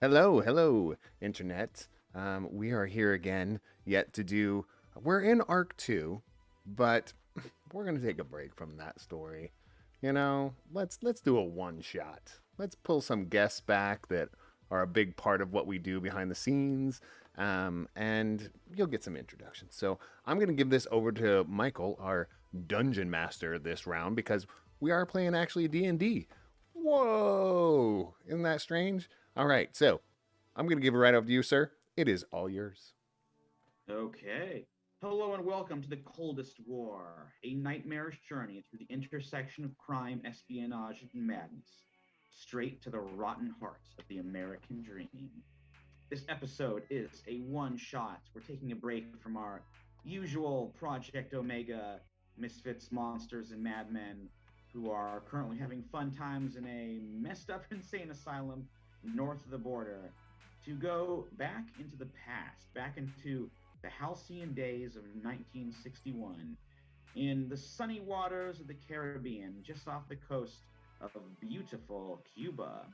Hello, Internet. We are here again, yet to do. We're in Arc 2, but we're gonna take a break from that story. Let's do a one shot. Let's pull some guests back that are a big part of what we do behind the scenes, and you'll get some introductions. So I'm gonna give this over to Michael, our dungeon master this round, because we are playing actually D&D. Whoa! Isn't that strange? All right, so I'm going to give it right over to you, sir. It is all yours. Okay. Hello and welcome to the Coldest War, a nightmarish journey through the intersection of crime, espionage, and madness, straight to the rotten heart of the American dream. This episode is a one shot. We're taking a break from our usual Project Omega misfits, monsters, and madmen who are currently having fun times in a messed up insane asylum north of the border to go back into the past, back into the halcyon days of 1961 in the sunny waters of the Caribbean, just off the coast of beautiful Cuba.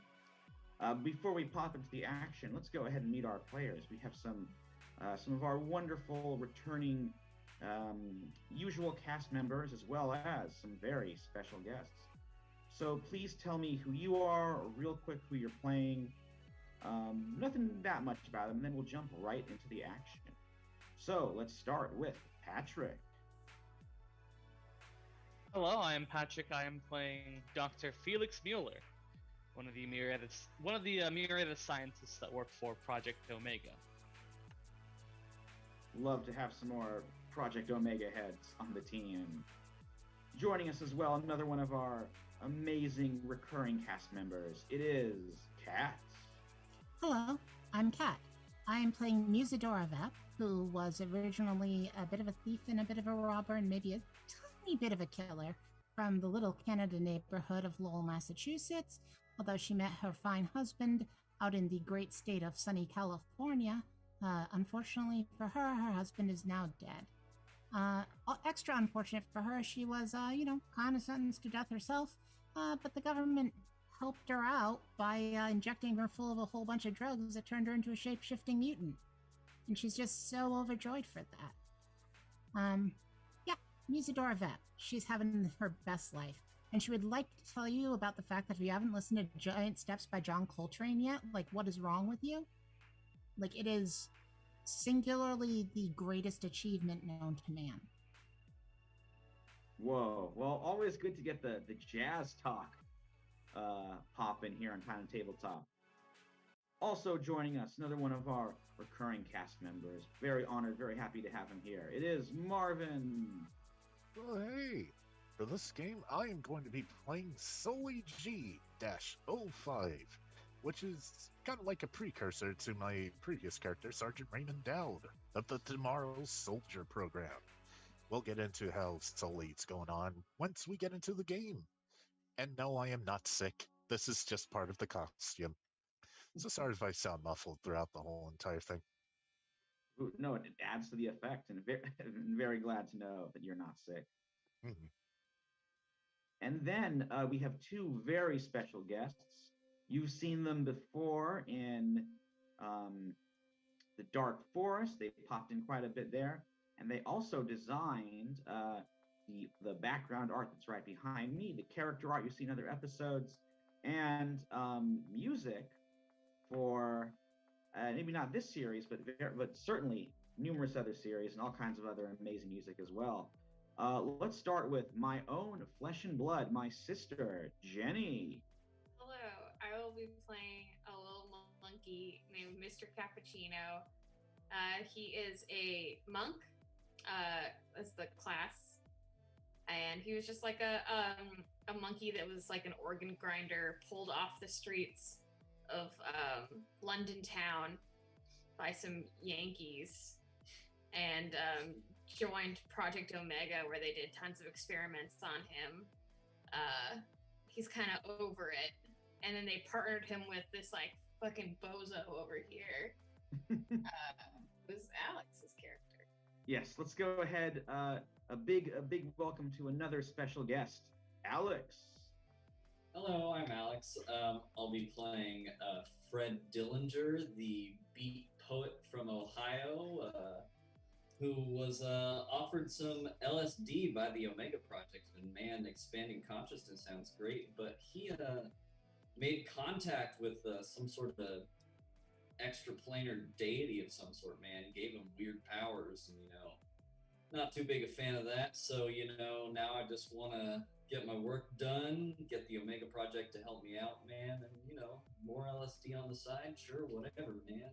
Before we pop into the action, let's go ahead and meet our players. We have some of our wonderful returning usual cast members, as well as some very special guests. So please tell me who you are, or real quick who you're playing. Nothing that much about them, and then we'll jump right into the action. So let's start with Patrick. Hello, I am Patrick. I am playing Dr. Felix Mueller, one of the myriad of scientists that work for Project Omega. Love to have some more Project Omega heads on the team. Joining us as well, another one of our amazing recurring cast members. It is Kat. Hello, I'm Kat. I am playing Musadora Vep, who was originally a bit of a thief and a bit of a robber and maybe a tiny bit of a killer from the Little Canada neighborhood of Lowell, Massachusetts, although she met her fine husband out in the great state of sunny California. Unfortunately for her, her husband is now dead. Extra unfortunate for her, she was, kind of sentenced to death herself, but the government helped her out by injecting her full of a whole bunch of drugs that turned her into a shape-shifting mutant. And she's just so overjoyed for that. Yeah, Musadora Vep. She's having her best life. And she would like to tell you about the fact that if you haven't listened to Giant Steps by John Coltrane yet, what is wrong with you? It is singularly the greatest achievement known to man. Whoa. Well, always good to get the jazz talk pop in here on Time Tabletop. Also joining us, another one of our recurring cast members. Very honored, very happy to have him here. It is Marvin. Well, hey, for this game, I am going to be playing Sully G-05, which is kind of like a precursor to my previous character, Sergeant Raymond Dowd, of the Tomorrow's Soldier program. We'll get into how Sully's going on once we get into the game. And no, I am not sick. This is just part of the costume. So sorry if I sound muffled throughout the whole entire thing. Ooh, no, it adds to the effect, and very glad to know that you're not sick. Mm-hmm. And then we have two very special guests. You've seen them before in the Dark Forest. They popped in quite a bit there. And they also designed the background art that's right behind me, the character art you see in other episodes, and music for maybe not this series, but certainly numerous other series and all kinds of other amazing music as well. Let's start with my own flesh and blood, my sister, Jenny. Hello, I will be playing a little monkey named Mr. Cappuccino. He is a monk, as the class, and he was just like a monkey that was like an organ grinder pulled off the streets of London town by some Yankees, and joined Project Omega, where they did tons of experiments on him. He's kind of over it, and then they partnered him with this like fucking bozo over here. It was Alex's character. Yes, let's go ahead. A big welcome to another special guest, Alex. Hello, I'm Alex. I'll be playing Fred Dillinger, the beat poet from Ohio, who was offered some LSD by the Omega Project. And man, expanding consciousness sounds great, but he made contact with some sort of extraplanar deity of some sort, man. He gave him weird powers, and not too big a fan of that. So, now I just want to get my work done, get the Omega Project to help me out, man, and, more LSD on the side, sure, whatever, man.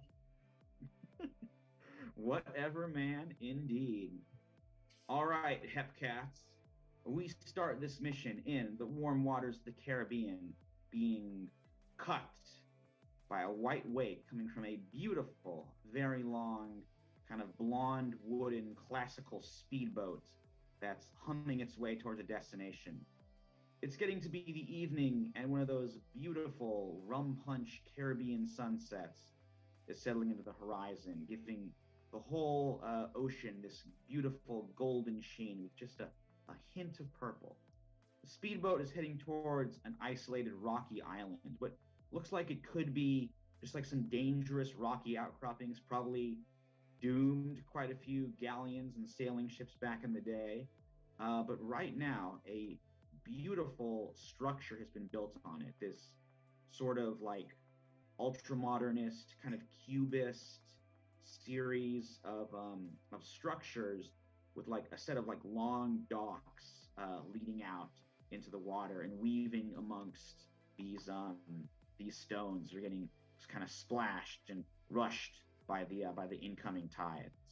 Whatever, man, indeed. All right, Hepcats. We start this mission in the warm waters of the Caribbean, being cut by a white wake coming from a beautiful, very long, kind of blonde wooden classical speedboat that's humming its way towards a destination. It's getting to be the evening, and one of those beautiful rum punch Caribbean sunsets is settling into the horizon, giving the whole ocean this beautiful golden sheen with just a hint of purple. The speedboat is heading towards an isolated rocky island, what looks like it could be just like some dangerous rocky outcroppings, probably doomed quite a few galleons and sailing ships back in the day. But right now, a beautiful structure has been built on it. This sort of like ultra-modernist, kind of cubist series of structures with like a set of like long docks leading out into the water and weaving amongst these stones. They're getting kind of splashed and rushed by the incoming tides.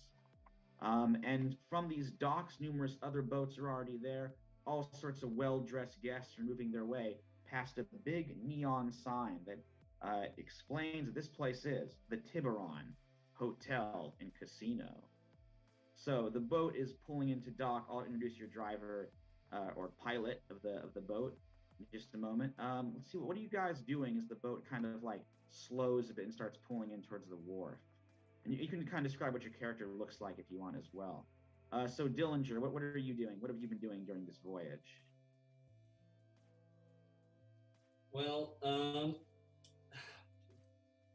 And from these docks, numerous other boats are already there. All sorts of well-dressed guests are moving their way past a big neon sign that explains that this place is the Tiburon Hotel and Casino. So the boat is pulling into dock. I'll introduce your driver or pilot of the boat in just a moment. Let's see, what are you guys doing as the boat kind of like slows a bit and starts pulling in towards the wharf? And you can kind of describe what your character looks like if you want as well. So Dillinger, what are you doing? What have you been doing during this voyage? Well,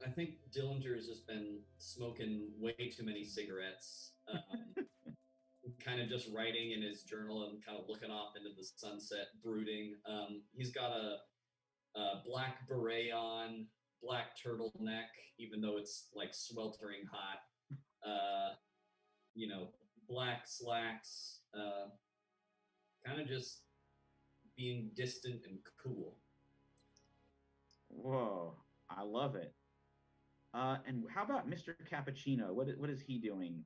I think Dillinger has just been smoking way too many cigarettes. Kind of just writing in his journal and kind of looking off into the sunset, brooding. He's got a black beret on, black turtleneck, even though it's like sweltering hot. Black slacks, kind of just being distant and cool. Whoa, I love it. And how about Mr. Cappuccino? What is he doing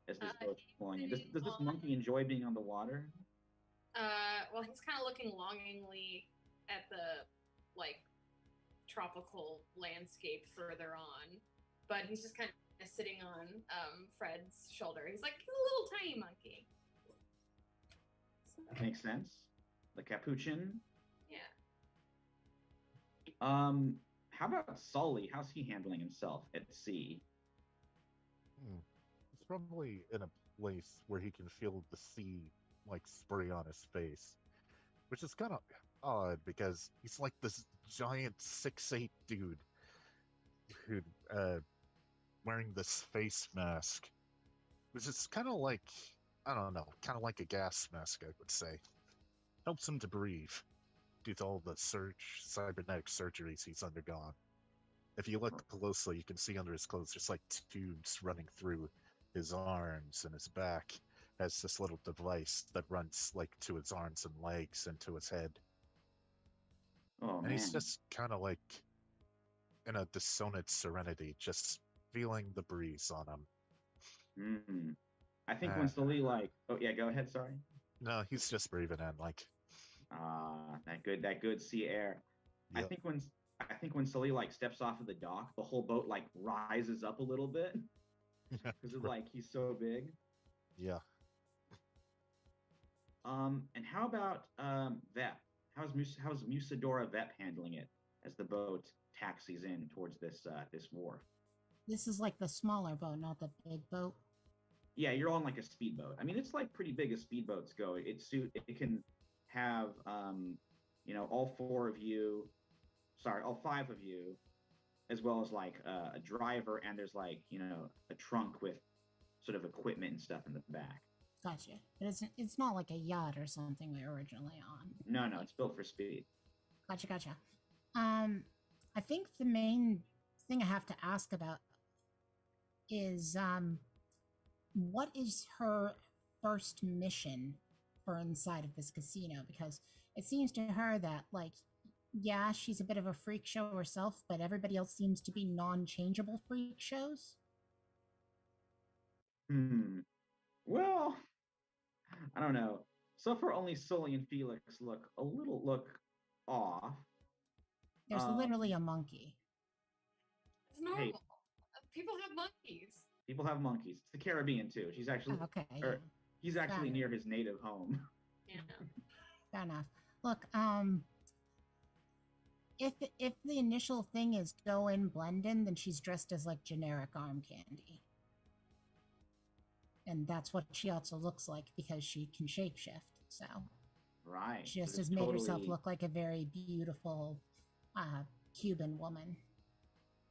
as this boat's pulling in? Does this monkey enjoy being on the water? Well, he's kind of looking longingly at the like tropical landscape further on, but he's just kind of sitting on Fred's shoulder. He's like, he's a little tiny monkey. That makes sense. The capuchin. Yeah. How about Sully? How's he handling himself at sea? He's probably in a place where he can feel the sea like spray on his face, which is kind of odd because he's like this giant 6'8" dude who wearing this face mask, which is kind of like, I don't know, kind of like a gas mask, I would say. Helps him to breathe due to all the cybernetic surgeries he's undergone. If you look closely, you can see under his clothes just like tubes running through his arms, and his back has this little device that runs like to his arms and legs and to his head. Oh, and man. He's just kind of like in a dissonant serenity, just feeling the breeze on him. Mm-hmm. I think when Sully oh yeah, go ahead. Sorry. No, he's just breathing in like. That good sea air. Yep. I think when Sully steps off of the dock, the whole boat rises up a little bit because it's he's so big. Yeah. And how about Vep? How's Musadora Vep handling it as the boat taxis in towards this wharf? This is like the smaller boat, not the big boat. Yeah, you're on a speedboat. I mean, it's pretty big as speedboats go. It can have all 5 of you, as well as like a driver, and there's like a trunk with sort of equipment and stuff in the back. Gotcha. But it's not like a yacht or something we were originally on. No, it's built for speed. Gotcha. I think the main thing I have to ask about is what is her first mission for inside of this casino? Because it seems to her that, like, yeah, she's a bit of a freak show herself, but everybody else seems to be non-changeable freak shows. Well, I don't know. So far, only Sully and Felix look off. There's literally a monkey. It's normal. Hey. People have monkeys. People have monkeys. It's the Caribbean too. She's actually Okay. he's actually near his native home. Yeah. Fair enough. Look, if the initial thing is go in, blend in, then she's dressed as like generic arm candy. And that's what she also looks like because she can shapeshift. So Right. she just So has it's made herself totally look like a very beautiful Cuban woman.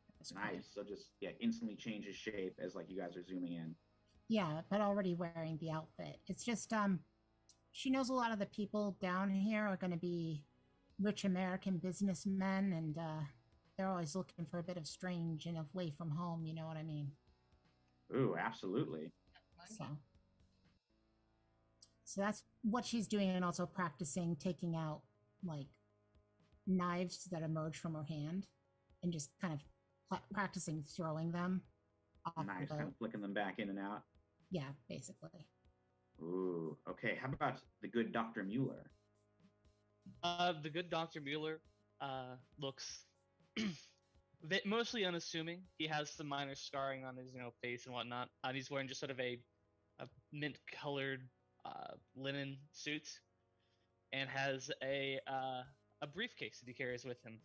at this point. nice. So just instantly changes shape as like you guys are zooming in. Yeah, but already wearing the outfit. It's just she knows a lot of the people down here are going to be rich American businessmen, and they're always looking for a bit of strange and away from home. You know what I mean? Ooh, absolutely. So that's what she's doing, and also practicing taking out like knives that emerge from her hand, and just kind of practicing throwing them off Nice. the Kind of flicking them back in and out. yeah, basically. Ooh. Okay. How about the good Dr. Mueller? The good Dr. Mueller looks mostly unassuming. He has some minor scarring on his face and whatnot, and he's wearing just sort of a mint-colored linen suit, and has a briefcase that he carries with him.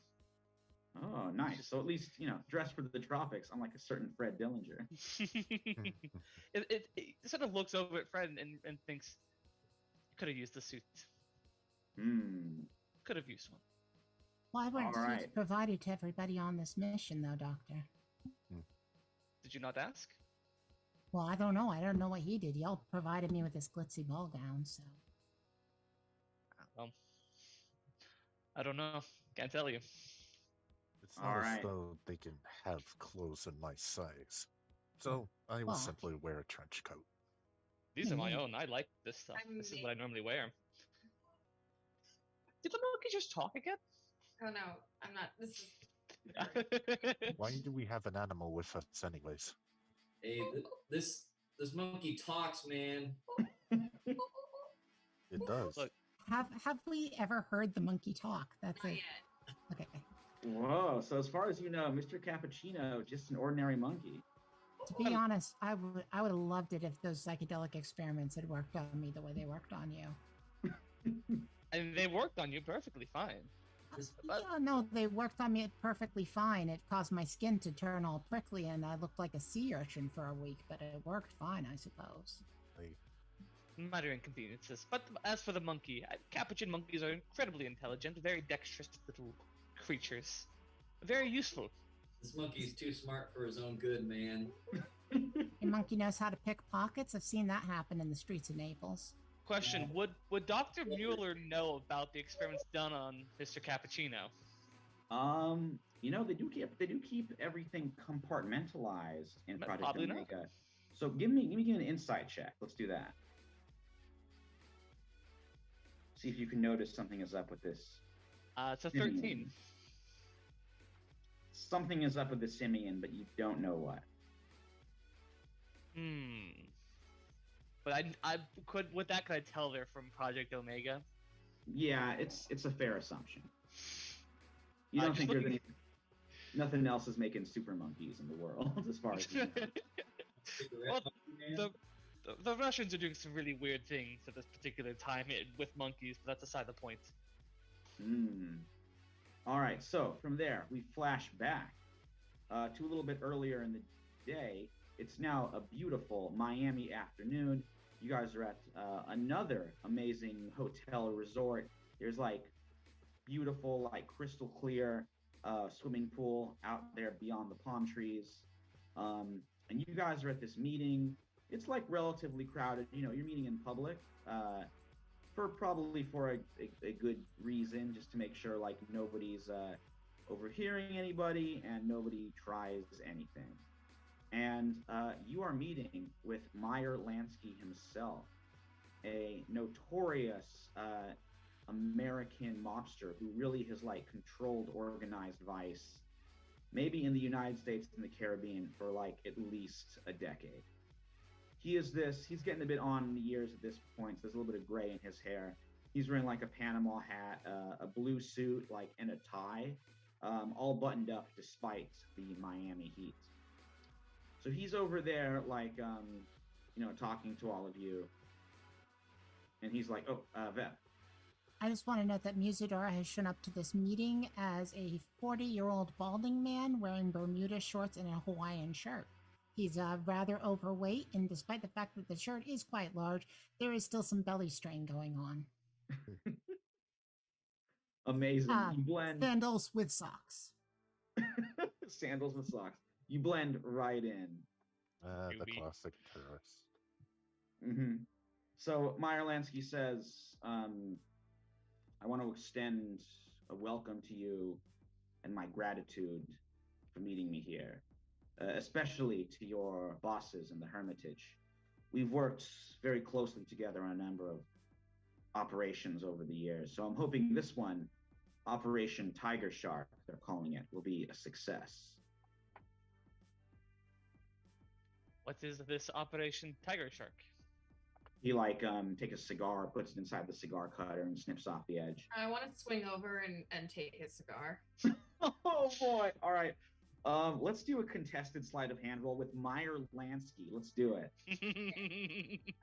Oh, nice. So at least dressed for the tropics, unlike a certain Fred Dillinger. it sort of looks over at Fred and thinks, could have used the suit. Could have used one. Well, I weren't All right. provided to everybody on this mission, though, Doctor. Did you not ask? Well, I don't know. I don't know what he did. Y'all provided me with this glitzy ball gown, so. Well, I don't know. Can't tell you. It's not All as right. though they can have clothes in my size. So I will Well, simply wear a trench coat. These are my Mhm. own. I like this stuff. I'm This is the- what I normally wear. Did the monkey just talk again? Oh no, I'm not. This is. Why do we have an animal with us anyways? Hey, this monkey talks, man. It does. Look. Have we ever heard the monkey talk? That's Not it. yet. Okay. Whoa. So as far as you know, Mr. Cappuccino, just an ordinary monkey. To be honest, I would have loved it if those psychedelic experiments had worked on me the way they worked on you. And they worked on you perfectly fine. But- Yeah, no, they worked on me perfectly fine. It caused my skin to turn all prickly, and I looked like a sea urchin for a week, but it worked fine, I suppose. Minor inconveniences. But as for the monkey, capuchin monkeys are incredibly intelligent, very dexterous little creatures. Very useful. This monkey's too smart for his own good, man. Your monkey knows how to pick pockets. I've seen that happen in the streets of Naples. Question: Would Dr. Mueller know about the experiments done on Mr. Cappuccino? They do keep everything compartmentalized in But Project probably not. Omega. So give me an insight check. Let's do that. See if you can notice something is up with this. It's a 13. Something is up with the simian, but you don't know what. But I could I tell they're from Project Omega? Yeah, it's a fair assumption. You I'm don't think just there's nothing else is making super monkeys in the world, as far as you know. Well, the Russians are doing some really weird things at this particular time with monkeys, but that's aside the point. All right, so from there, we flash back to a little bit earlier in the day. It's now a beautiful Miami afternoon. You guys are at another amazing hotel resort. There's like beautiful, like crystal clear swimming pool out there beyond the palm trees. And you guys are at this meeting. It's like relatively crowded. You know, you're meeting in public for a good reason, just to make sure like nobody's overhearing anybody and nobody tries anything. And you are meeting with Meyer Lansky himself, a notorious American mobster who really has like controlled organized vice, maybe in the United States and the Caribbean for like at least a decade. He's getting a bit on in the years at this point, so there's a little bit of gray in his hair. He's wearing like a Panama hat, a blue suit, like, and a tie, all buttoned up despite the Miami heat. So he's over there, like, talking to all of you. And he's like, oh, Vep. I just want to note that Musadora has shown up to this meeting as a 40-year-old balding man wearing Bermuda shorts and a Hawaiian shirt. He's rather overweight, and despite the fact that the shirt is quite large, there is still some belly strain going on. Amazing. You blend sandals with socks. Sandals with socks. You blend right in. The classic tourist. Mm-hmm. So Meyer Lansky says, I want to extend a welcome to you and my gratitude for meeting me here, especially to your bosses in the Hermitage. We've worked very closely together on a number of operations over the years, so I'm hoping this one, Operation Tiger Shark, they're calling it, will be a success. What is this Operation Tiger Shark? He takes a cigar, puts it inside the cigar cutter, and snips off the edge. I want to swing over and take his cigar. Oh boy! All right, let's do a contested sleight of hand roll with Meyer Lansky. Let's do it.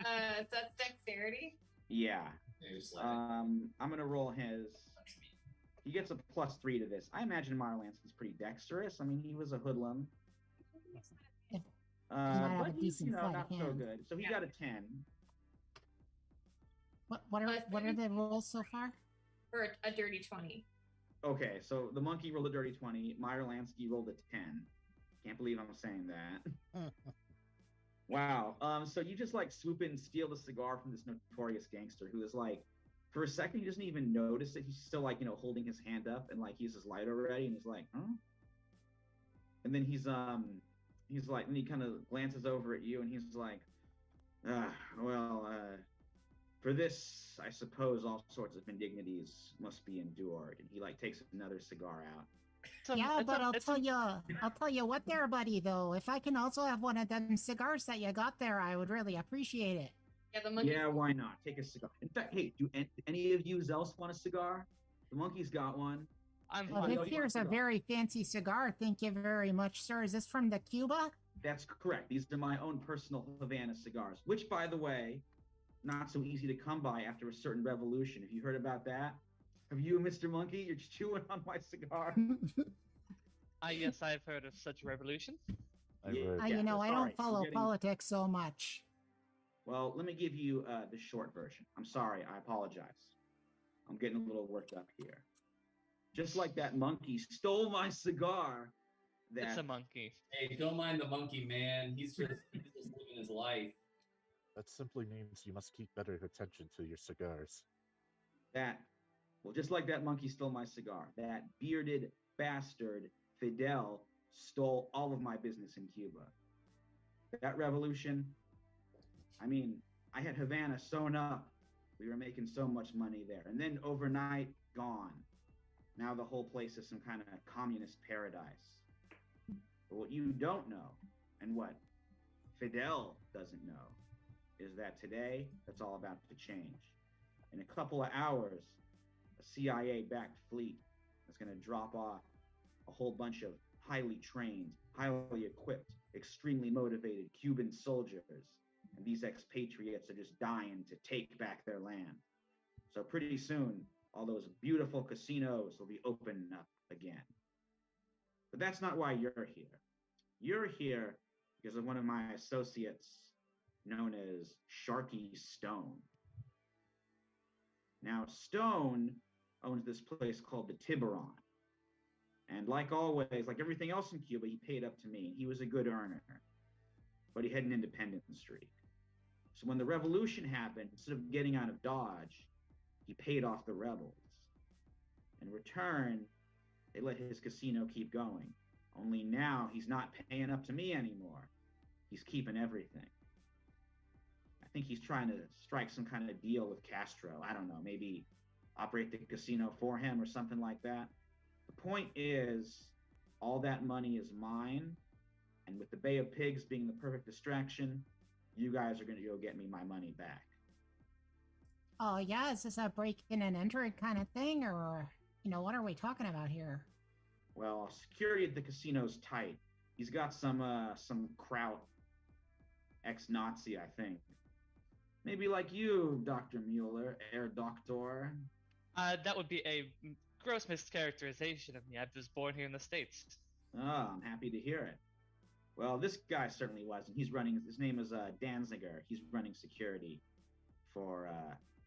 That's dexterity. Yeah. I'm gonna roll his. He gets a +3 to this. I imagine Meyer Lansky's pretty dexterous. I mean, he was a hoodlum. But he's, not so good. So he got a 10. What are the rolls so far? For a dirty 20. Okay, so the monkey rolled a dirty 20. Meyer Lansky rolled a 10. Can't believe I'm saying that. Wow. So you just like swoop in and steal the cigar from this notorious gangster who is like, for a second, he doesn't even notice it. He's still like, holding his hand up and like he's his lighter already, and he's like, huh? And then he's like, and he kind of glances over at you, and he's like, for this, I suppose all sorts of indignities must be endured. And he like takes another cigar out. I'll tell you what there, buddy, though. If I can also have one of them cigars that you got there, I would really appreciate it. Yeah, the monkey. Yeah, why not? Take a cigar. In fact, hey, do any of you else want a cigar? The monkey's got one. This here's a very fancy cigar. Thank you very much, sir. Is this from the Cuba? That's correct. These are my own personal Havana cigars, which, by the way, not so easy to come by after a certain revolution. Have you heard about that? Have you, Mr. Monkey? You're chewing on my cigar. Yes, I've heard of such revolution. I don't follow politics so much. Well, let me give you the short version. I'm sorry. I apologize. I'm getting a little worked up here. Just like that monkey stole my cigar. It's a monkey. Hey, don't mind the monkey, man. He's just living his life. That simply means you must keep better attention to your cigars. Just like that monkey stole my cigar, that bearded bastard Fidel stole all of my business in Cuba. That revolution, I mean, I had Havana sewn up. We were making so much money there. And then overnight, gone. Now the whole place is some kind of communist paradise. But what you don't know, and what Fidel doesn't know, is that today, that's all about to change. In a couple of hours, a CIA-backed fleet is going to drop off a whole bunch of highly trained, highly equipped, extremely motivated Cuban soldiers. And these expatriates are just dying to take back their land. So pretty soon, all those beautiful casinos will be opening up again. But that's not why you're here. You're here because of one of my associates known as Sharky Stone. Now, Stone owns this place called the Tiburon. And like always, like everything else in Cuba, he paid up to me. He was a good earner, but he had an independent streak. So when the revolution happened, instead of getting out of Dodge, he paid off the rebels. In return, they let his casino keep going. Only now he's not paying up to me anymore. He's keeping everything. I think he's trying to strike some kind of deal with Castro. I don't know, maybe operate the casino for him or something like that. The point is, all that money is mine. And with the Bay of Pigs being the perfect distraction, you guys are going to go get me my money back. Oh, yeah? Is this a break-in and enter kind of thing? Or, what are we talking about here? Well, security at the casino's tight. He's got some kraut, ex-Nazi, I think. Maybe like you, Dr. Mueller, Herr Doctor. That would be a gross mischaracterization of me. I was born here in the States. Ah, I'm happy to hear it. Well, this guy certainly wasn't. His name is Danzinger. He's running security for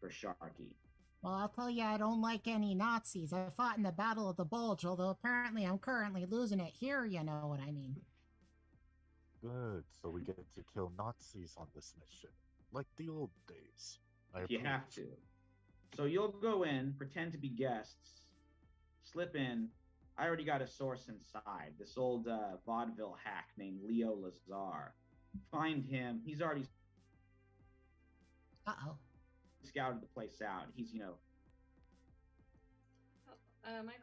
Sharky. Well, I'll tell you, I don't like any Nazis. I fought in the Battle of the Bulge, although apparently I'm currently losing it here, you know what I mean. Good, so we get to kill Nazis on this mission, like the old days. If you have to. So you'll go in, pretend to be guests, slip in. I already got a source inside, this old vaudeville hack named Leo Lazar. Find him. He's already scouted the place out. He's, Michael,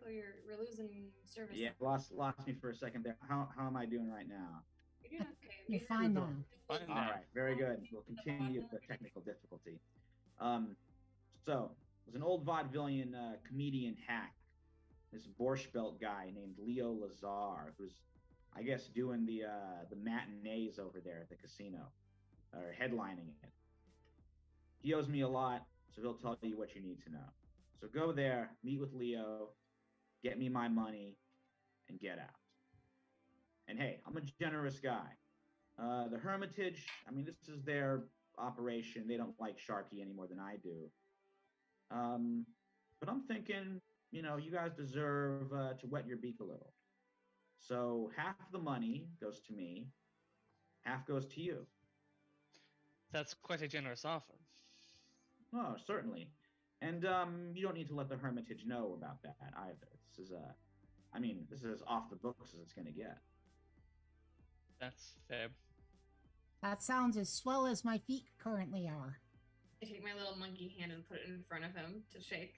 we're losing service. Yeah, lost me for a second there. How am I doing right now? You're doing okay. You're fine now. Fine All now. right, very good. We'll continue the technical difficulty. So it was an old vaudevillian comedian hack, this Borscht Belt guy named Leo Lazar, who's, I guess, doing the matinees over there at the casino, or headlining it. He owes me a lot, so he'll tell you what you need to know. So go there, meet with Leo, get me my money, and get out. And hey, I'm a generous guy. The Hermitage, I mean, this is their operation. They don't like Sharky any more than I do. But I'm thinking, you guys deserve to wet your beak a little. So half the money goes to me, half goes to you. That's quite a generous offer. Oh, certainly. And you don't need to let the Hermitage know about that either. This is as off the books as it's going to get. That's fair. That sounds as swell as my feet currently are. I take my little monkey hand and put it in front of him to shake.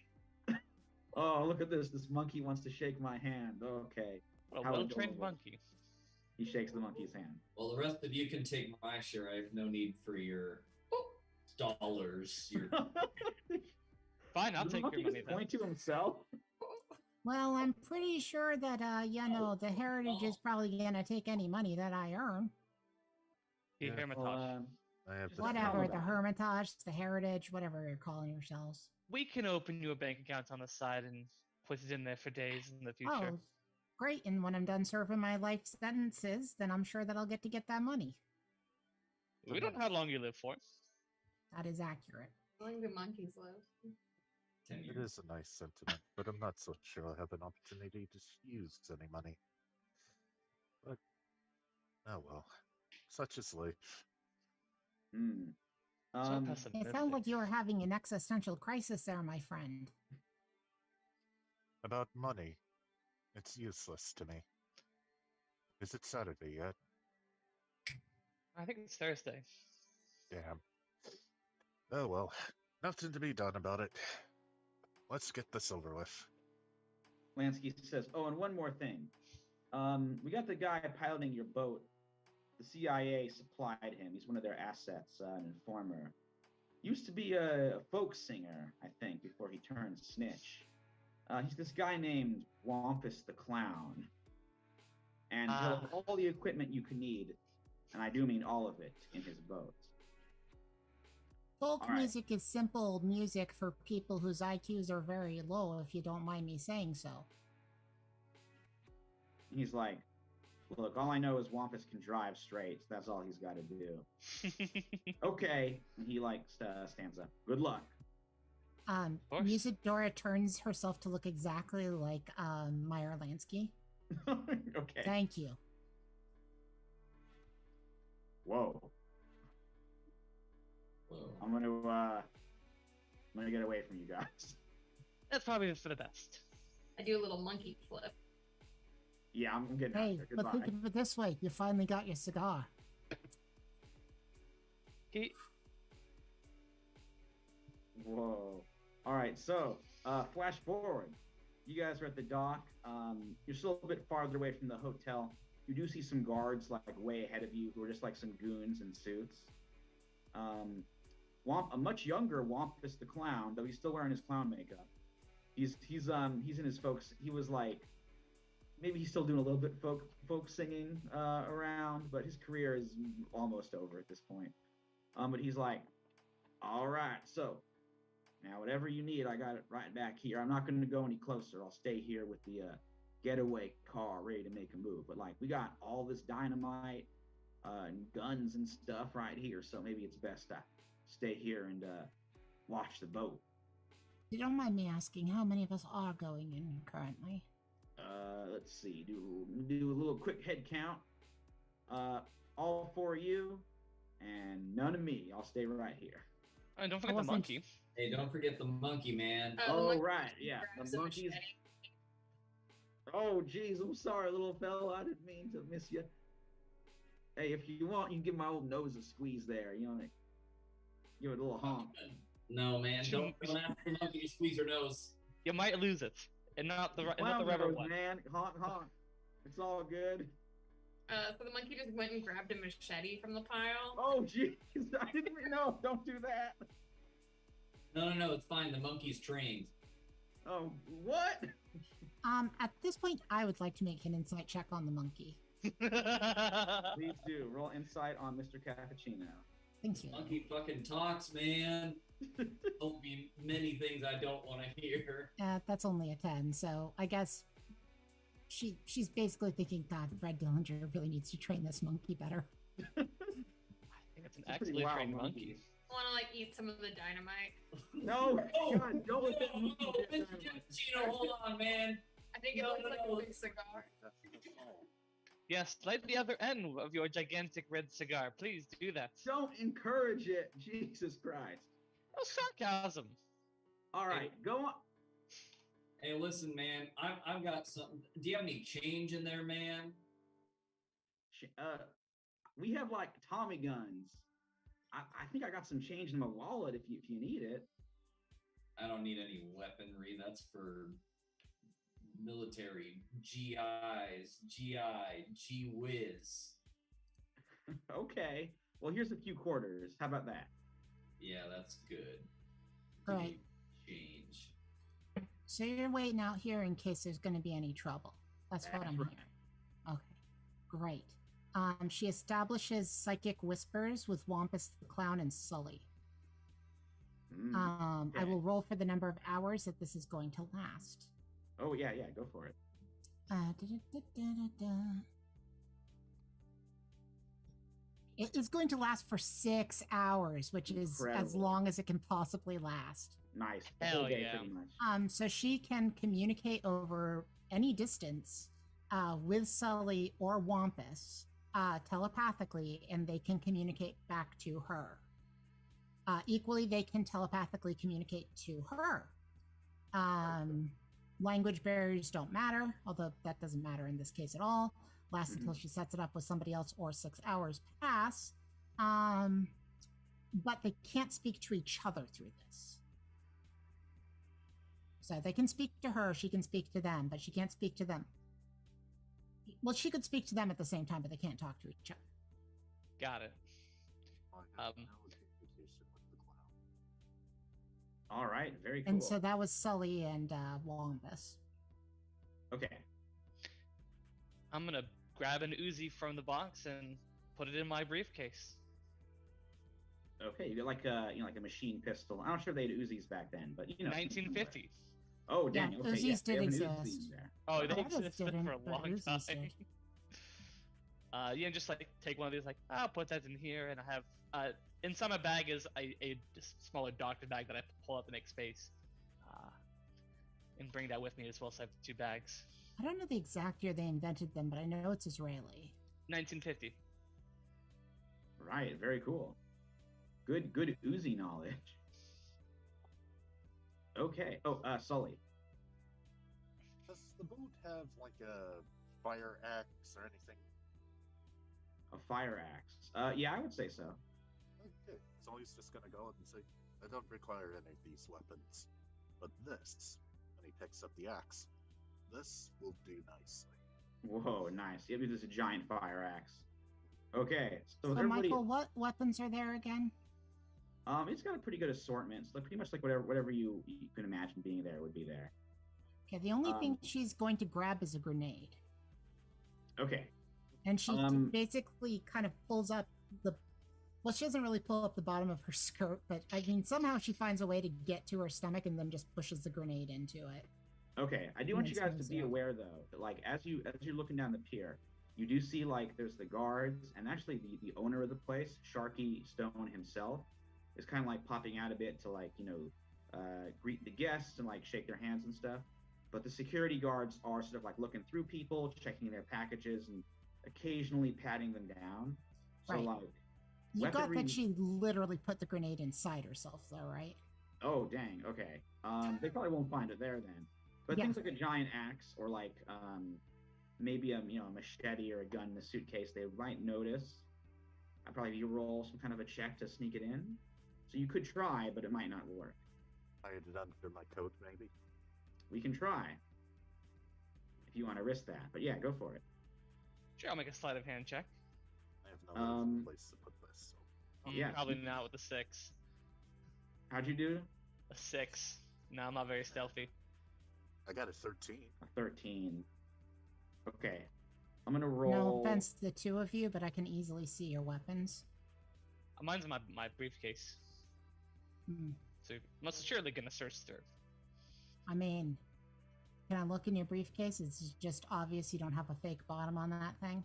Oh, look at this. This monkey wants to shake my hand. Okay. Well, How well-trained adorable. monkey. He shakes the monkey's hand. Well, the rest of you can take my share. I have no need for your dollars. Your Fine, I'll Does the take monkey your money just then. point to himself? Well, I'm pretty sure that, the Heritage is probably going to take any money that I earn. The Yeah. Hermitage. I have Just the Whatever, about the it. Hermitage, the Heritage, whatever you're calling yourselves. We can open you a bank account on the side and put it in there for days in the future. Oh, great. And when I'm done serving my life sentences, then I'm sure that I'll get to get that money. We don't know how long you live for. That is accurate. How long do monkeys live? 10 It years. is a nice sentiment, but I'm not so sure I'll have an opportunity to use any money. But, oh well. Such is life. Hmm. So It pessimistic. sounds like you are having an existential crisis there, my friend. About money, it's useless to me. Is it Saturday yet? I think it's Thursday. Damn. Oh well, nothing to be done about it. Let's get this over with. Lansky says, oh, and one more thing. We got the guy piloting your boat. The CIA supplied him. He's one of their assets, an informer. Used to be a folk singer, I think, before he turned snitch. He's this guy named Wampus the Clown. And he'll have all the equipment you can need, and I do mean all of it, in his boat. Folk All right. music is simple music for people whose IQs are very low, if you don't mind me saying so. And he's like, look, all I know is Wampus can drive straight, so that's all he's got to do. Okay. And he, stands up. Good luck. course. Musadora turns herself to look exactly like Meyer Lansky. Okay. Thank you. Whoa. Whoa. I'm gonna get away from you guys. That's probably for the best. I do a little monkey flip. Yeah, I'm getting out Hey, there. but Goodbye. think of it this way: you finally got your cigar. Okay. Whoa. All right, so flash forward. You guys are at the dock. You're still a bit farther away from the hotel. You do see some guards like way ahead of you who are just like some goons in suits. A much younger Wampus the clown, though he's still wearing his clown makeup. He's in his folks. He was like maybe he's still doing a little bit folk singing around, but his career is almost over at this point. But he's like, all right, so now whatever you need, I got it right back here. I'm not going to go any closer. I'll stay here with the getaway car ready to make a move. But like we got all this dynamite and guns and stuff right here, so maybe it's best I stay here and watch the boat. You don't mind me asking how many of us are going in currently? Let's see. Do a little quick head count. All four of you, and none of me. I'll stay right here. And don't forget the wasn't- monkey. Hey, don't forget the monkey, man. The Oh, monkey right, yeah, grabs the a monkeys. machete. Oh, geez, I'm sorry, little fella. I didn't mean to miss you. Hey, if you want, you can give my old nose a squeeze there. You know, like, give it a little honk. No, man, don't ask the monkey to squeeze her nose. You might lose it, and not the Clown rubber nose, one. man. Honk, honk. It's all good. So the monkey just went and grabbed a machete from the pile. Oh, geez, I didn't. No, don't do that. No, it's fine. The monkey's trained. Oh, what? At this point, I would like to make an insight check on the monkey. Please do. Roll insight on Mr. Cappuccino. Thank you. Monkey fucking talks, man. Told me many things I don't want to hear. That's only a 10, so I guess she's basically thinking, God, Fred Dillinger really needs to train this monkey better. I think it's an It's a pretty excellent wild trained monkey. monkey. I want to like eat some of the dynamite. No, Oh, God, don't let that monkey get Mr. dynamite. Cappuccino, hold on, man. I think it No, looks no, like no. a big cigar. Yes, light the other end of your gigantic red cigar. Please do that. Don't encourage it. Jesus Christ. Oh, sarcasm. All right, go on. Hey, listen, man. I've got something. Do you have any change in there, man? We have like Tommy guns. I think I got some change in my wallet if you need it. I don't need any weaponry. That's for military. GIs, GI, G-Whiz. Okay. Well, here's a few quarters. How about that? Yeah, that's good. All Give right. me change. So you're waiting out here in case there's going to be any trouble. That's what That's I'm right. hearing. Okay, great. She establishes psychic whispers with Wampus the Clown and Sully. I okay. will roll for the number of hours that this is going to last. Oh yeah, go for it. Da-da-da-da-da-da. It is going to last for 6 hours, which is as Incredible. long as it can possibly last. Nice. The Hell whole day, yeah. pretty much. So she can communicate over any distance with Sully or Wampus telepathically, and they can communicate back to her. Equally, they can telepathically communicate to her. Language barriers don't matter, although that doesn't matter in this case at all. Lasts until she sets it up with somebody else or 6 hours pass. But they can't speak to each other through this. So they can speak to her, she can speak to them, but she can't speak to them. Well, she could speak to them at the same time, but they can't talk to each other. Got it. All right, very cool. And so that was Sully and Wampus. Okay. I'm gonna grab an Uzi from the box and put it in my briefcase. Okay, you got like a like a machine pistol. I'm not sure they had Uzis back then, but 1950s. Oh, Yeah, dang. Okay, Uzis yes, they did have an exist. Uzi there. Oh, they Others existed didn't, for a but long Uzis time. did. Just like take one of these, like I'll put that in here, and I have inside my bag is a smaller doctor bag that I pull up to make space, and bring that with me as well. So I have 2 bags. I don't know the exact year they invented them, but I know it's Israeli. 1950. Right, very cool. Good Uzi knowledge. Okay. Oh, Sully. Does the boot have like a fire axe or anything? A fire axe. Yeah, I would say so. Okay, so he's just gonna go and say, I don't require any of these weapons. But this, and he picks up the axe, this will do nicely. Whoa, nice. Yeah, this is a giant fire axe. Okay, so So, everybody, Michael, what weapons are there again? it's got a pretty good assortment. So pretty much like whatever you can imagine being there would be there. Okay, the only thing Um, she's going to grab is a grenade. Okay. And she Um, basically kind of pulls up the. Well, she doesn't really pull up the bottom of her skirt, but I mean, somehow she finds a way to get to her stomach and then just pushes the grenade into it. Okay, I do want you Makes guys to sense, be yeah. aware though, that like as you're looking down the pier, you do see like there's the guards and actually the owner of the place, Sharky Stone himself, is kind of like popping out a bit to like greet the guests and like shake their hands and stuff. But the security guards are sort of like looking through people, checking their packages, and occasionally patting them down. So Right. like You got weaponry. that she literally put the grenade inside herself, though, right? Oh dang. Okay. They probably won't find it there then. But Yeah. things like a giant axe or like maybe a machete or a gun in the suitcase, they might notice. I'd probably you roll some kind of a check to sneak it in. So you could try, but it might not work. Hide it under my coat, maybe? We can try if you want to risk that. But yeah, go for it. Sure, I'll make a sleight of hand check. I have no other place to put this, so. Yeah. Probably not with a 6. How'd you do? A 6. No, I'm not very stealthy. I got a 13. A 13. Okay. I'm gonna No roll. offense to the two of you, but I can easily see your weapons. Mine's in my briefcase. Hmm. So I'm surely gonna search through. I mean, can I look in your briefcase? It's just obvious you don't have a fake bottom on that thing.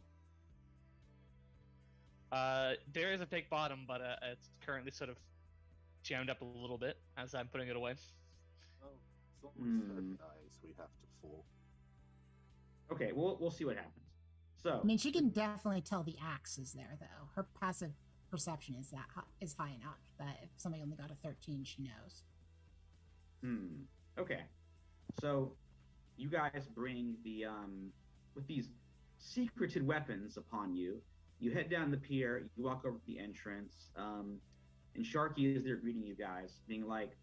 There is a fake bottom, but it's currently sort of jammed up a little bit as I'm putting it away. Well, as long as Hmm. that dies, we have to fool. Okay, we'll see what happens. So I mean, she can definitely tell the axe is there, though. Her passive perception is is high enough that if somebody only got a 13, she knows. Okay. So you guys bring the with these secreted weapons upon you. You head down the pier, you walk over to the entrance, and Sharky is there greeting you guys, being like,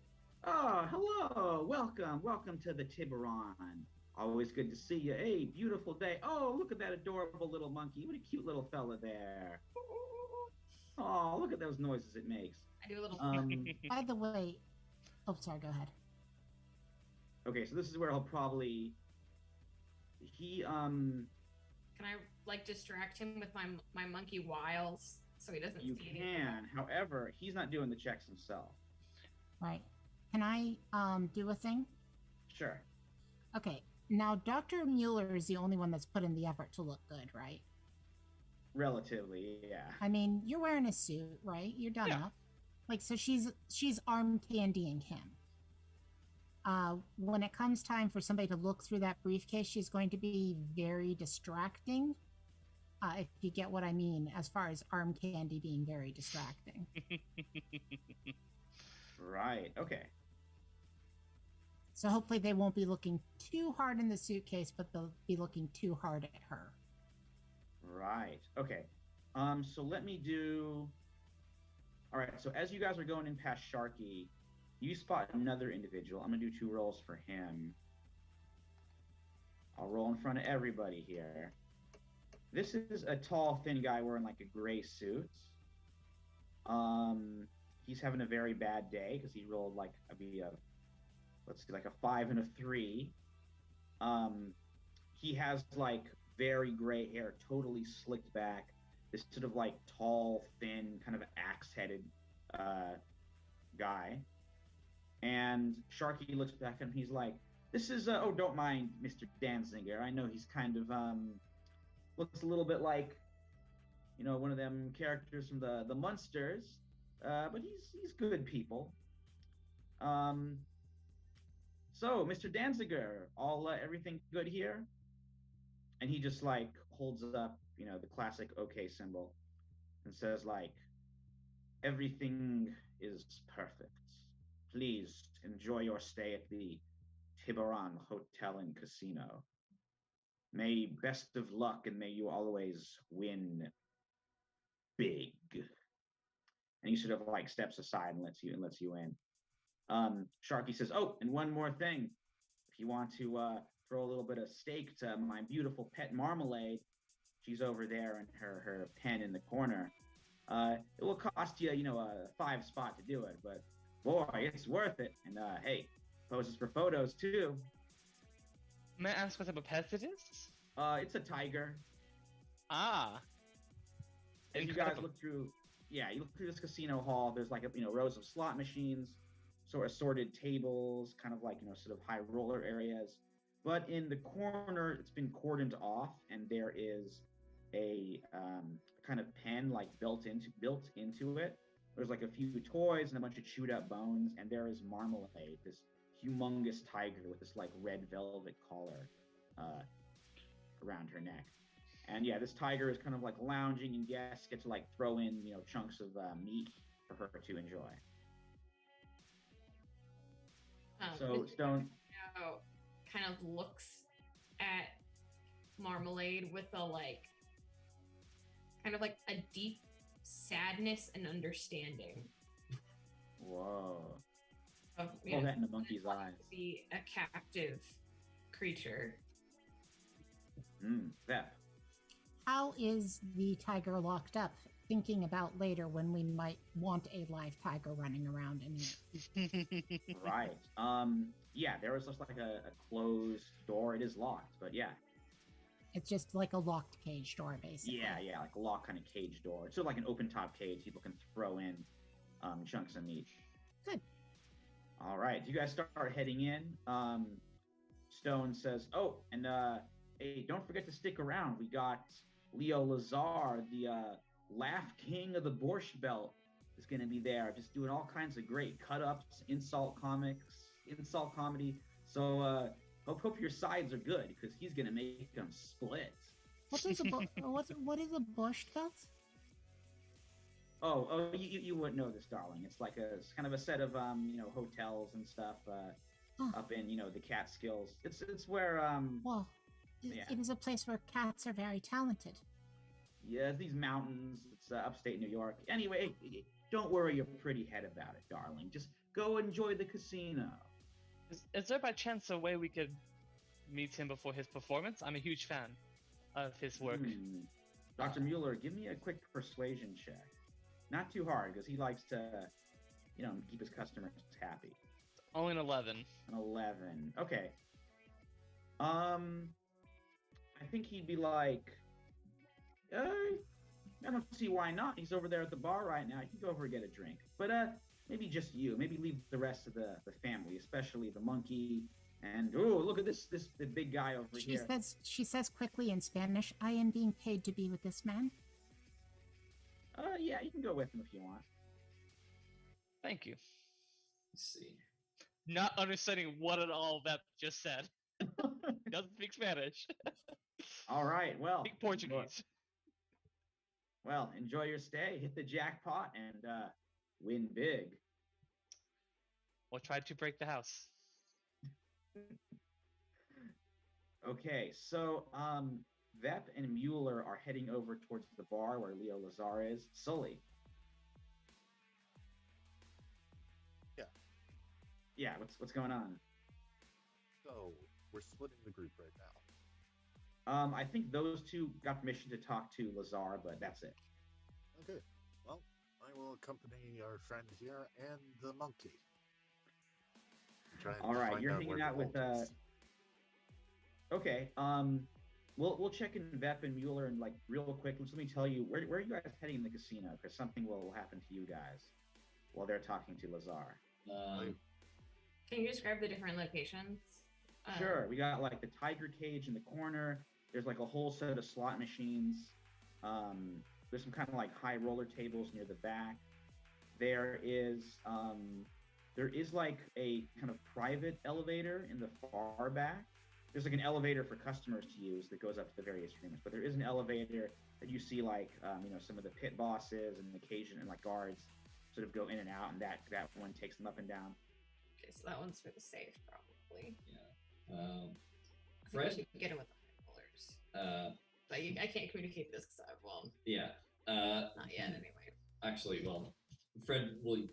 "Oh, hello, welcome to the Tiburon. Always good to see you. Hey, beautiful day. Oh, look at that adorable little monkey. What a cute little fella there. Oh, look at those noises it makes." I do a little. By the way, oh, sorry, go ahead. Okay, so this is where he'll probably Can I like distract him with my monkey wiles so he doesn't you see anything? can. However, he's not doing the checks himself. Right. Can I do a thing? Sure. Okay. Now, Dr. Mueller is the only one that's put in the effort to look good, right? Relatively, yeah. I mean, you're wearing a suit, right? You're done Yeah. up. Like, so she's arm candying him. When it comes time for somebody to look through that briefcase, she's going to be very distracting. If you get what I mean, as far as arm candy being very distracting. Right. Okay. So hopefully they won't be looking too hard in the suitcase, but they'll be looking too hard at her. Right. Okay. So let me do. All right. So as you guys are going in past Sharky, you spot another individual. I'm gonna do 2 rolls for him. I'll roll in front of everybody here. This is a tall, thin guy wearing like a gray suit. He's having a very bad day because he rolled like let's see, like a 5 and a 3. He has like very gray hair, totally slicked back. This sort of like tall, thin, kind of axe-headed guy. And Sharky looks back at him. He's like, "This is oh, don't mind Mr. Danzinger. I know he's kind of looks a little bit like, one of them characters from the Munsters, but he's good people. So, Mr. Danziger, all everything good here?" and he just like holds up, the classic OK symbol, and says like, everything is perfect. Please enjoy your stay at the Tiburon Hotel and Casino. May best of luck and may you always win big. And he sort of like steps aside and lets you in. Sharky says, "Oh, and one more thing. If you want to throw a little bit of steak to my beautiful pet Marmalade, she's over there in her pen in the corner. It will cost you, a 5 spot to do it, but boy, it's worth it. And hey, poses for photos too. May I ask what type of pet it is? It's a tiger. Ah. As you guys look through, you look through this casino hall. There's like rows of slot machines, sort of assorted tables, kind of like sort of high roller areas. But in the corner, it's been cordoned off, and there is a kind of pen like built into it. There's like a few toys and a bunch of chewed up bones, and there is Marmalade, this humongous tiger with this like red velvet collar around her neck. And yeah, this tiger is kind of like lounging, and guests get to like throw in chunks of meat for her to enjoy. So Stone kind of looks at Marmalade with a like kind of like a deep sadness and understanding. Whoa. Of, Pull that in the monkey's eyes. Be a captive creature. That. How is the tiger locked up? Thinking about later when we might want a live tiger running around in here. Right. Yeah, there is just like a closed door. It is locked, but yeah. It's just like a locked cage door, basically. Yeah, like a locked kind of cage door. It's sort of like an open top cage. People can throw in chunks of meat. Good. All right, you guys start heading in. Stone says, "Oh, and hey, don't forget to stick around. We got Leo Lazar, the Laugh King of the Borscht Belt, is going to be there, just doing all kinds of great cut-ups, insult comedy. So hope your sides are good, because he's going to make them split." What is a Borscht Belt? Oh, you wouldn't know this, darling. It's like it's kind of a set of hotels and stuff up in the Catskills. It's where Well, it is a place where cats are very talented. Yeah, these mountains. It's upstate New York. Anyway, don't worry your pretty head about it, darling. Just go enjoy the casino. Is there by chance a way we could meet him before his performance? I'm a huge fan of his work. Dr. Mueller, give me a quick persuasion check. Not too hard, because he likes to, keep his customers happy. Only an 11. An 11. Okay. I think he'd be like, I don't see why not. He's over there at the bar right now. You can go over and get a drink. But maybe just you. Maybe leave the rest of the family, especially the monkey. And look at the big guy over here. She says quickly in Spanish, "I am being paid to be with this man." Yeah, you can go with him if you want. Thank you. Let's see. Not understanding what at all that just said. Doesn't speak Spanish. All right, well. Speak Portuguese. Well, enjoy your stay, hit the jackpot, and win big. We'll try to break the house. Okay, so Vep and Mueller are heading over towards the bar where Leo Lazar is. Sully. Yeah, what's going on? So, we're splitting the group right now. I think those two got permission to talk to Lazar, but that's it. Okay, well, I will accompany our friend here and the monkey. All right, you're hanging out with Okay, we'll check in Vep and Mueller and like real quick. Let me tell you where are you guys heading in the casino, because something will happen to you guys while they're talking to Lazar. Can you describe the different locations? Sure. We got like the tiger cage in the corner. There's like a whole set of slot machines. There's some kind of like high roller tables near the back. There is like a kind of private elevator in the far back. there's like an elevator for customers to use that goes up to the various rooms, but there is an elevator that you see like some of the pit bosses and occasion and like guards sort of go in and out, and that one takes them up and down. Okay, so that one's for the safe, probably. Yeah. Fred, Fred, get in with the high rollers. But I can't communicate this side. Well, yeah. not yet, anyway. Actually, well, Fred will.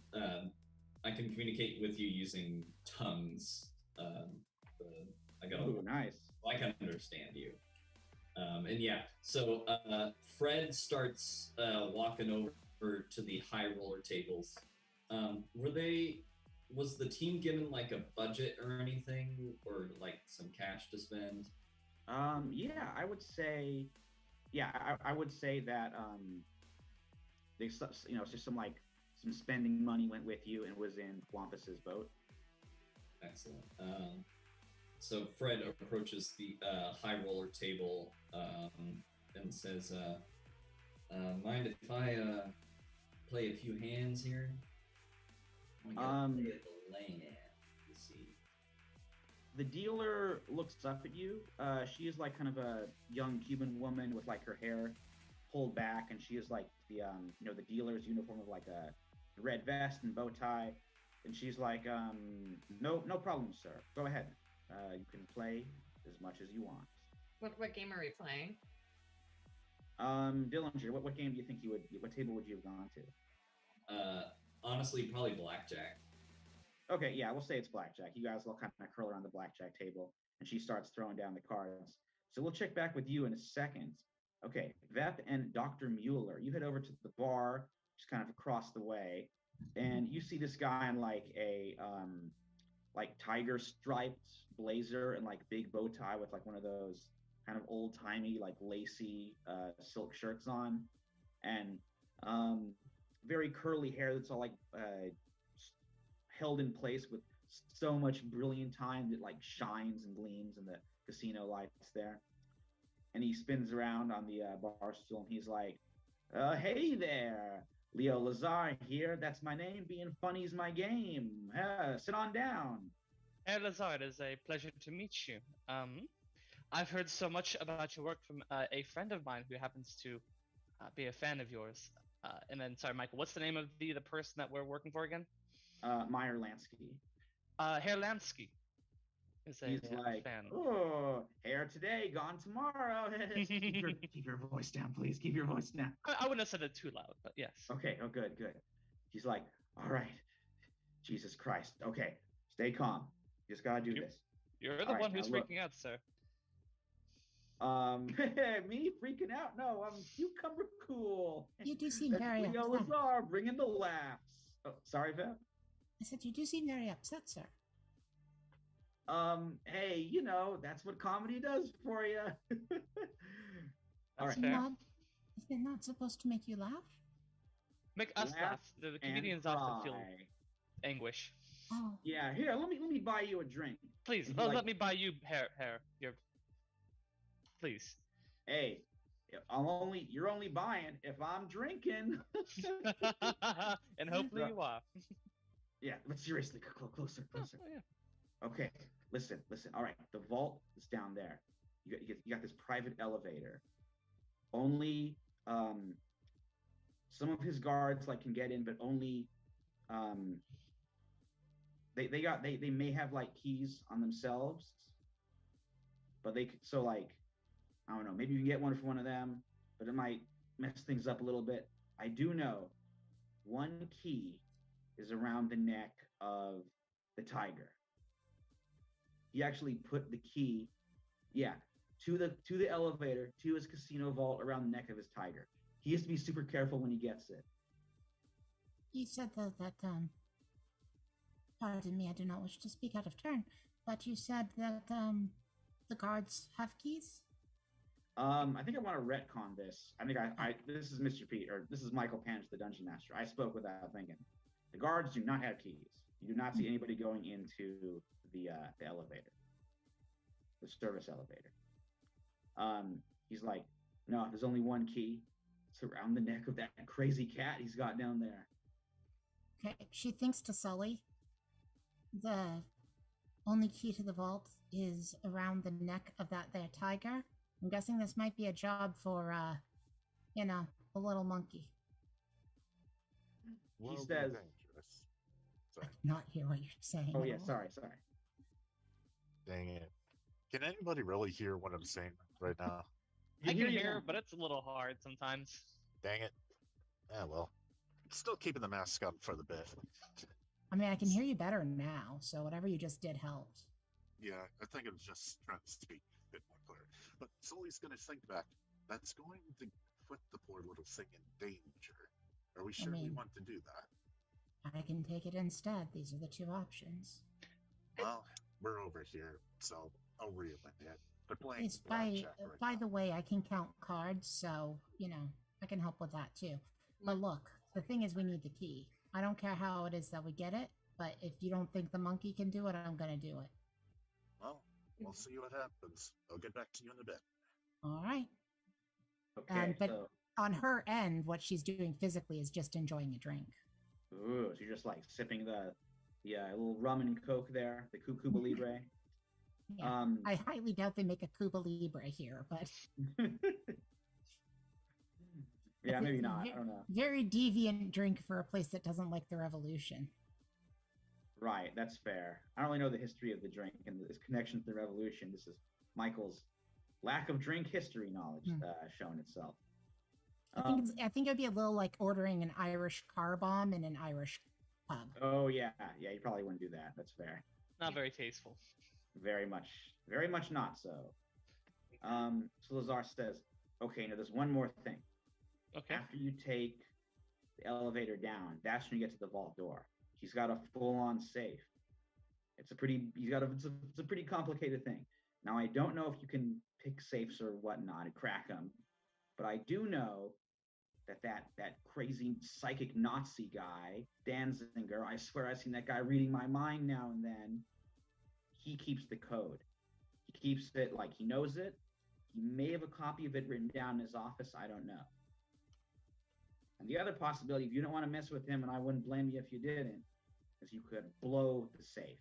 I can communicate with you using tongues. I got. Ooh, nice. I can understand you. And yeah, so Fred starts walking over to the high roller tables. Was the team given like a budget or anything, or like some cash to spend? Yeah, I would say, I would say that there's just some spending money went with you and was in Wampus's boat. Excellent. So Fred approaches the high roller table and says, "Mind if I play a few hands here? I'm gonna play the land, you see." The dealer looks up at you. She is like kind of a young Cuban woman with like her hair pulled back, and she is like the the dealer's uniform of like a red vest and bow tie, and she's like, no problem, sir. Go ahead. You can play as much as you want. What game are we playing? Dillinger, what game do you think what table would you have gone to? Honestly, probably blackjack. Okay, yeah, we'll say it's blackjack. You guys all kind of curl around the blackjack table, and she starts throwing down the cards. So we'll check back with you in a second. Okay, Vep and Dr. Mueller, you head over to the bar, just kind of across the way, and you see this guy in like a like tiger striped blazer and like big bow tie with like one of those kind of old timey like lacy silk shirts on, and very curly hair that's all like held in place with so much brilliant time that like shines and gleams in the casino lights there. And he spins around on the bar stool, and he's like, "Hey there, Leo Lazar here. That's my name. Being funny's my game. Sit on down." Herr Lazar, it is a pleasure to meet you. I've heard so much about your work from a friend of mine who happens to be a fan of yours. And then, sorry, Michael, what's the name of the person that we're working for again? Meyer Lansky. Herr Lansky is a He's like, fan. "Oh, hair today, gone tomorrow." keep your voice down, please. Keep your voice down. I wouldn't have said it too loud, but yes. Okay. Oh, good. He's like, "All right, Jesus Christ. Okay, stay calm. You just gotta do this." You're the All right, one who's now look. freaking out, sir. Me freaking out? No, I'm cucumber cool. You do seem That's very Leo upset. Lazar bringing the laughs. Oh, sorry, Vep. I said, you do seem very upset, sir. Hey, that's what comedy does for you. All right. That's fair. Is it not supposed to make you laugh? Make us laugh. The and comedians often feel cry. anguish. Oh, Yeah, here, let me buy you a drink. Please, Would you let like- me buy you hair. Please. Hey, you're only buying if I'm drinking. And hopefully you are. Yeah, but seriously, closer. Oh, yeah. Okay, listen. All right, the vault is down there. You got this private elevator. Only some of his guards can get in, but only they may have keys on themselves, but I don't know, maybe you can get one for one of them, but it might mess things up a little bit. I do know one key is around the neck of the tiger. He actually put the key, to the elevator, to his casino vault around the neck of his tiger. He has to be super careful when he gets it. you said that pardon me, I do not wish to speak out of turn, but you said that the guards have keys? I think I want to retcon this. I think this is Mr. Pete, or this is Michael Panch, the Dungeon Master. I spoke without thinking. The guards do not have keys. You do not see anybody going into the elevator, the service elevator. He's like, "No, there's only one key. It's around the neck of that crazy cat he's got down there." Okay, she thinks to Sully, the only only key to the vault is around the neck of that there tiger. I'm guessing this might be a job for, the little monkey. Will be says- dangerous. I Sorry. cannot hear what you're saying. Oh at yeah, all. sorry. Dang it. Can anybody really hear what I'm saying right now? I can you hear, now. but it's a little hard sometimes. Dang it. Yeah, well. Still keeping the mask on for the bit. I mean, I can hear you better now, so whatever you just did helped. Yeah, I think I'm just trying to speak a bit more clear. But Sully's gonna think back. That's going to put the poor little thing in danger. Are we sure we mean- want to do that? I can take it instead. These are the two options. Well, we're over here, so I'll reel it. They're playing It's by blackjack right by now. the way, I can count cards, so I can help with that too. But look, the thing is, we need the key. I don't care how it is that we get it, but if you don't think the monkey can do it, I'm gonna do it. Well, we'll see what happens. I'll get back to you in a bit. All right. Okay, but so on her end, what she's doing physically is just enjoying a drink. ooh, so you're just like sipping the little rum and coke there, the Cuba Libre. Yeah. I highly doubt they make a Cuba Libre here, but yeah, maybe it's not. I don't know. very deviant drink for a place that doesn't like the revolution. Right, that's fair. I don't really know the history of the drink and its connection to the revolution. This is Michael's lack of drink history knowledge showing itself. I think it'd be a little like ordering an Irish car bomb in an Irish pub. Oh yeah, you probably wouldn't do that. That's fair. Not very tasteful. Very much not so. So Lazar says, okay, now there's one more thing. Okay. After you take the elevator down, that's when you get to the vault door. He's got a full-on safe. It's a pretty complicated thing. Now I don't know if you can pick safes or whatnot and crack them, but I do know that crazy psychic Nazi guy, Danzinger, I swear I've seen that guy reading my mind now and then. He keeps the code. He keeps it like he knows it. He may have a copy of it written down in his office. I don't know. And the other possibility, if you don't want to mess with him, and I wouldn't blame you if you didn't, is you could blow the safe.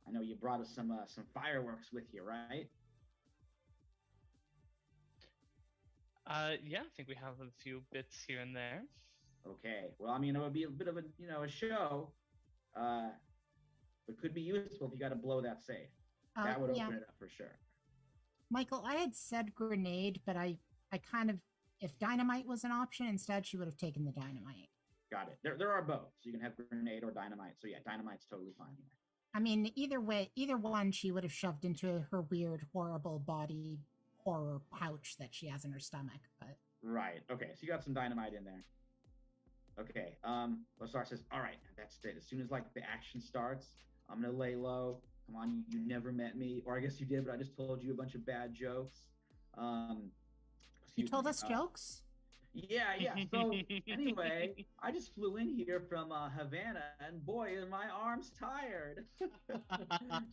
I know you brought us some fireworks with you, right? Yeah, I think we have a few bits here and there. Okay. Well, I mean, it would be a bit of a show, but could be useful if you got to blow that safe. That would open it up for sure. Michael, I had said grenade, but I kind of, if dynamite was an option, instead she would have taken the dynamite. Got it. There are both. So you can have grenade or dynamite. So yeah, dynamite's totally fine here. I mean, either way, either one she would have shoved into her weird, horrible body horror pouch that she has in her stomach. But Right. Okay. So you got some dynamite in there. Okay. Losar says, all right, that's it. As soon as like the action starts, I'm gonna lay low. Come on, you never met me. Or I guess you did, but I just told you a bunch of bad jokes. you Excuse told me. us jokes? Yeah. So anyway, I just flew in here from Havana, and boy, are my arms tired.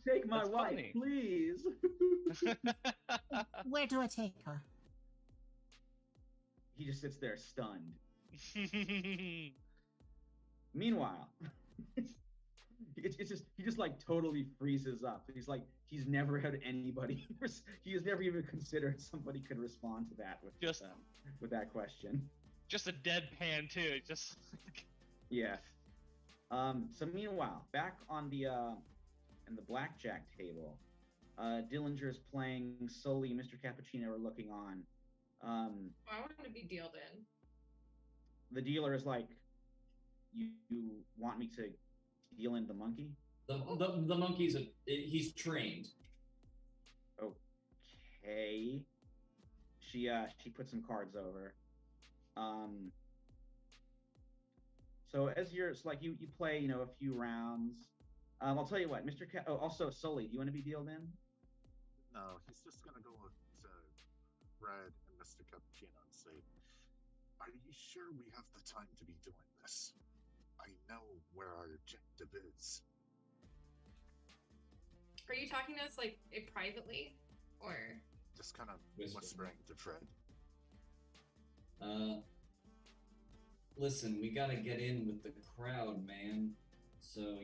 Take my That's wife, funny. please. Where do I take her? He just sits there stunned. Meanwhile, he just like totally freezes up. He's like he's never had anybody. He has never even considered somebody could respond to that with that question. Just a deadpan too. Just Yeah. So meanwhile, back on the in the blackjack table, Dillinger is playing Sully. Mr. Cappuccino are looking on. I want to be dealed in. The dealer is like, you want me to deal in the monkey? The monkey's he's trained. Okay. She put some cards over. So as it's like you play, a few rounds. I'll tell you what, Mr. Also Sully, do you want to be dealed in? No, he's just gonna go to Red and Mr. Cappuccino and say, are you sure we have the time to be doing this? I know where our objective is. Are you talking to us like privately, or? Just kind of Whispering. whispering to Fred. Listen, we gotta get in with the crowd, man. So,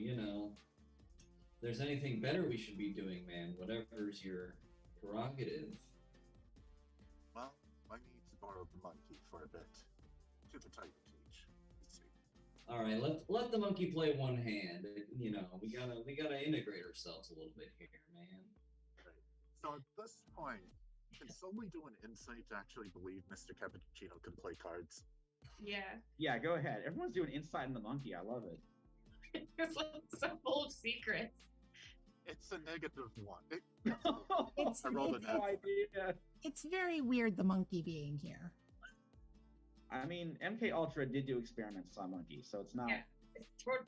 there's anything better we should be doing, man, whatever's your prerogative. Well, I need to borrow the monkey for a bit to the tiger cage. Let's see. All right, let the monkey play one hand. You know, we gotta integrate ourselves a little bit here, man. Right. So at this point, can Sully do an insight to actually believe Mr. Cappuccino can play cards? Yeah. Yeah, go ahead. Everyone's doing Inside in the Monkey. I love it. It's like so full of secrets. It's a -1. It's, I rolled a it's, nat. No idea. it's very weird the monkey being here. I mean, MK Ultra did do experiments on monkeys, so it's not. Yeah.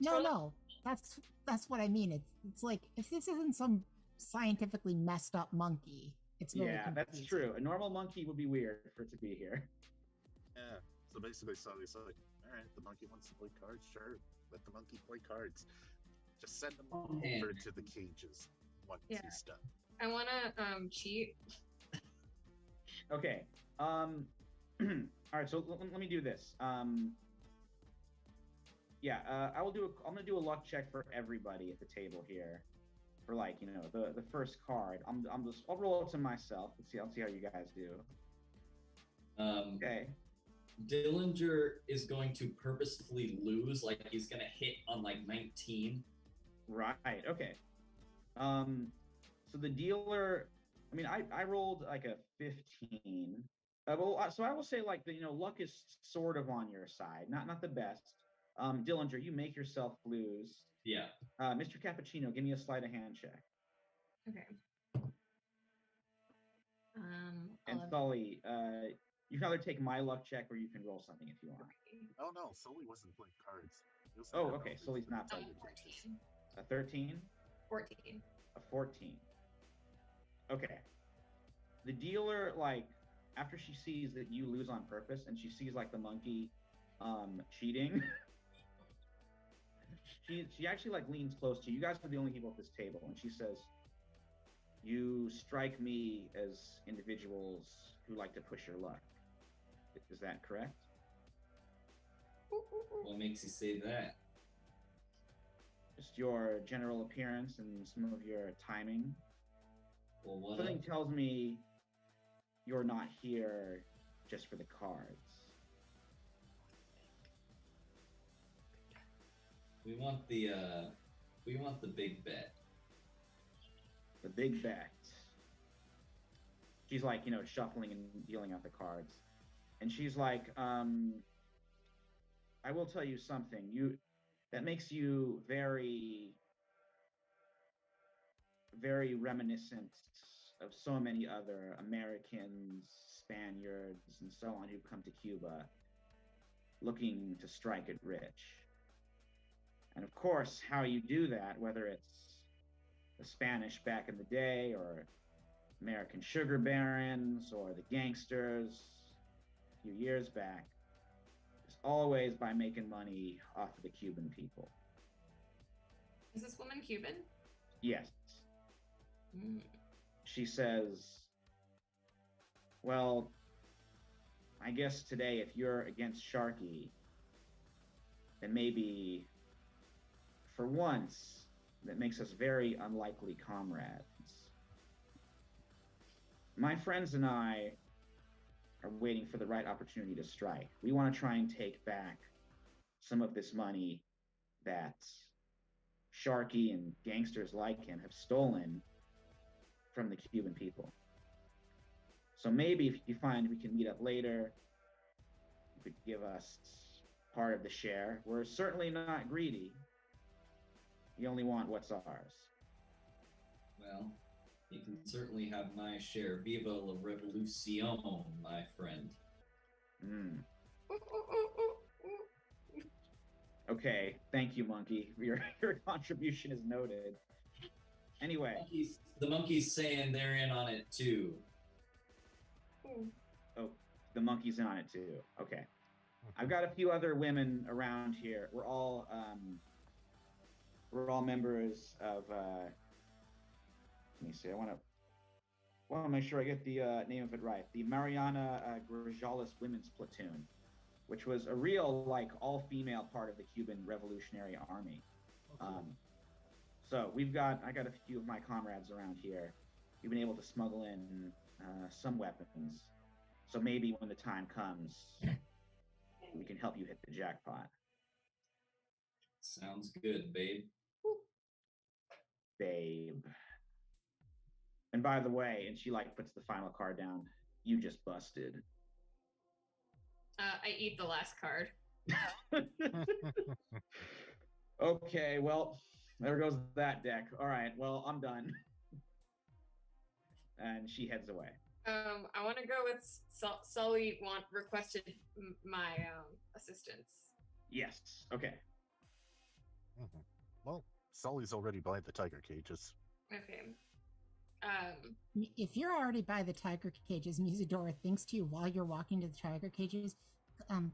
No. That's what I mean. It's like if this isn't some scientifically messed up monkey, it's very Yeah, that's confusing. true. A normal monkey would be weird for it to be here. Yeah. So basically, Sully's like, all right, the monkey wants to play cards. Sure, let the monkey play cards. Just send him over to the cages once Yeah. he's done. I want to cheat. Okay. All right. So let me do this. Yeah. I will do. I'm gonna do a luck check for everybody at the table here, for like the first card. I'll roll it to myself. I'll see how you guys do. Okay. Dillinger is going to purposefully lose, like he's gonna hit on like 19. Right. Okay. So the dealer. I mean, I rolled like a 15. So I will say like luck is sort of on your side, not the best. Dillinger, you make yourself lose. Yeah. Mr. Cappuccino, give me a sleight of hand check. Okay. And Sully, you can either take my luck check or you can roll something if you want. Oh no, Sully wasn't playing cards. He was Oh, hanging okay. out Sully's with not the playing tiger cages. 14. A 13, 14. a 14. Okay. The dealer, like, after she sees that you lose on purpose and she sees like the monkey cheating, she actually like leans close to you. You guys are the only people at this table, and she says, "You strike me as individuals who like to push your luck. Is that correct?" What makes you say that? Just your general appearance and some of your timing. Well, what? Something tells me you're not here just for the cards. We want the big bet. The big bet. She's like, shuffling and dealing out the cards. And she's like, I will tell you something. That makes you very, very reminiscent of so many other Americans, Spaniards, and so on who've come to Cuba looking to strike it rich. And of course, how you do that, whether it's the Spanish back in the day or American sugar barons or the gangsters a few years back, is always by making money off of the Cuban people. Is this woman Cuban? Yes. Mm. She says, well, I guess today if you're against Sharky, then maybe for once that makes us very unlikely comrades. My friends and I are waiting for the right opportunity to strike. We want to try and take back some of this money that Sharky and gangsters like him have stolen from the Cuban people. So maybe if you find we can meet up later, you could give us part of the share. We're certainly not greedy. We only want what's ours. Well, you can certainly have my share. Viva la revolucion, my friend. Okay, thank you, Monkey. Your contribution is noted. Anyway. The monkey's saying they're in on it too. Oh, the monkey's in on it too. Okay. I've got a few other women around here. We're all members of let me see, I want to make sure I get the name of it right. The Mariana Grajales Women's Platoon, which was a real, like, all-female part of the Cuban Revolutionary Army. So I got a few of my comrades around here. We've been able to smuggle in some weapons. So maybe when the time comes, we can help you hit the jackpot. Sounds good, babe. Babe. And by the way, and she like puts the final card down, you just busted. I eat the last card. Okay, well, there goes that deck. All right, well, I'm done. And she heads away. I want to go with Sully. Requested my assistance. Yes. Okay. Mhm. Well, Sully's already by the tiger cages. Okay. If you're already by the tiger cages, Musadora thinks to you while you're walking to the tiger cages,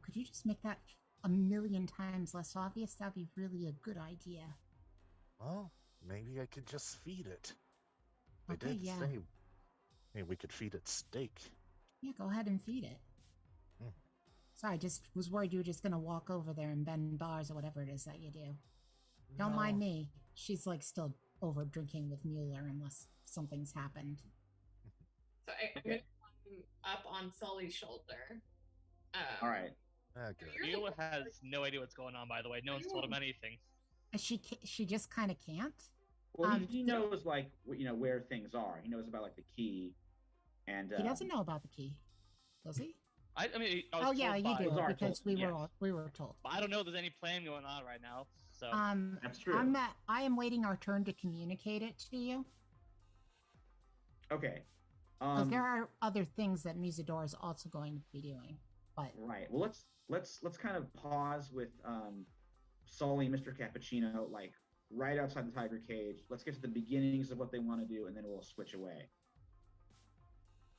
could you just make that 1,000,000 times less obvious? That'd be really a good idea. Well, maybe I could just feed it. They Okay, did yeah. say we could feed it steak. Yeah, go ahead and feed it. Mhm. Sorry, I just was worried you were just gonna walk over there and bend bars or whatever it is that you do. Don't mind No. me. She's like still over drinking with Mueller unless something's happened. So I'm gonna climb up on Sully's shoulder. All right. Okay. Mueller has no idea what's going on, by the way. No one's told him anything. She just kind of can't. Well, he knows like where things are. He knows about like the key, and He doesn't know about the key, does he? I mean, I was Oh yeah, told you by- do Was our because told, we were told. But I don't know if there's any plan going on right now. So That's true. I am waiting our turn to communicate it to you Okay. because there are other things that Musadora is also going to be doing. But Right. Well, let's kind of pause with Sully and Mr. Cappuccino, like right outside the tiger cage. Let's get to the beginnings of what they want to do, and then we'll switch away.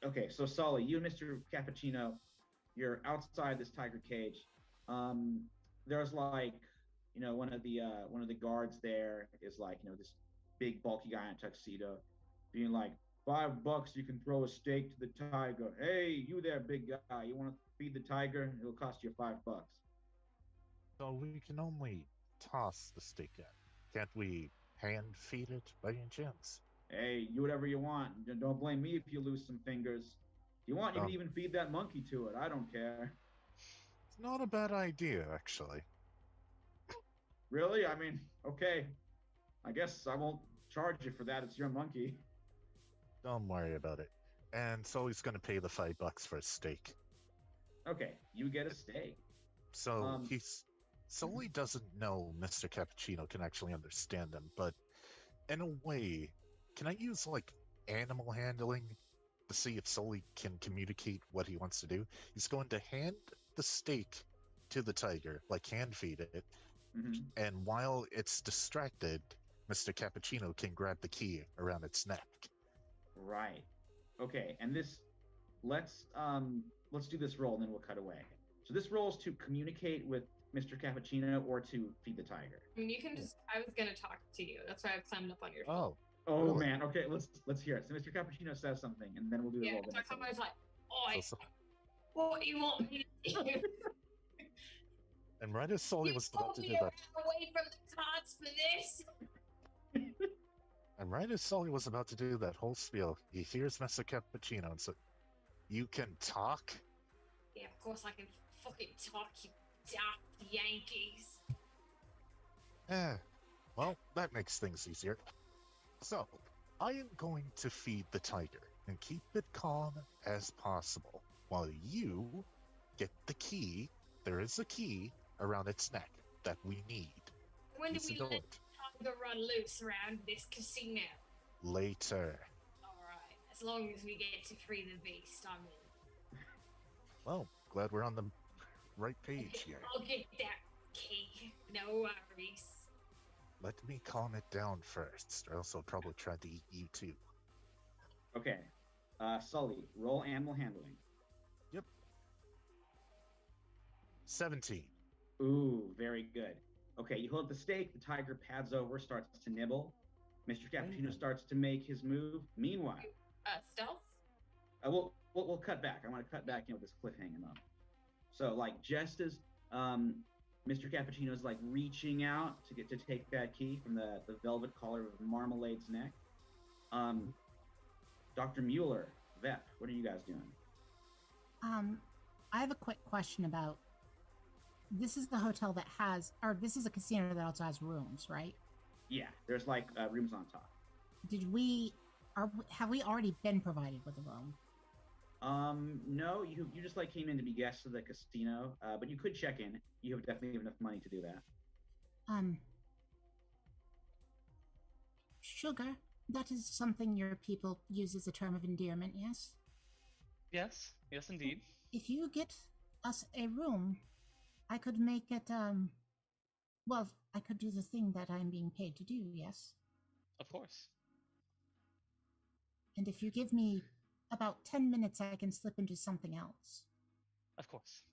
Okay, so Sully, you and Mr. Cappuccino, you're outside this tiger cage. There's like, one of the guards there is like, this big bulky guy in a tuxedo, being like, $5 you can throw a steak to the tiger. Hey, you there, big guy, you want to feed the tiger? It'll cost you $5. So we can only toss the steak in. Can't we hand feed it by any chance? Hey, you whatever you want. Don't blame me if you lose some fingers. If you want, you can even feed that monkey to it. I don't care. It's not a bad idea, actually. Really? I mean, okay. I guess I won't charge you for that. It's your monkey. Don't worry about it. And Sully's gonna pay the $5 for a steak. Okay, you get a steak. So Sully doesn't know Mr. Cappuccino can actually understand him, but in a way, can I use like animal handling to see if Sully can communicate what he wants to do? He's going to hand the steak to the tiger, like hand feed it, and while it's distracted, Mr. Cappuccino can grab the key around its neck. Right. Okay, and let's do this roll and then we'll cut away. So this roll is to communicate with Mr. Cappuccino or to feed the tiger. I mean, you can just. I was gonna talk to you. That's why I've climbed up on your shoulder. Oh Really? man. Okay, let's hear it. So Mr. Cappuccino says something, and then we'll do the Yeah, roll. so I was like, "Oi, So- what do you want me to do?" and right as Sully You was about pulled to me do that, away from the cards for this. and right as Sully was about to do that whole spiel, he hears Mr. Cappuccino and said, "You can talk?" Yeah, of course I can fucking talk, you daft Yankees. Well, that makes things easier. So, I am going to feed the tiger and keep it calm as possible while you get the key. There is a key around its neck that we need. When do It's we a let door. the tiger run loose around this casino? Later. Alright, as long as we get to free the beast, I'm in. Well, glad we're on the right page here. I'll get that key. No worries. Let me calm it down first, or else I'll probably try to eat you too. Okay. Sully, roll animal handling. 17. Ooh, very good. Okay, you hold the steak, the tiger pads over, starts to nibble. Mr. Cappuccino starts to make his move. Meanwhile, Stealth? we'll cut back. I want to cut back, with this cliffhanger moment. So, like, just as Mr. Cappuccino's like reaching out to take that key from the velvet collar of Marmalade's neck. Dr. Mueller, Vep, what are you guys doing? I have a quick question about. This is the hotel that has, or this is a casino that also has rooms, right? Yeah, there's like rooms on top. Have we already been provided with a room? No, you just like came in to be guests of the casino, but you could check in. You have definitely enough money to do that. Sugar, that is something your people use as a term of endearment, yes? Yes, indeed. If you get us a room, I could make it, well, I could do the thing that I'm being paid to do, yes? Of course. And if you give me about 10 minutes, I can slip into something else. Of course.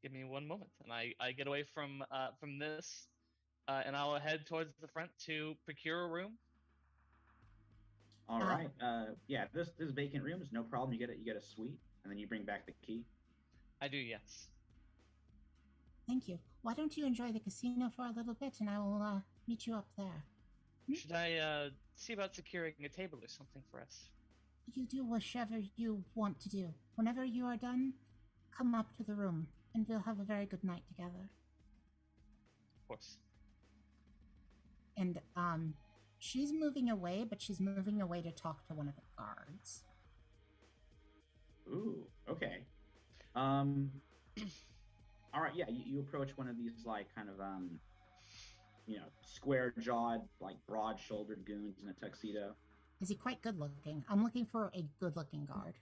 Give me one moment, and I get away from this, and I'll head towards the front to procure a room. All right. Yeah, this vacant room is no problem. You get a suite, and then you bring back the key. I do, yes. Thank you. Why don't you enjoy the casino for a little bit, and I will meet you up there. Should I see about securing a table or something for us? You do whichever you want to do. Whenever you are done, come up to the room, and we'll have a very good night together. Of course. And, she's moving away, but she's moving away to talk to one of the guards. Ooh, okay. All right, yeah, you approach one of these, like, kind of, square-jawed, like, broad-shouldered goons in a tuxedo. Is he quite good-looking? I'm looking for a good-looking guard.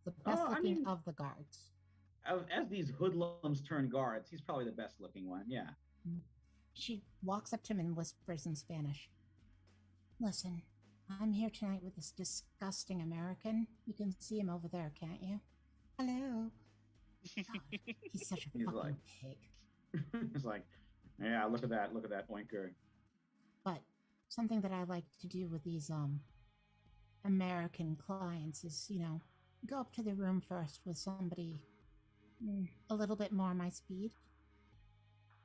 The best-looking of the guards. As these hoodlums turn guards, he's probably the best-looking one, yeah. She walks up to him and whispers in Spanish. Listen, I'm here tonight with this disgusting American. You can see him over there, can't you? Hello. God, he's such a fucking pig. He's like, yeah, look at that oinker. But something that I like to do with these American clients is, go up to the room first with somebody a little bit more my speed,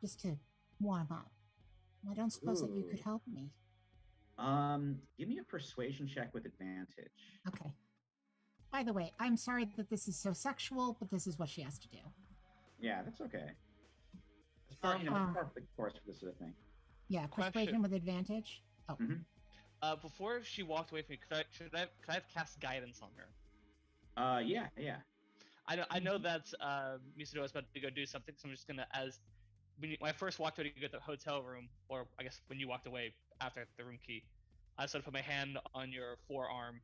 just to warm up. I don't suppose that you could help me. Give me a persuasion check with advantage. Okay. By the way, I'm sorry that this is so sexual, but this is what she has to do. Yeah, that's okay. It's part of the course for this sort of thing. Yeah, persuasion with advantage. Oh. Mm-hmm. Before she walked away from me, could I have cast guidance on her? Yeah. I know that Misato is about to go do something, so I'm just gonna, when I first walked away to get the hotel room, or I guess when you walked away after the room key, I sort of put my hand on your forearm,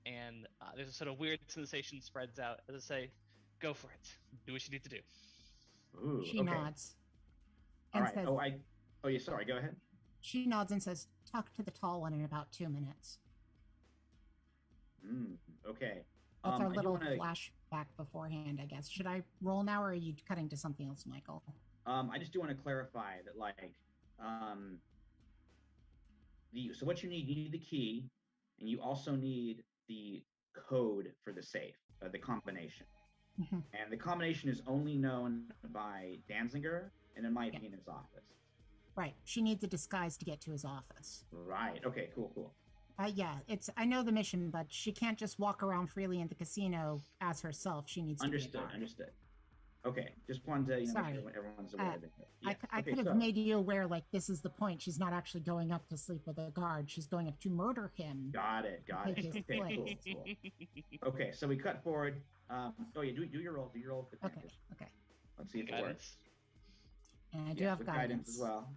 and there's a sort of weird sensation spreads out as I say, "Go for it. Do what you need to do." Ooh, she okay. nods. All right. Says, yeah. Sorry. Go ahead. She nods and says, "Talk to the tall one in about 2 minutes." Okay. That's our little flashback beforehand, I guess. Should I roll now, or are you cutting to something else, Michael? I just do want to clarify that, like, so what you need the key, and you also need the code for the safe, the combination. Mm-hmm. And the combination is only known by Danzinger, and it might be in his office. Right. She needs a disguise to get to his office. Right. Okay, cool. Yeah, I know the mission, but she can't just walk around freely in the casino as herself. She needs to be a guard. Understood. Okay, just wanted to, make sure everyone's aware of it. Yes. I could have made you aware, like, this is the point. She's not actually going up to sleep with a guard. She's going up to murder him. Got it. Okay, cool. Okay, so we cut forward. Do your roll. Do your roll. Okay. Let's see if it works. And I do have guidance as well.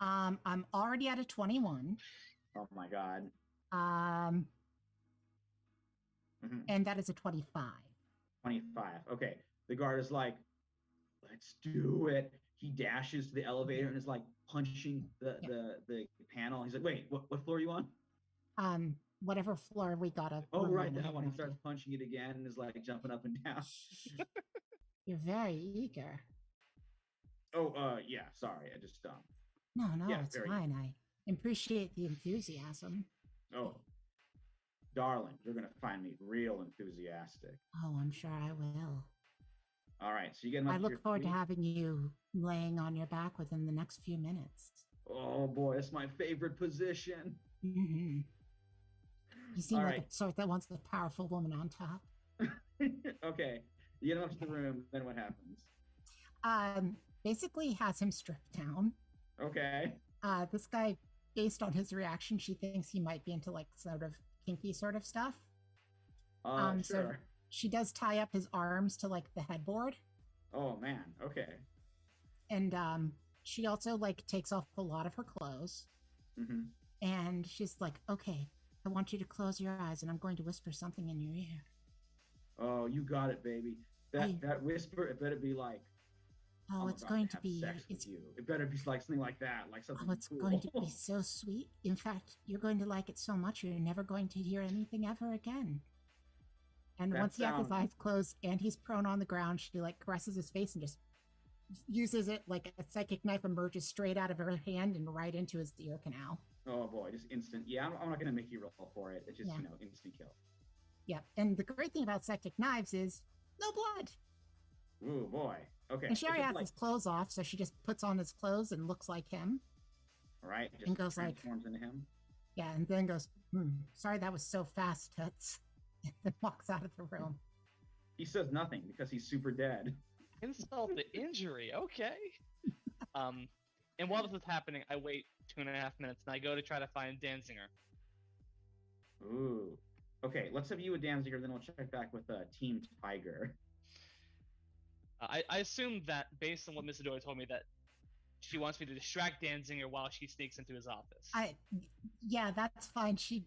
I'm already at a 21. Oh my god. And that is a 25. 25. Okay. The guard is like, let's do it. He dashes to the elevator and is like punching the panel. He's like, wait, what floor are you on? Whatever floor we gotta. Oh, right, that one. He starts punching it again and is like jumping up and down. You're very eager. Oh, yeah. Sorry, I just No, it's fine. I appreciate the enthusiasm. Oh. darling, you're gonna find me real enthusiastic. Oh, I'm sure I will. All right, so you get him up I to your look forward to feet. having you laying on your back within the next few minutes. Oh boy, it's my favorite position. Hmm. You seem All like right. a sort that wants a powerful woman on top. Okay, you get him up to the room. Then what happens? Basically has him stripped down. Okay. This guy, based on his reaction, she thinks he might be into like sort of kinky sort of stuff. So Sure. she does tie up his arms to like the headboard, Oh man. Okay. and she also like takes off a lot of her clothes, Mm-hmm. and she's like, "Okay, I want you to close your eyes, and I'm going to whisper something in your ear." Oh, you got it, baby. That whisper, it better be like, Oh, I'm it's about going to to have be. sex with It's you. It better be like something like that, like something oh, it's cool. going to be so sweet. In fact, you're going to like it so much you're never going to hear anything ever again. And That once he has his sounds- eyes closed and he's prone on the ground, she like caresses his face and just uses it like a psychic knife emerges straight out of her hand and right into his ear canal. Oh boy, just instant. Yeah, I'm not gonna make you roll for it. It's just Yeah. Instant kill. Yep. And the great thing about psychic knives is no blood. Ooh boy. Okay. And she It's already just has like, his clothes off, so she just puts on his clothes and looks like him. right, just and goes like- transforms into him. Yeah, and then goes, sorry that was so fast, Toots. And then walks out of the room. He says nothing because he's super dead. Insult to injury. Okay. And while this is happening, I wait 2.5 minutes and I go to try to find Danzinger. Ooh. Okay, let's have you with Danziger, then we'll check back with Team Tiger. I assume that based on what Miss Adora told me that she wants me to distract Danzinger while she sneaks into his office. Yeah, that's fine. She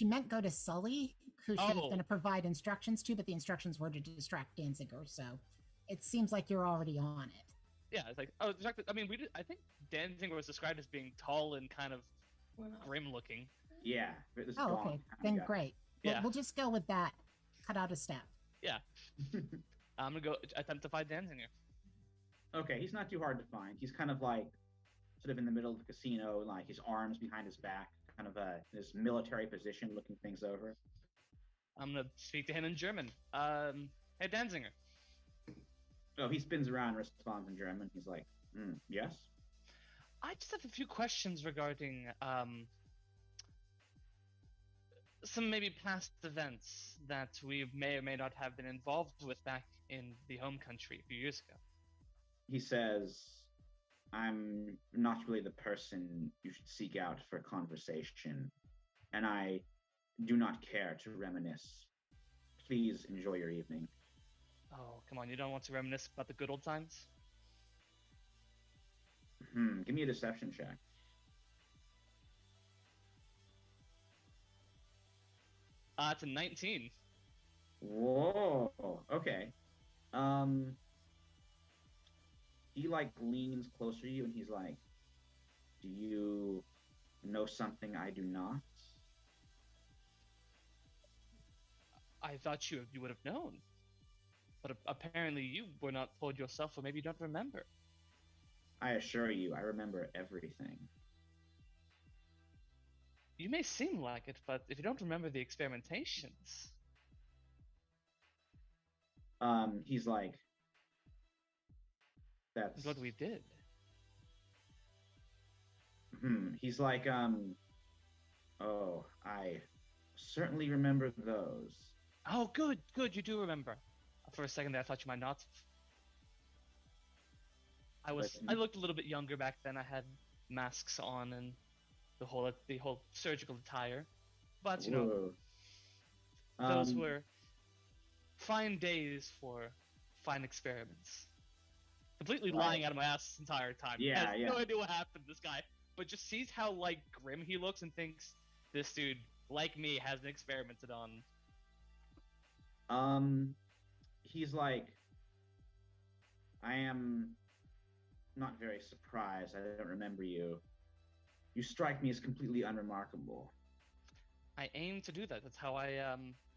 meant go to Sully, who she was Oh. going to provide instructions to, but the instructions were to distract Danziger, so it seems like you're already on it. Yeah, it's like, oh, distracted. I mean, I think Danzinger was described as being tall and kind of grim looking. Yeah. This Oh, gaunt okay. kind Then of guy. great. Yeah. We'll just go with that. Cut out a step. Yeah. I'm gonna go attempt to find Danzinger. Okay, he's not too hard to find. He's kind of like sort of in the middle of the casino, like his arms behind his back, kind of this military position, looking things over. I'm gonna speak to him in German. Hey Danzinger. Oh, he spins around and responds in German. He's like, yes? I just have a few questions regarding some maybe past events that we may or may not have been involved with back in the home country a few years ago. He says, I'm not really the person you should seek out for conversation, and I do not care to reminisce. Please enjoy your evening. Oh, come on, you don't want to reminisce about the good old times? Give me a deception check. It's a 19. Whoa. Okay. He like leans closer to you and he's like, do you know something I do not? I thought you would have known. But apparently you were not told yourself, or maybe you don't remember. I assure you, I remember everything. You may seem like it, but if you don't remember the experimentations... He's like, that's what we did. He's like, oh, I certainly remember those. Oh, good, you do remember. For a second there, I thought you might not. I looked a little bit younger back then. I had masks on and the whole surgical attire. But you know, those were fine days for fine experiments. Completely lying out of my ass this entire time. Yeah, I have no idea what happened to this guy, but just sees how like grim he looks and thinks this dude, like me, hasn't experimented on. He's like, I am not very surprised. I don't remember you. You strike me as completely unremarkable. I aim to do that. That's how I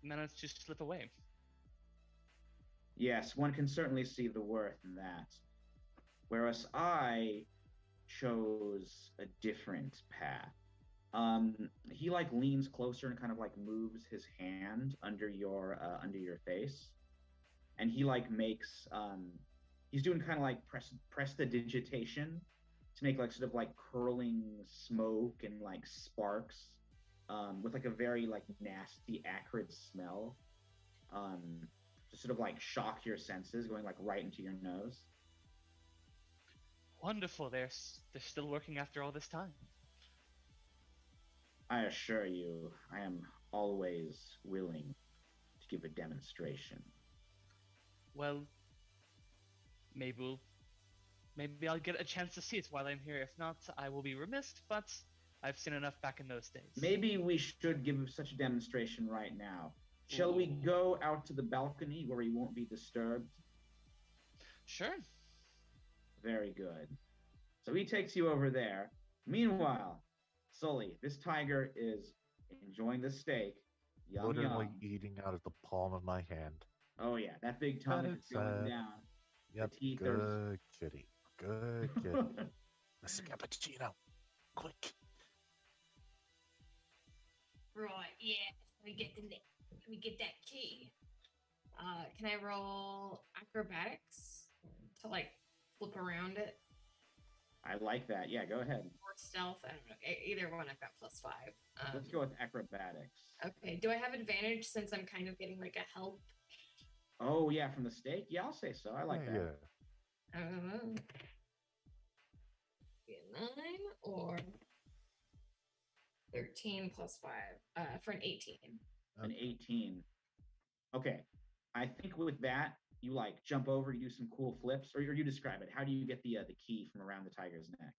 managed to slip away. Yes, one can certainly see the worth in that. Whereas I chose a different path. He like leans closer and kind of like moves his hand under your face, and he like makes he's doing kind of like prestidigitation to make like sort of like curling smoke and like sparks, with like a very like nasty acrid smell, um, to sort of like shock your senses, going like right into your nose. Wonderful. They're still working after all this time. I assure you, I am always willing to give a demonstration. Well, maybe I'll get a chance to see it while I'm here. If not, I will be remiss. But I've seen enough back in those days. Maybe we should give such a demonstration right now. Shall we go out to the balcony where we won't be disturbed? Sure. Very good. So he takes you over there. Meanwhile, Sully, this tiger is enjoying the steak. Yum, Literally yum. eating out of the palm of my hand. Oh, yeah, that big tongue is going down. Yep, The teeth good kitty. Good kitty. Mr. Cappuccino, quick. Right, yeah. Let me get that key. Can I roll acrobatics to like flip around it? I like that. Yeah, go ahead. Or stealth? I don't know. Either one, I've got +5. Let's go with acrobatics. Okay. Do I have advantage since I'm kind of getting like a help? Oh, yeah, from the steak? Yeah, I'll say so. I like that. Yeah. Be a 9 or 13 +5 for an 18. An 18. Okay. I think with that, you like jump over, you do some cool flips, or you describe it. How do you get the key from around the tiger's neck?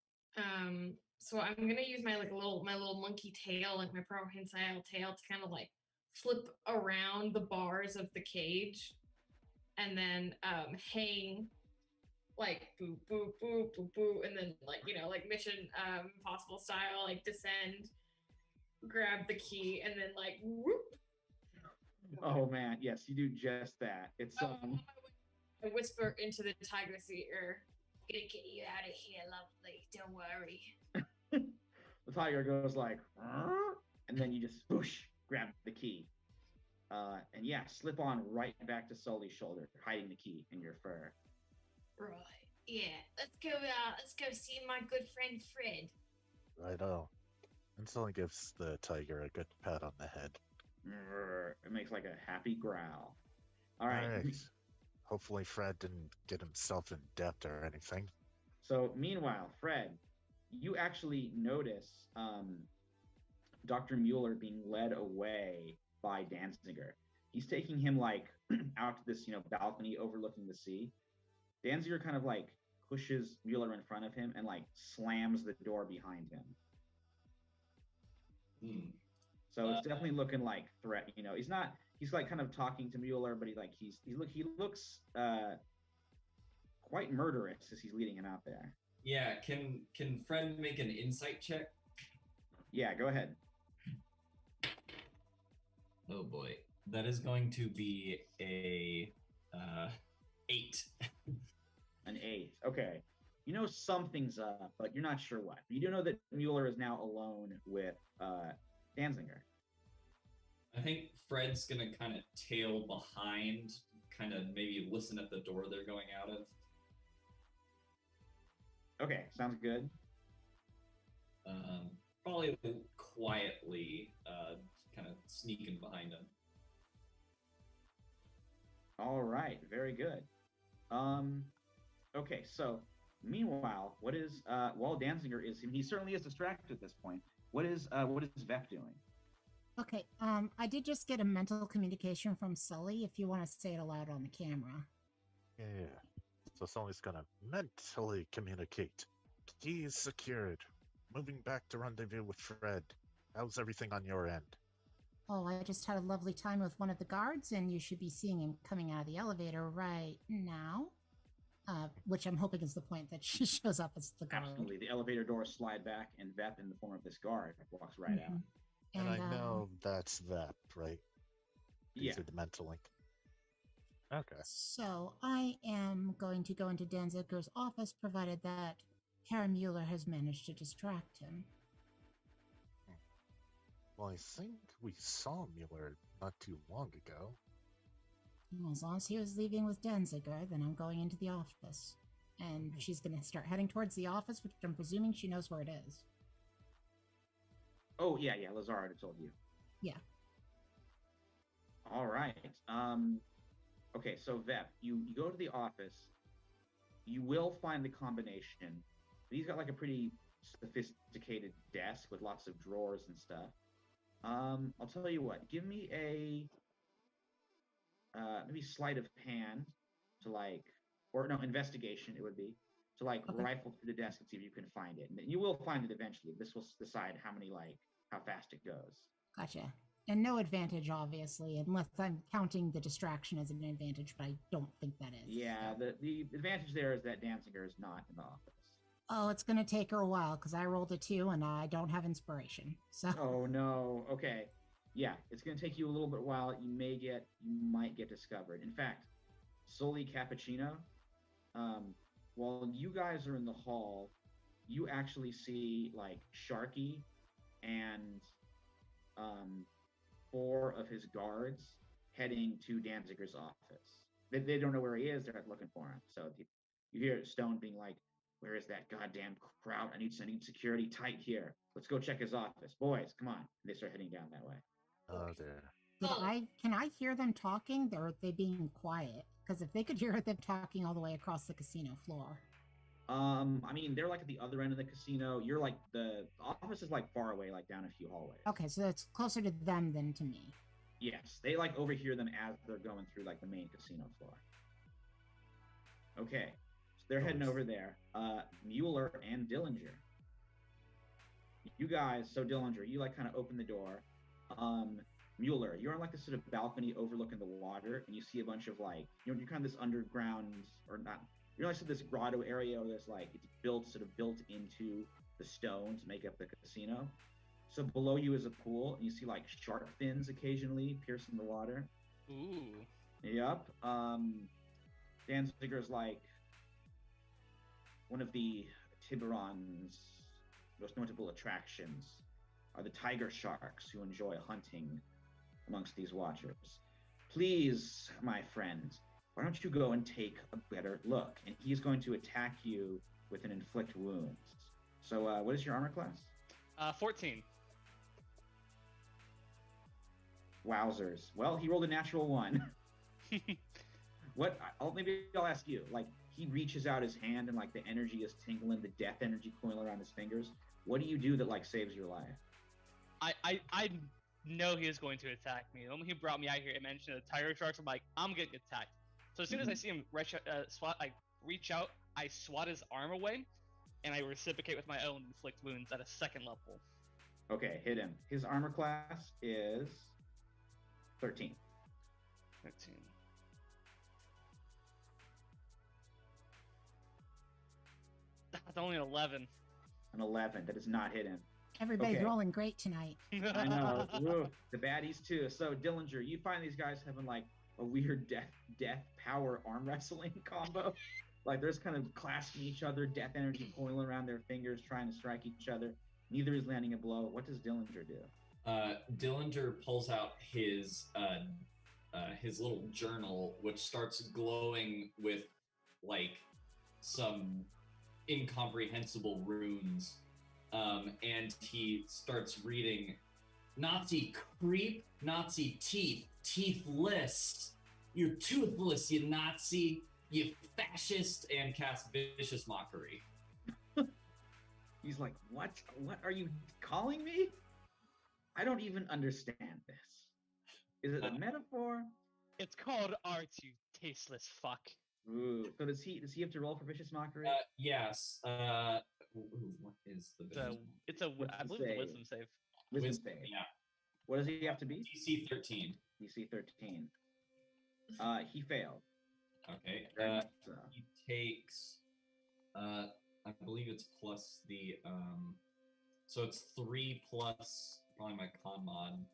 So I'm gonna use my little monkey tail, like my prehensile tail, to kind of like flip around the bars of the cage, and then hang like boo boo boo boo boo, and then like like Mission Impossible style, like descend, grab the key, and then like whoop. Oh man, yes, you do just that. It's I whisper into the tiger's ear, "Gonna get you out of here, lovely. Don't worry." the tiger goes like, "Arr!" And then you just whoosh, grab the key, and yeah, slip on right back to Sully's shoulder, hiding the key in your fur. Right. Yeah. Let's go see my good friend Fred. Righto. And Sully gives the tiger a good pat on the head. It makes like a happy growl. All right. Hopefully Fred didn't get himself in debt or anything. So meanwhile, Fred, you actually notice Dr. Mueller being led away by Danzinger. He's taking him like out to this, balcony overlooking the sea. Danziger kind of like pushes Mueller in front of him and like slams the door behind him. So it's definitely looking like threat. He's like kind of talking to Mueller, but he looks quite murderous as he's leading him out there. Yeah, can Fred make an insight check? Yeah, go ahead. Oh boy. That is going to be a 8. An 8. Okay. You know something's up, but you're not sure what. You do know that Mueller is now alone with Danzinger. I think Fred's gonna kind of tail behind, kind of maybe listen at the door they're going out of. Okay, sounds good. Probably quietly, kind of sneaking behind him. All right, very good. Okay, so meanwhile, what is while Danzinger he certainly is distracted at this point. What is Vep doing? Okay, I did just get a mental communication from Sully, if you want to say it aloud on the camera. Yeah. So Sully's gonna mentally communicate. Key is secured. Moving back to rendezvous with Fred. How's everything on your end? Oh, I just had a lovely time with one of the guards, and you should be seeing him coming out of the elevator right now. Which I'm hoping is the point that she shows up as the guard. Absolutely. The elevator doors slide back, and Vep, in the form of this guard, walks right out. And I know that's Vep, right? These Yeah. are the mental link. Okay. So I am going to go into Danziger's office, provided that Herr Mueller has managed to distract him. Well, I think we saw Mueller not too long ago. Well, as long as he was leaving with Danzinger, then I'm going into the office. And she's going to start heading towards the office, which I'm presuming she knows where it is. Oh, yeah, Lazar already told you. Yeah. All right. Okay, so Vep, you go to the office. You will find the combination. He's got like a pretty sophisticated desk with lots of drawers and stuff. I'll tell you what. Give me a maybe sleight of hand to like, or no, investigation. It would be to like Okay. rifle through the desk and see if you can find it. And you will find it eventually. This will decide how fast it goes. Gotcha. And no advantage, obviously, unless I'm counting the distraction as an advantage, but I don't think that is. Yeah, the advantage there is that Danzinger is not in the office. Oh, it's going to take her a while because I rolled a 2 and I don't have inspiration. So. Oh no. Okay. Yeah, it's going to take you a little bit while. You might get discovered. In fact, Soli Cappuccino, while you guys are in the hall, you actually see like Sharky and 4 of his guards heading to Danziger's office. They don't know where he is. They're looking for him. So you hear Stone being like, "Where is that goddamn crowd? I need security tight here. Let's go check his office. Boys, come on." And they start heading down that way. There. Can I hear them talking? Or are they being quiet? Because if they could hear them talking all the way across the casino floor. I mean, they're like at the other end of the casino. You're like the office is like far away, like down a few hallways. Okay, so it's closer to them than to me. Yes, they like overhear them as they're going through like the main casino floor. Okay, so they're heading over there. Mueller and Dillinger. You guys, so Dillinger, you like kind of open the door. Mueller, you're on like this sort of balcony overlooking the water, and you see a bunch of like, you're kind of this underground, or not, you're like this grotto area where there's like, it's built into the stone to make up the casino. So below you is a pool, and you see like shark fins occasionally piercing the water. Ooh. Yep. Danziger's like one of the Tiburon's most notable attractions are the tiger sharks who enjoy hunting amongst these watchers. Please, my friend, why don't you go and take a better look? And he's going to attack you with an inflict wounds. So what is your armor class? 14. Wowzers. Well, he rolled a natural 1. Maybe I'll ask you. Like, he reaches out his hand and like the energy is tingling, the death energy coiling around his fingers. What do you do that like saves your life? I know he is going to attack me. The moment he brought me out here, it mentioned the tiger sharks. I'm like, I'm getting attacked. So as soon as I see him reach out, I swat his arm away, and I reciprocate with my own inflict wounds at a 2nd level. Okay, hit him. His armor class is 13. 13. That's only an 11. An 11. That does not hit him. Everybody's Okay. rolling great tonight. I know. Woo. The baddies too. So Dillinger, you find these guys having like a weird death power arm wrestling combo. Like they're just kind of clasping each other, death energy coiling around their fingers, trying to strike each other. Neither is landing a blow. What does Dillinger do? Dillinger pulls out his little journal, which starts glowing with like some incomprehensible runes, and he starts reading Nazi creep, Nazi teeth, teethless, you're toothless, you Nazi, you fascist, and casts vicious mockery. He's like, what are you calling me? I don't even understand this. Is it a metaphor? It's called art, you tasteless fuck. Ooh. So does he have to roll for vicious mockery? Yes. What is the vicious? I believe it's a wisdom save. Wisdom save. Yeah. What does he have to be? DC 13. DC 13. He failed. Okay. Very much so. He takes, I believe it's plus the, so it's 3 plus probably my con mod.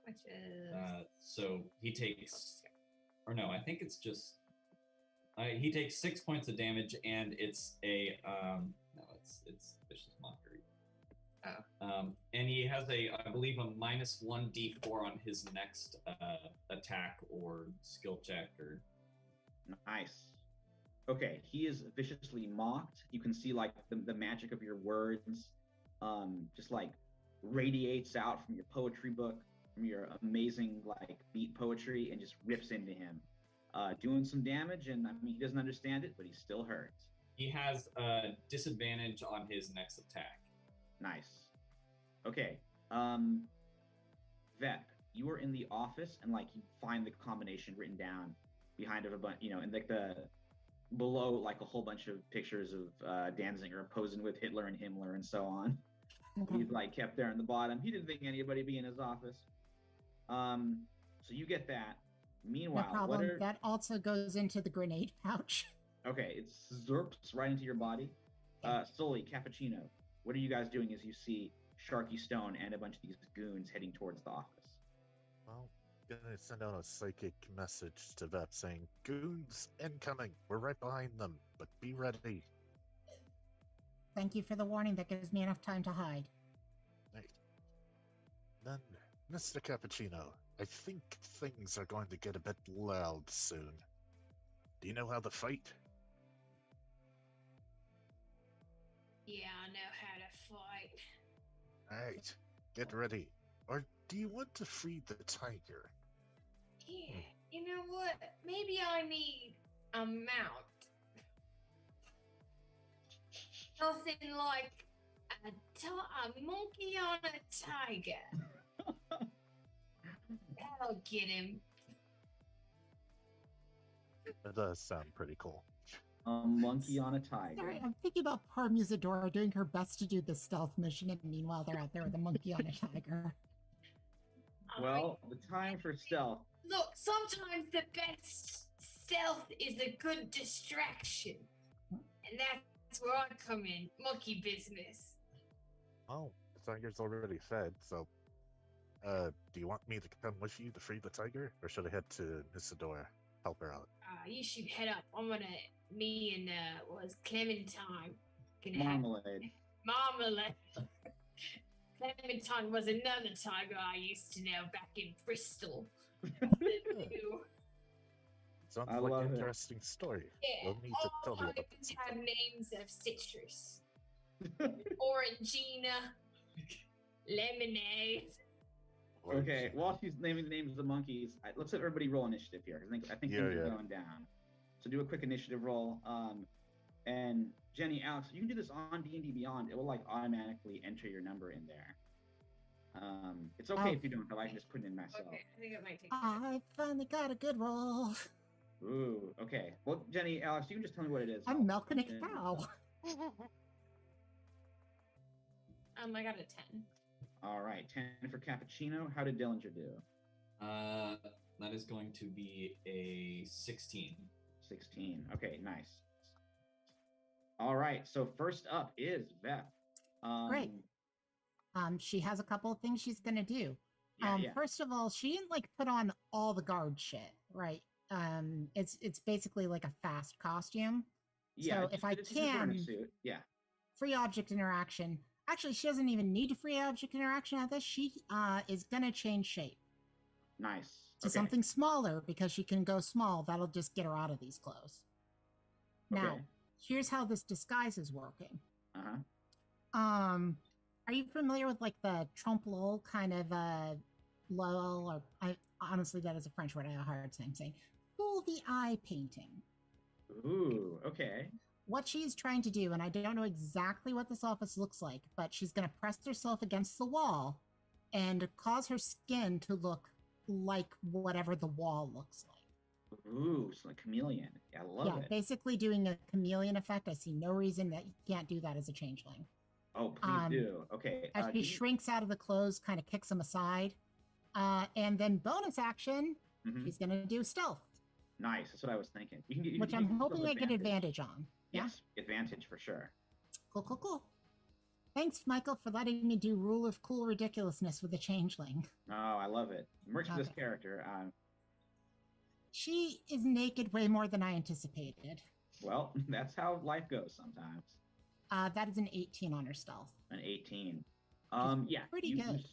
Which is So he takes, or no, I think it's just, he takes 6 points of damage, and it's a, no, it's vicious mockery. And he has I believe, a -1 d4 on his next attack or skill check. Or Nice. Okay, he is viciously mocked. You can see like the magic of your words, just like radiates out from your poetry book, from your amazing like beat poetry, and just rips into him, doing some damage. And I mean, he doesn't understand it, but he's still hurt. he has a disadvantage on his next attack. Nice. Okay. Vep, you are in the office, and like you find the combination written down behind of a bunch, and like the below like a whole bunch of pictures of Danzinger posing with Hitler and Himmler and so on. Okay. He's like kept there in the bottom. He didn't think anybody be in his office. So you get that. No Meanwhile, problem. That also goes into the grenade pouch. Okay, it zerps right into your body. Sully, Cappuccino, what are you guys doing as you see Sharky Stone and a bunch of these goons heading towards the office? Well, gonna send out a psychic message to Vep saying, "Goons incoming. We're right behind them, but be ready." Thank you for the warning. That gives me enough time to hide. Right. Then, Mr. Cappuccino, I think things are going to get a bit loud soon. Do you know how to fight? Yeah, I know how to fight. Alright, get ready. Or do you want to free the tiger? Yeah, you know what? Maybe I need a mount. Nothing like a monkey on a tiger. That'll get him. That does sound pretty cool. A monkey on a tiger. Sorry, I'm thinking about poor Musadora doing her best to do the stealth mission, and meanwhile they're out there with a monkey on a tiger. Well, the time for stealth. Look, sometimes the best stealth is a good distraction. And that's where I come in. Monkey business. Oh, the tiger's already fed, so... do you want me to come with you to free the tiger? Or should I head to Isadora, help her out? You should head up. Me and, Clementine. Marmalade. Marmalade. Clementine was another tiger I used to know back in Bristol. Sounds I like love an it. interesting story. Yeah, You'll need to tell me all about tigers this. have names of citrus. Orangina. Lemonade. Okay, while she's naming the names of the monkeys, let's have everybody roll initiative here. I think Yeah, things are yeah. going down. So do a quick initiative roll. And Jenny, Alex, you can do this on D&D Beyond. It will like automatically enter your number in there. It's okay if you don't, but I can just put it in myself. Okay, I think it might take. I finally got a good roll. Ooh, okay. Well, Jenny, Alex, you can just tell me what it is. I'm milking a cow. I got a 10. All right, 10 for Cappuccino. How did Dillinger do? That is going to be a 16. 16. Okay, nice. All right, so first up is Vep. Great. She has a couple of things she's gonna do. Yeah, yeah. First of all, she didn't like put on all the guard shit, right? It's basically like a fast costume. Yeah, So if I she's just wearing a can- suit. Yeah. Free object interaction. Actually, she doesn't even need to free object interaction at this. She is gonna change shape Nice. to something smaller because she can go small. That'll just get her out of these clothes. Now, Okay. here's how this disguise is working. Uh-huh. Are you familiar with like the trompe-l'oeil kind of lol, or honestly that is a French word I have a hard time saying. Fool the eye painting. Ooh, okay. What she's trying to do, and I don't know exactly what this office looks like, but she's going to press herself against the wall and cause her skin to look like whatever the wall looks like. Ooh, it's like chameleon. Yeah, I love it. Basically doing a chameleon effect. I see no reason that you can't do that as a changeling. Oh, please do. Okay. As she shrinks out of the clothes, kind of kicks them aside. And then bonus action, Mhm. she's going to do stealth, Nice. That's what I was thinking. You can get, which you I'm can hoping still I get advantage on. Yeah? Yes, advantage for sure. Cool. Thanks, Michael, for letting me do Rule of Cool Ridiculousness with the changeling. Oh, I love it. Merch this Okay. character. She is naked way more than I anticipated. Well, that's how life goes sometimes. That is an 18 on her stealth. An 18. Yeah, pretty you, good.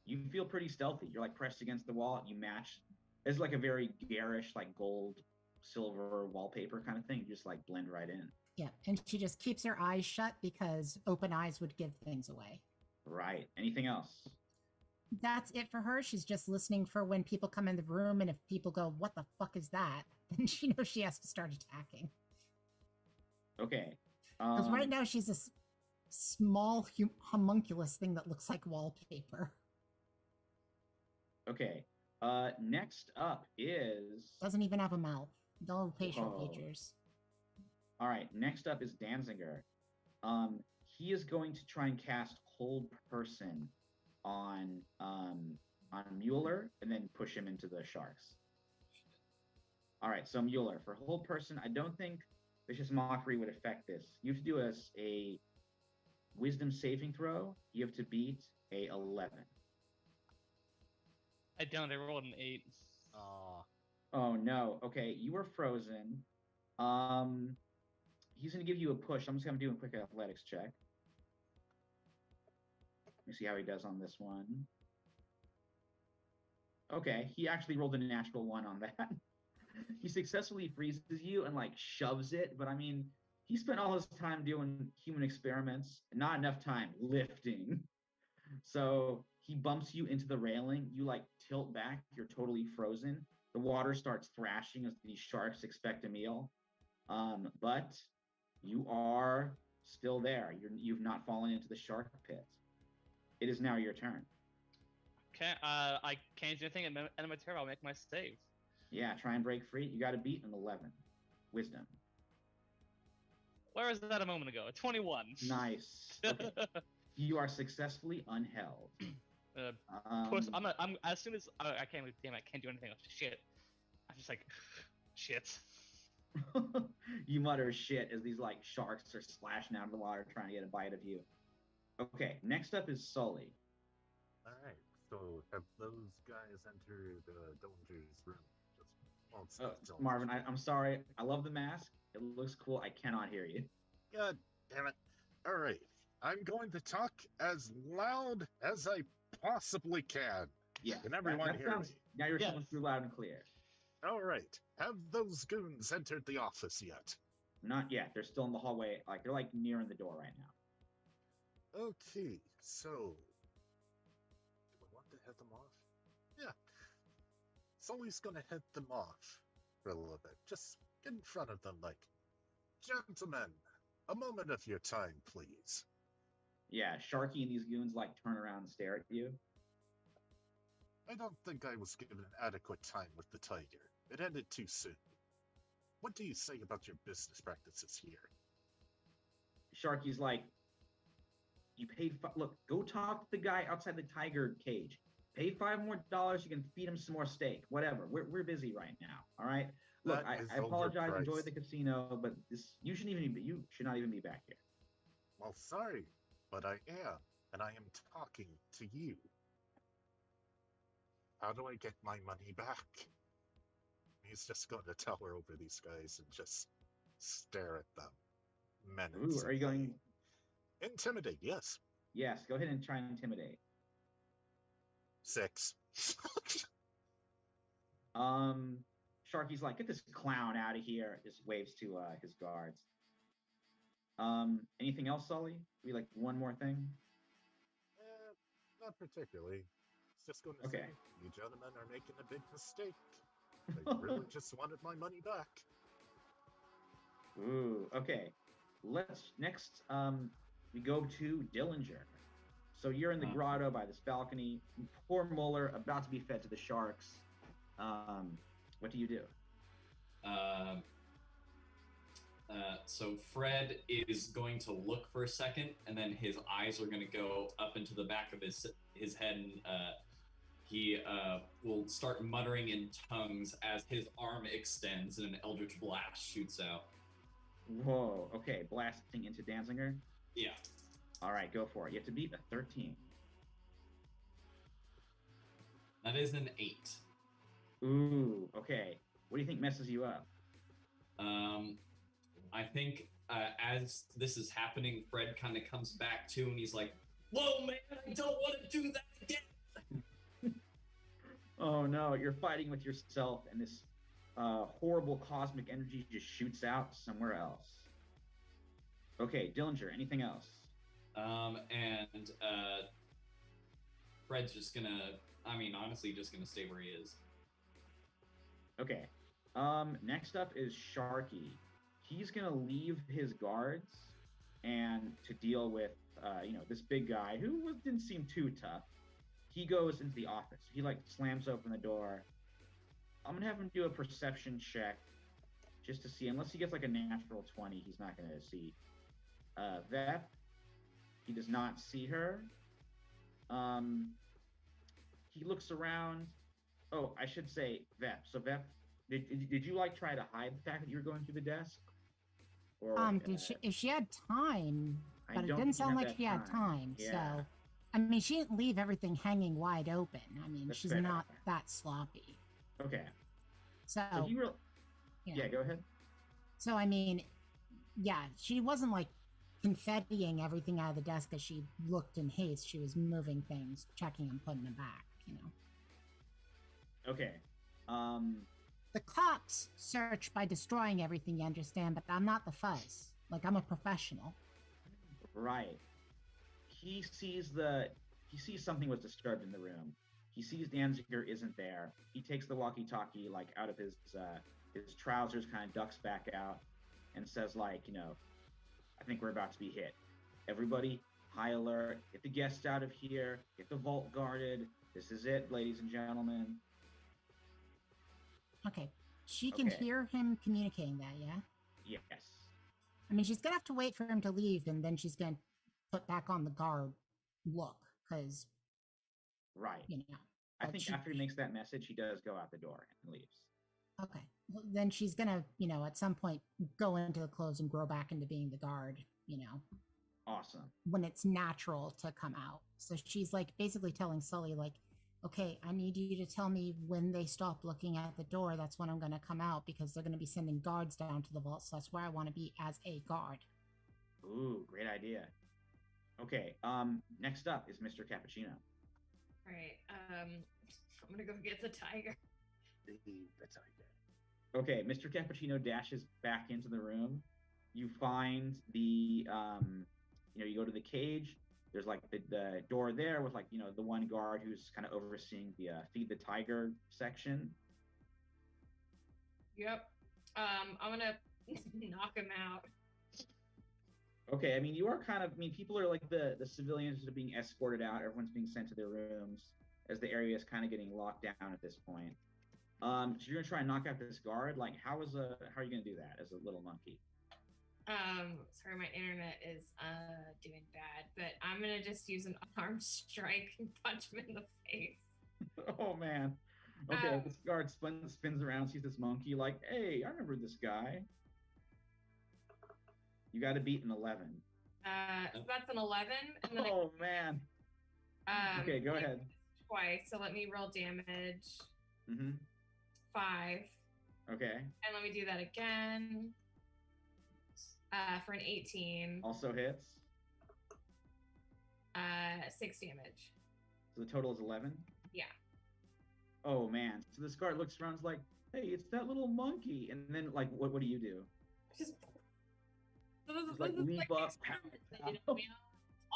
you feel pretty stealthy. You're like pressed against the wall. You match. It's like a very garish, like gold, silver wallpaper kind of thing. You just like blend right in. Yeah, and she just keeps her eyes shut because open eyes would give things away. Right. Anything else? That's it for her. She's just listening for when people come in the room, and if people go, "What the fuck is that?" then she knows she has to start attacking. Okay. Because right now she's a small homunculus thing that looks like wallpaper. Okay. Next up is. Doesn't even have a mouth. No facial Whoa. features. All right. Next up is Danzinger. He is going to try and cast Hold Person on Mueller and then push him into the sharks. All right. So Mueller, for Hold Person, I don't think Vicious Mockery would affect this. You have to do a Wisdom saving throw. You have to beat a 11. I don't. I rolled an 8. Oh no. Okay, you were frozen. He's gonna give you a push. I'm just gonna do a quick athletics check. Let me see how he does on this one. Okay, he actually rolled a natural 1 on that. He successfully freezes you and like shoves it, but I mean, he spent all his time doing human experiments, not enough time lifting. So he bumps you into the railing. You like tilt back. You're totally frozen. The water starts thrashing as these sharks expect a meal. But you are still there. You've not fallen into the shark pit. It is now your turn. Okay, I can't do anything, and in my turn, I'll make my save. Yeah, try and break free. You got to beat an 11. Wisdom. Where was that a moment ago? A 21. Nice. Okay. You are successfully unheld. Of course, I'm as soon as I can't. Damn, I can't do anything else. Shit. I'm just like, shit. You mutter shit as these like sharks are splashing out of the water trying to get a bite of you. Okay, next up is Sully. All right. So have those guys entered Dillinger's room? Marvin, I'm sorry. I love the mask. It looks cool. I cannot hear you. God damn it. All right. I'm going to talk as loud as I possibly can. Yeah. Can everyone hear me? Now you're coming through loud and clear. All right. Have those goons entered the office yet? Not yet. They're still in the hallway. Like they're like nearing the door right now. Okay. So, do I want to head them off? Yeah. Sully's gonna head them off for a little bit. Just get in front of them like, gentlemen, a moment of your time, please. Yeah, Sharky and these goons like turn around and stare at you. I don't think I was given adequate time with the tiger. It ended too soon. What do you say about your business practices here? Sharky's like, you paid. Look, go talk to the guy outside the tiger cage. Pay $5 more. You can feed him some more steak. Whatever. We're busy right now. All right. Look, I apologize. Enjoy the casino, but you should not even be back here. Well, sorry, but I am, and I am talking to you. How do I get my money back? He's just going to tower over these guys and just stare at them. Menacingly. Ooh, are you going? Intimidate, yes. Yes, go ahead and try and intimidate. 6. Sharky's like, get this clown out of here. Just waves to his guards. Anything else, Sully? Maybe like one more thing? Not particularly. It's just going to say, you gentlemen are making a big mistake. I really just wanted my money back. Ooh, okay. Next, we go to Dillinger. So you're in the grotto by this balcony. Poor Mueller, about to be fed to the sharks. What do you do? So Fred is going to look for a second, and then his eyes are going to go up into the back of his head, and he will start muttering in tongues as his arm extends and an eldritch blast shoots out. Whoa, okay, blasting into Danzinger? Yeah. All right, go for it. You have to beat a 13. That is an 8. Ooh, okay. What do you think messes you up? I think as this is happening, Fred kind of comes back too, and he's like, Whoa, man, I don't want to do that again. Oh no, you're fighting with yourself, and this horrible cosmic energy just shoots out somewhere else. Okay, Dillinger, anything else? And Fred's just gonna, honestly, just gonna stay where he is. Okay. Next up is Sharky. He's gonna leave his guards and to deal with, this big guy who didn't seem too tough. He goes into the office. He slams open the door. I'm gonna have him do a perception check just to see. Unless he gets a natural 20, he's not gonna see Vep. He does not see her. He looks around. Oh, I should say Vep. So Vep, did you try to hide the fact that you were going through the desk? Or if she had time, but it don't didn't think you sound have like that she had time. Yeah. So, I mean, she didn't leave everything hanging wide open. I mean, That's she's fair. not that sloppy. Okay. So, So he yeah. Yeah, go ahead. So, I mean, yeah, she wasn't confettiing everything out of the desk as she looked in haste. She was moving things, checking and putting them back, Okay. The cops search by destroying everything, you understand, but I'm not the fuzz. I'm a professional. Right. He sees something was disturbed in the room. He sees Danzinger isn't there. He takes the walkie-talkie out of his trousers, kind of ducks back out, and says I think we're about to be hit. Everybody, high alert. Get the guests out of here. Get the vault guarded. This is it, ladies and gentlemen. Okay. She can hear him communicating that, yeah? Yes. I mean, she's going to have to wait for him to leave, and then she's going to put back on the guard look, because... Right. I think she... after he makes that message, he does go out the door and leaves. Okay. Well, then she's going to, at some point go into the clothes and grow back into being the guard, Awesome. When it's natural to come out. So she's basically telling Sully, okay, I need you to tell me when they stop looking at the door. That's when I'm going to come out, because they're going to be sending guards down to the vault. So that's where I want to be as a guard. Ooh, great idea. Okay. Next up is Mr. Cappuccino. All right. I'm gonna go get the tiger. The tiger. Okay, Mr. Cappuccino dashes back into the room. You find the, you go to the cage. There's the door there with the one guard who's kind of overseeing the feed the tiger section. Yep. I'm gonna knock him out. Okay, I mean, you are people are the civilians that are being escorted out. Everyone's being sent to their rooms as the area is kind of getting locked down at this point. So you're gonna try and knock out this guard. How are you gonna do that as a little monkey? Sorry, my internet is doing bad, but I'm gonna just use an arm strike and punch him in the face. Oh man. Okay, this guard spins around, sees this monkey, hey, I remember this guy. You got to beat an 11. That's an 11. And then man. Okay, go ahead. Twice, so let me roll damage. Mm-hmm. 5. Okay. And let me do that again. For an 18. Also hits. 6 damage. So the total is 11? Yeah. Oh man. So this guard looks around, is hey, it's that little monkey. And then what do you do? Just leap up.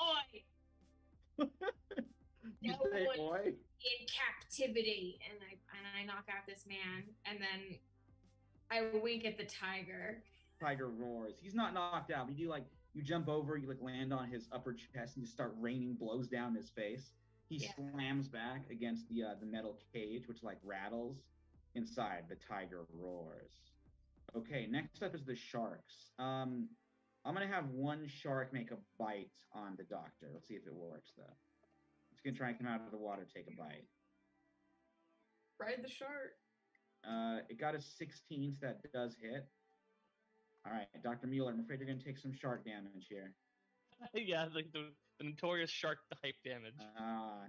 Oi! You No say one oi? in captivity, and I knock out this man, and then I wink at the tiger. Tiger roars. He's not knocked out. You do you jump over, you land on his upper chest, and you start raining blows down his face. He slams back against the metal cage, which rattles. Inside, the tiger roars. Okay, next up is the sharks. I'm gonna have one shark make a bite on the doctor. Let's see if it works though. It's gonna try and come out of the water, take a bite. Ride the shark. It got a 16, so that does hit. All right, Dr. Mueller, I'm afraid you're gonna take some shark damage here. Yeah, the notorious shark type damage.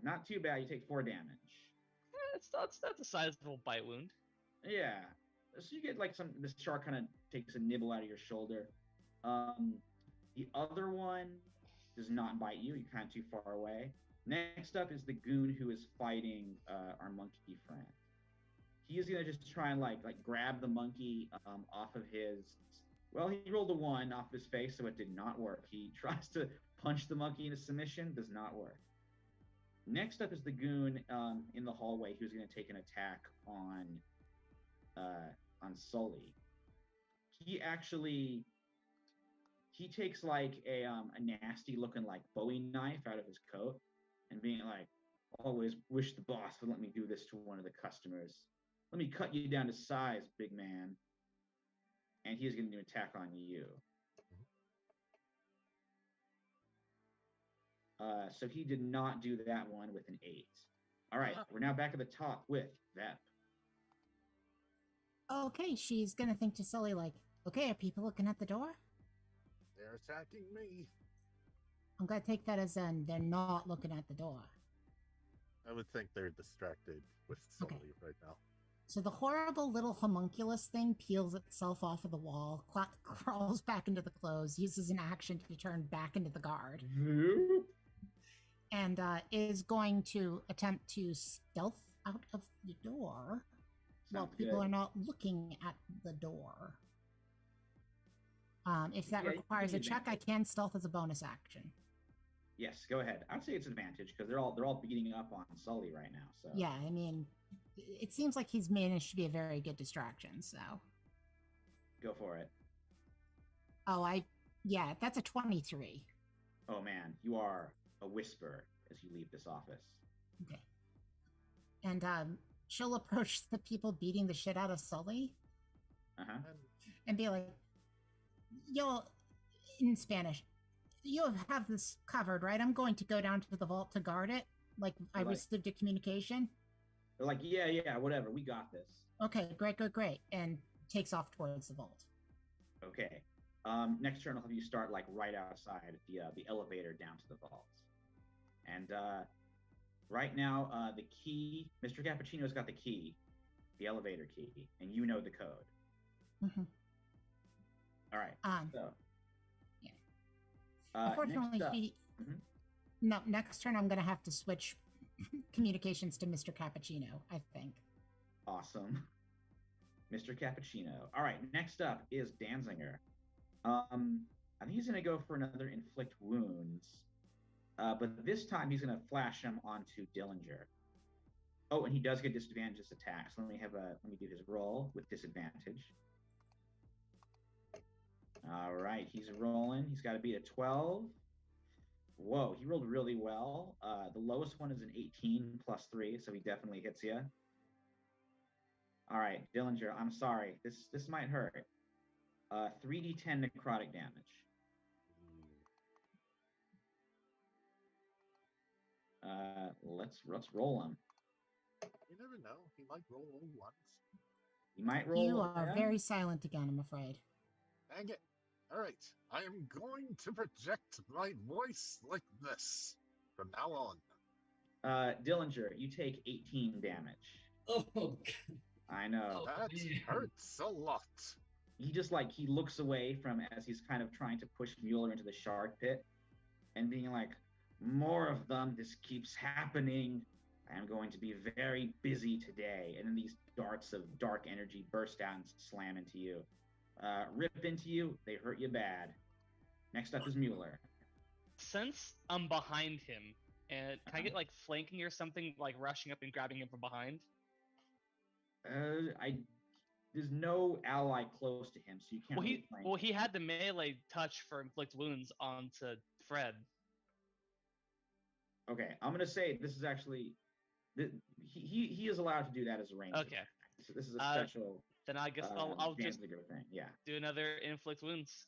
Not too bad. You take 4 damage. That's a sizable bite wound. Yeah. So you get this shark kind of takes a nibble out of your shoulder. The other one does not bite you. You're kind of too far away. Next up is the goon who is fighting our monkey friend. He is gonna just try and like grab the monkey off of his. Well, he rolled a 1 off his face, so it did not work. He tries to punch the monkey into submission, does not work. Next up is the goon in the hallway who's gonna take an attack on Sully. He takes like a nasty looking like Bowie knife out of his coat and being like, always wish the boss would let me do this to one of the customers. Let me cut you down to size, big man. And he is going to do an attack on you. So he did not do that one with an 8. All right, we're now back at the top with Vep. Okay, she's gonna think to Sully like, okay, are people looking at the door? They're attacking me. I'm gonna take that as in they're not looking at the door. I would think they're distracted with Sully right now. So the horrible little homunculus thing peels itself off of the wall, crawls back into the clothes, uses an action to turn back into the guard, and is going to attempt to stealth out of the door while people are not looking at the door. If that requires a check, I can stealth as a bonus action. Yes, go ahead. I'd say it's advantage because they're all beating up on Sully right now. So yeah, I mean, it seems like he's managed to be a very good distraction. So go for it. Oh, that's a 23. Oh man, you are a whisper as you leave this office. Okay. And she'll approach the people beating the shit out of Sully. And be like, yo, in Spanish, you have this covered, right? I'm going to go down to the vault to guard it. Like, I received a communication. They're like, yeah, whatever. We got this. Okay, great. And takes off towards the vault. Okay. Next turn, I'll have you start, like, right outside the elevator down to the vault. And right now, the key, Mr. Cappuccino's got the key, the elevator key, and you know the code. Mm-hmm. All right. So, yeah. Unfortunately, no. Next turn, I'm going to have to switch communications to Mr. Cappuccino, I think. Awesome, Mr. Cappuccino. All right. Next up is Danzinger. I think he's going to go for another inflict wounds, but this time he's going to flash him onto Dillinger. Oh, and he does get disadvantage this attack. So let me do his roll with disadvantage. All right, he's rolling. He's got to beat a 12. Whoa, he rolled really well. The lowest one is an 18 plus 3, so he definitely hits you. All right, Dillinger, I'm sorry. This might hurt. 3d10 necrotic damage. Let's roll him. You never know. He might roll all once. He might roll. You are very silent again, I'm afraid. Dang it. All right. I am going to project my voice like this from now on. Dillinger, you take 18 damage. Oh, God. I know. That hurts a lot. He looks away from as he's kind of trying to push Mueller into the shark pit and being like, more of them. This keeps happening. I am going to be very busy today. And then these darts of dark energy burst out and slam into you. Rip into you. They hurt you bad. Next up is Mueller. Since I'm behind him, and can I get like flanking or something, like rushing up and grabbing him from behind? There's no ally close to him, so you can't. He had the melee touch for inflict wounds onto Fred. Okay, I'm gonna say this is actually he is allowed to do that as a range. Okay, so this is a special. Then I guess I'll just thing. Yeah. Do another inflict wounds.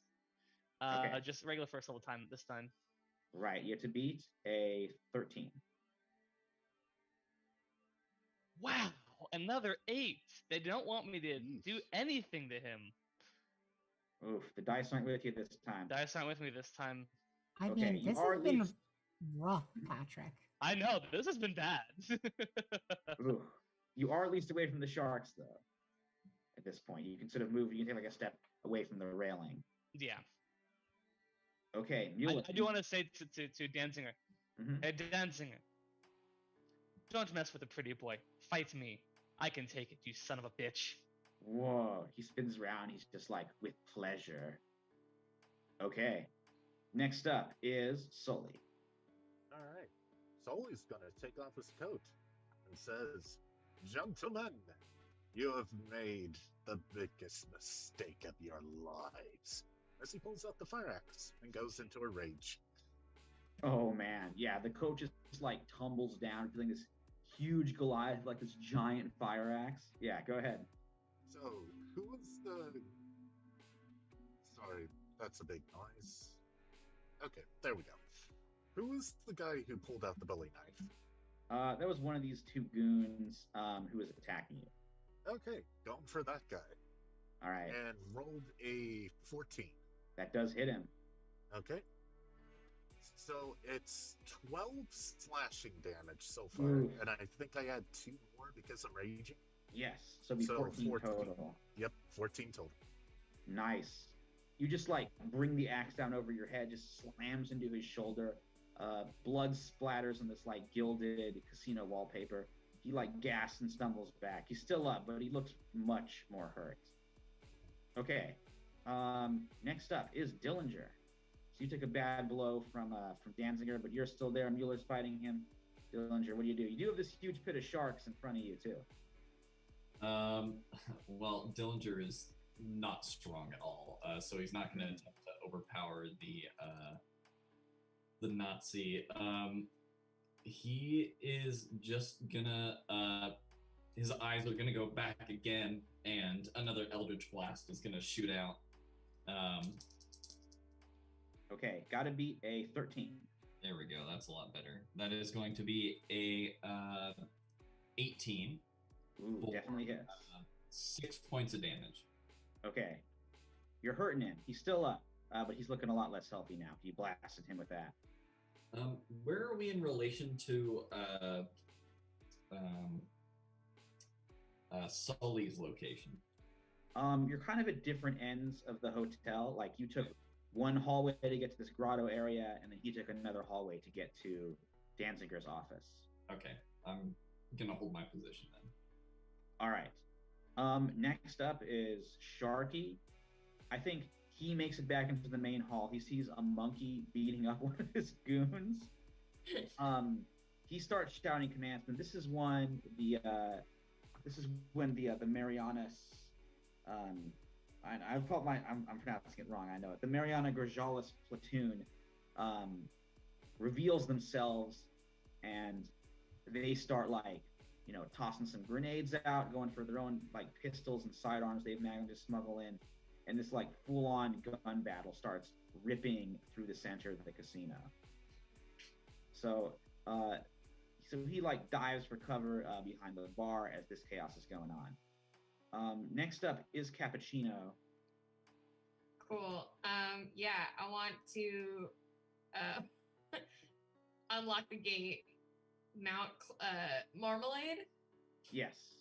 Just regular first level time this time. Right, you have to beat a 13. Wow, another 8. They don't want me to do anything to him. Oof, the dice aren't with you this time. Dice aren't with me this time. I mean, this has been rough, Patrick. I know, this has been bad. Ooh. You are at least away from the sharks, though. At this point, you can sort of move. You can take like a step away from the railing. Yeah. Okay, Mueller. I do want to say to Danzinger, Mhm. hey Danzinger, don't mess with a pretty boy. Fight me. I can take it, you son of a bitch. Whoa. He spins around. He's just like, with pleasure. Okay. Next up is Sully. All right. Sully's gonna take off his coat and says, "Gentlemen, you have made the biggest mistake of your lives." As he pulls out the fire axe and goes into a rage. Oh man, yeah, the coach just like tumbles down, feeling this huge Goliath, like this giant fire axe. Yeah, go ahead. So, who was the. Sorry, that's a big noise. Okay, there we go. Who was the guy who pulled out the Bowie knife? That was one of these two goons who was attacking you. Okay, going for that guy. All right, And rolled a 14. that does hit him. Okay. So it's 12 slashing damage so far, Ooh. and I think I had 2 more because I'm raging. Yes, so it'd be 14 total. Yep, 14 total. Nice. You just like bring the axe down over your head, just slams into his shoulder. Blood splatters on this like gilded casino wallpaper. He like gasps and stumbles back. He's still up, but he looks much more hurt. Okay. Next up is Dillinger. So you took a bad blow from Danzinger, but you're still there. Mueller's fighting him. Dillinger, what do? You do have this huge pit of sharks in front of you too. Well, Dillinger is not strong at all, so he's not going to attempt to overpower the Nazi. He is just gonna his eyes are gonna go back again, and another Eldritch Blast is gonna shoot out. Okay, gotta beat a 13. There we go. That's a lot better. That is going to be a 18. Ooh, for, definitely hits. 6 points of damage. Okay, you're hurting him. He's still up, but he's looking a lot less healthy now. You blasted him with that. Where are we in relation to Sully's location? You're kind of at different ends of the hotel. Like you took one hallway to get to this grotto area, and then he took another hallway to get to Danzinger's office. Okay, I'm gonna hold my position then. All right. Next up is Sharky. I think he makes it back into the main hall. He sees a monkey beating up one of his goons. He starts shouting commands, and this is when the Marianas, I'm pronouncing it wrong. I know it. The Mariana Grajalis platoon reveals themselves, and they start like tossing some grenades out, going for their own like pistols and sidearms they've managed to smuggle in, and this like full-on gun battle starts ripping through the center of the casino. So he like dives for cover behind the bar as this chaos is going on. Next up is Cappuccino. Cool. Yeah, I want to unlock the gate, mount Marmalade, Yes.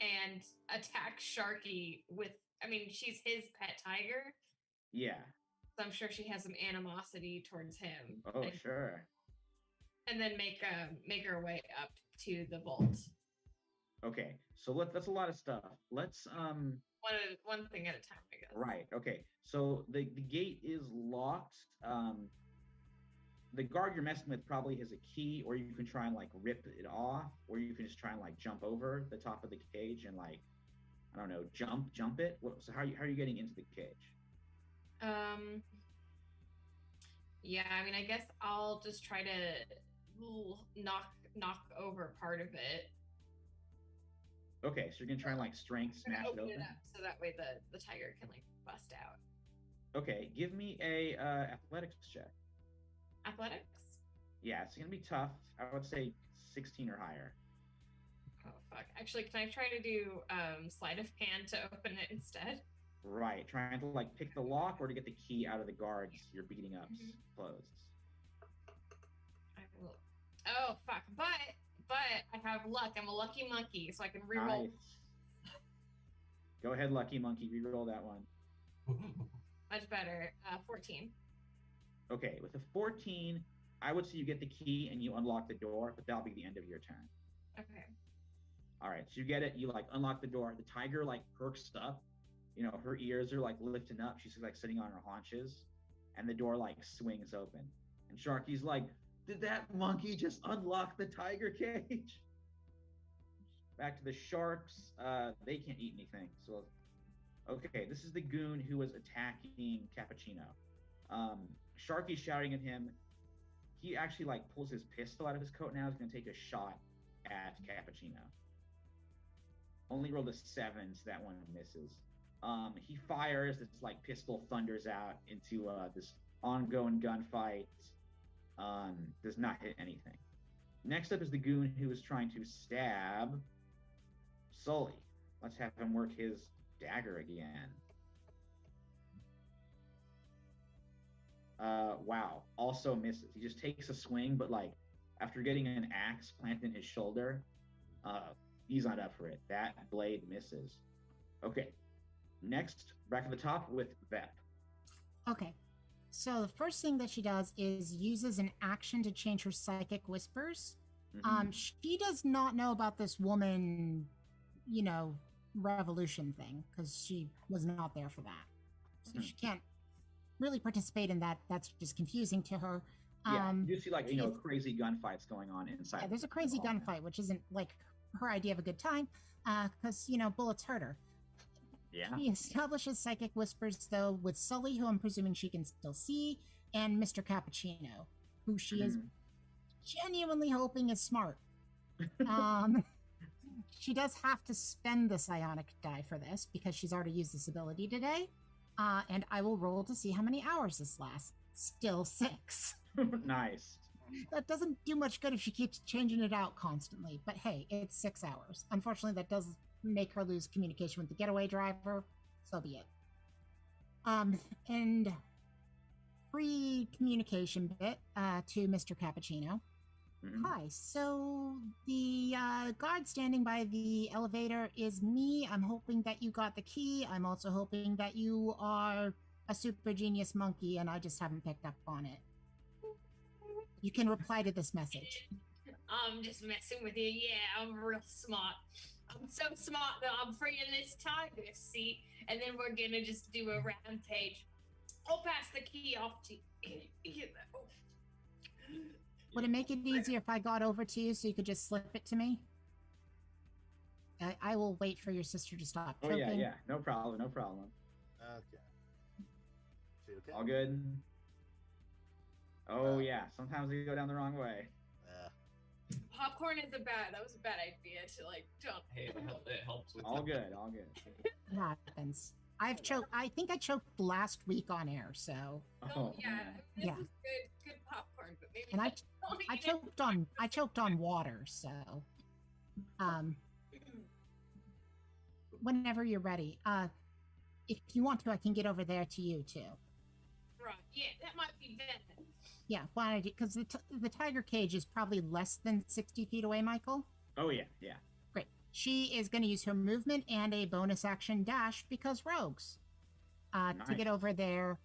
and attack Sharky with. I mean, she's his pet tiger, Yeah. so I'm sure she has some animosity towards him. Oh, sure. And then make her way up to the vault. Okay. So that's a lot of stuff. Let's One thing at a time, I guess. Right. Okay. So the gate is locked. The guard you're messing with probably has a key, or you can try and like rip it off, or you can just try and like jump over the top of the cage and like, I don't know, jump it. So how are you getting into the cage? Yeah, I mean, I guess I'll just try to knock over part of it. Okay, so you're gonna try and like strength smash it Open open. it up so that way the tiger can like bust out. Okay, give me a athletics check. Athletics? Yeah, it's gonna be tough. I would say 16 or higher. Oh fuck! Actually, can I try to do sleight of hand to open it instead? Right, trying to like pick the lock or to get the key out of the guards you're beating up closed. I will. Oh fuck! But I have luck. I'm a lucky monkey, so I can reroll. Nice. Go ahead, lucky monkey. Reroll that one. Much better. 14. Okay, with a 14, I would say you get the key and you unlock the door, but that'll be the end of your turn. Okay. All right, so you get it. You like unlock the door. The tiger like perks up. You know, her ears are like lifting up. She's like sitting on her haunches, and the door like swings open. And Sharky's like, "Did that monkey just unlock the tiger cage?" Back to the sharks. They can't eat anything. So, okay, this is the goon who was attacking Cappuccino. Sharky's shouting at him. He actually like pulls his pistol out of his coat now. He's gonna take a shot at Cappuccino. Only rolled a 7, so that one misses. He fires. This like pistol thunders out into this ongoing gunfight. Does not hit anything. Next up is the goon who is trying to stab Sully. Let's have him work his dagger again. Wow. Also misses. He just takes a swing, but like after getting an axe planted in his shoulder, he's not up for it. That blade misses. Okay. Next, back at the top with Vep. Okay. So the first thing that she does is uses an action to change her psychic whispers. She does not know about this woman, revolution thing, because she was not there for that. So she can't really participate in that. That's just confusing to her. You see like, crazy gunfights going on inside. Yeah, there's a crazy gunfight, which isn't like her idea of a good time, because, bullets hurt her. Yeah. She establishes psychic whispers, though, with Sully, who I'm presuming she can still see, and Mr. Cappuccino, who she is genuinely hoping is smart. She does have to spend the psionic die for this, because she's already used this ability today. And I will roll to see how many hours this lasts. Still 6. Nice. That doesn't do much good if she keeps changing it out constantly. But hey, it's 6 hours. Unfortunately, that does make her lose communication with the getaway driver. So be it. And free communication bit to Mr. Cappuccino. Hi, so the guard standing by the elevator is me. I'm hoping that you got the key. I'm also hoping that you are a super genius monkey and I just haven't picked up on it. You can reply to this message. I'm just messing with you. Yeah, I'm real smart. I'm so smart that I'm freeing this tiger, see? And then we're gonna just do a rampage. I'll pass the key off to you. Would it make it easier if I got over to you so you could just slip it to me? I will wait for your sister to stop choking. Oh, yeah. No problem. Okay. She okay? All good? Oh, yeah. Sometimes we go down the wrong way. Popcorn is that was a bad idea to, don't. Hey, it helps with All good. It happens. I think I choked last week on air, so. Oh, yeah. This Yeah. is good popcorn, but maybe. And I choked on water, so. Whenever you're ready. If you want to, I can get over there to you too. Right. Yeah, that might be better. Yeah, why? Because the tiger cage is probably less than 60 feet away, Michael. Oh, yeah. Great. She is going to use her movement and a bonus action dash because rogues. To get over there.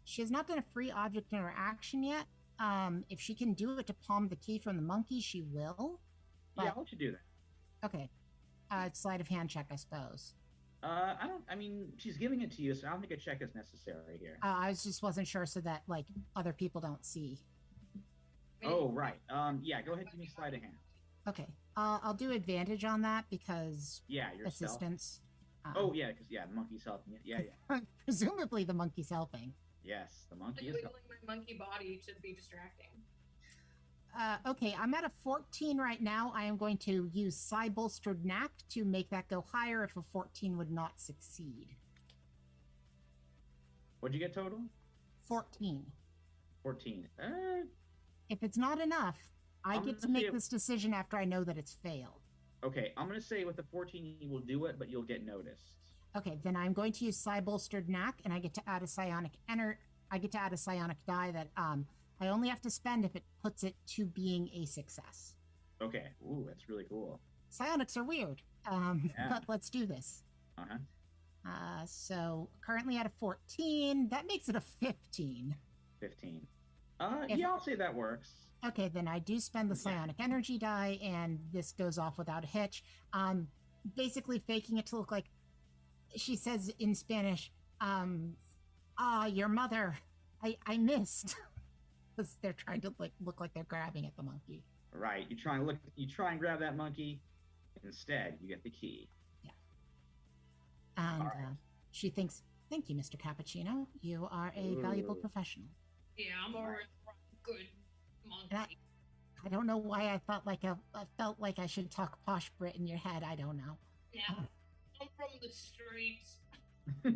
She has not done a free object interaction yet. If she can do it to palm the key from the monkey, she will. Yeah, I'll let you do that. Okay. Sleight of hand check, I suppose. She's giving it to you, so I don't think a check is necessary here. I wasn't sure so that, other people don't see. Oh, right. Yeah, go ahead and give me sleight of hand. Okay. I'll do advantage on that because Yeah, yourself. assistance. Oh, yeah, because, the monkey's helping you. Yeah. Presumably the monkey's helping. Yes, the monkey I'm is wiggling my monkey body to be distracting. Okay, I'm at a 14 right now. I am going to use Psi-Bolstered Knack to make that go higher if a 14 would not succeed. What'd you get total? 14. 14. If it's not enough, I I'm get to gonna make say- this decision after I know that it's failed. Okay, I'm going to say with the 14 you will do it, but you'll get noticed. Okay, then I'm going to use Psi-Bolstered Knack, and I get to add a psionic die that I only have to spend if it puts it to being a success. Okay. Ooh, that's really cool. Psionics are weird, but let's do this. Uh-huh. So currently at a 14, that makes it a 15. 15. If- Yeah, I'll say that works. Okay, then I do spend the psionic energy die, and this goes off without a hitch. Basically faking it to look like she says in Spanish, your mother, I missed. Because they're trying to look like they're grabbing at the monkey. Right. You try and grab that monkey. Instead, you get the key. Yeah. And All right. she thinks, "Thank you, Mr. Cappuccino. You are a valuable Ooh. professional." Yeah, I'm a good monkey. And I don't know why I felt like I should talk posh Brit in your head. I don't know. Yeah, I'm from the streets.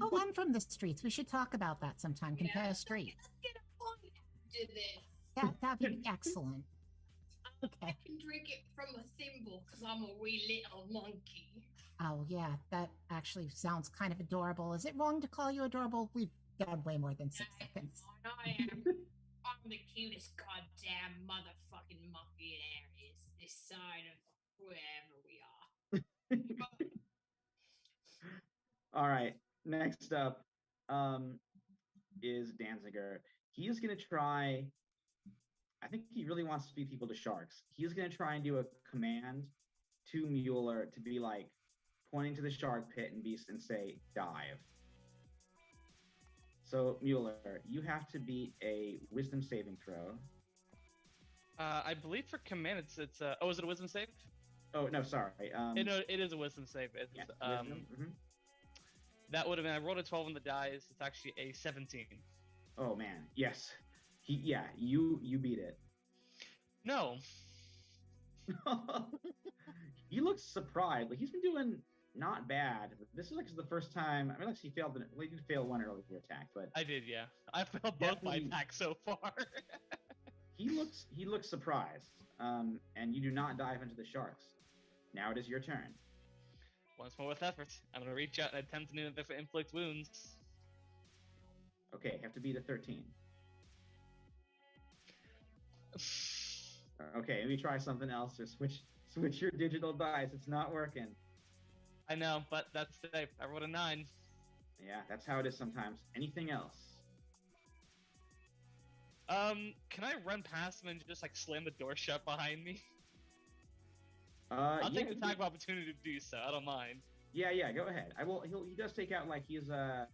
Oh, I'm from the streets. We should talk about that sometime. Compare streets. Let's get a point after this. That'd be excellent. Okay. I can drink it from a thimble because I'm a wee little monkey. Oh yeah, that actually sounds kind of adorable. Is it wrong to call you adorable? We've done way more than 6 seconds. I am. I'm the cutest goddamn motherfucking monkey there is. This side of wherever we are. All right. Next up is Danzinger. He is going to try. I think he really wants to feed people to sharks. He's going to try and do a command to Mueller to be like pointing to the shark pit and say dive. So Mueller, you have to beat a wisdom saving throw. I believe for command it's is it a wisdom save? Oh no, sorry. It is a wisdom save. It's, Yeah, wisdom. Mhm. That would have been. I rolled a 12 on the dice. It's actually a 17. Oh man, yes. You beat it. No. He looks surprised. Like he's been doing not bad. This is like the first time. I mean, like he failed. Well, he did fail one earlier attack, but I did, yeah. I failed both my Definitely- attacks so far. he looks surprised. And you do not dive into the sharks. Now it is your turn. Once more with effort, I'm gonna reach out and attempt to inflict wounds. Okay, you have to beat a 13. Okay, let me try something else or switch your digital dice. It's not working. I know, but that's safe. I rolled a 9. Yeah, that's how it is sometimes. Anything else? Can I run past him and just like slam the door shut behind me? Yeah, I'll take the attack of opportunity to do so. I don't mind. Yeah, go ahead. I will. He does take out like he's a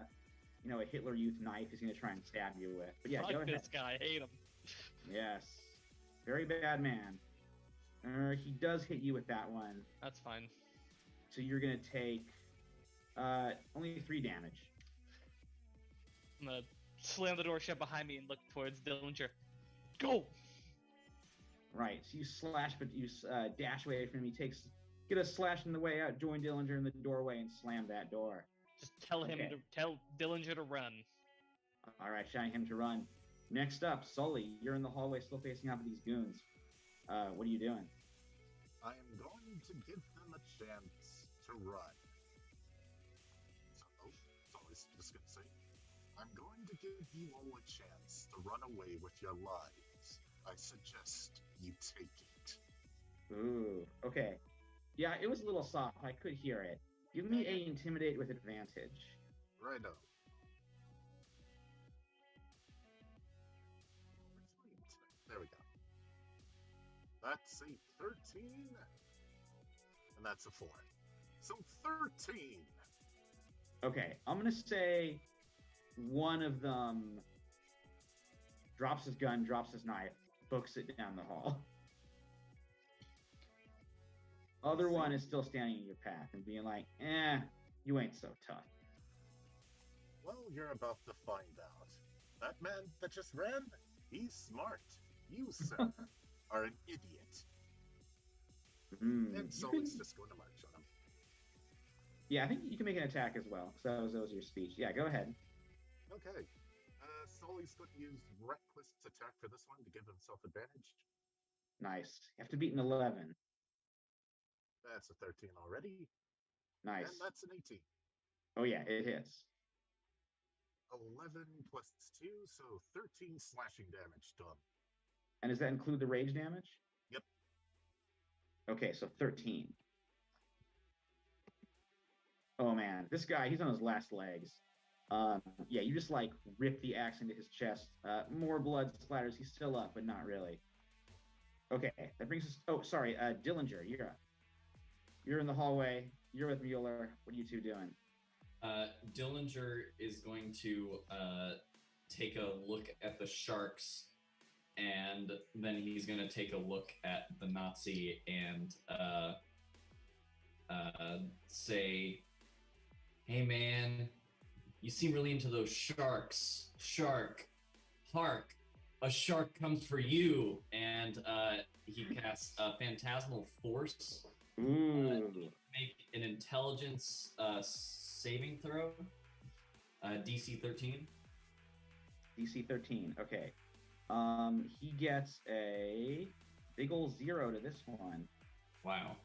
Hitler Youth knife. He's gonna try and stab you with. But yeah, Fuck go ahead. this guy. I hate him. Yes, very bad man. He does hit you with that one. That's fine. So you're gonna take only 3 damage. I'm gonna slam the door shut behind me and look towards Dillinger. Go! Right. So you slash, but you dash away from him. Get a slash in the way out. Join Dillinger in the doorway and slam that door. Just tell him Okay. to tell Dillinger to run. All right, shouting him to run. Next up, Sully. You're in the hallway, still facing off with these goons. What are you doing? I am going to give them a chance to run. So I was just gonna say, I'm going to give you all a chance to run away with your lives. I suggest you take it. Ooh, okay. Yeah, it was a little soft. I could hear it. Give me a intimidate with advantage. Righto. There we go. That's a 13. And that's a 4. So 13. Okay, I'm gonna say one of them drops his gun, drops his knife, books it down the hall. Other one is still standing in your path and being like, you ain't so tough. Well, you're about to find out. That man that just ran, he's smart. You, sir, are an idiot. And so it's just going to march on him. Yeah, I think you can make an attack as well. So that was your speech. Yeah, go ahead. Okay. Sully's going to use Reckless attack for this one to give himself advantage. Nice. You have to beat an 11. That's a 13 already. Nice. And that's an 18. Oh yeah, it hits. 11 plus 2, so 13 slashing damage to him. And does that include the rage damage? Yep. Okay, so 13. Oh man, this guy, he's on his last legs. Yeah, you just like rip the axe into his chest. More blood splatters. He's still up, but not really. Okay, that brings us. Oh, sorry, Dillinger, you're up. You're in the hallway. You're with Mueller. What are you two doing? Dillinger is going to take a look at the sharks, and then he's going to take a look at the Nazi and say, "Hey, man, you seem really into those sharks. Shark, hark, a shark comes for you." And he casts Phantasmal Force. Ooh. Make an intelligence saving throw. DC 13. DC 13. Okay. He gets a big ol' 0 to this one. Wow.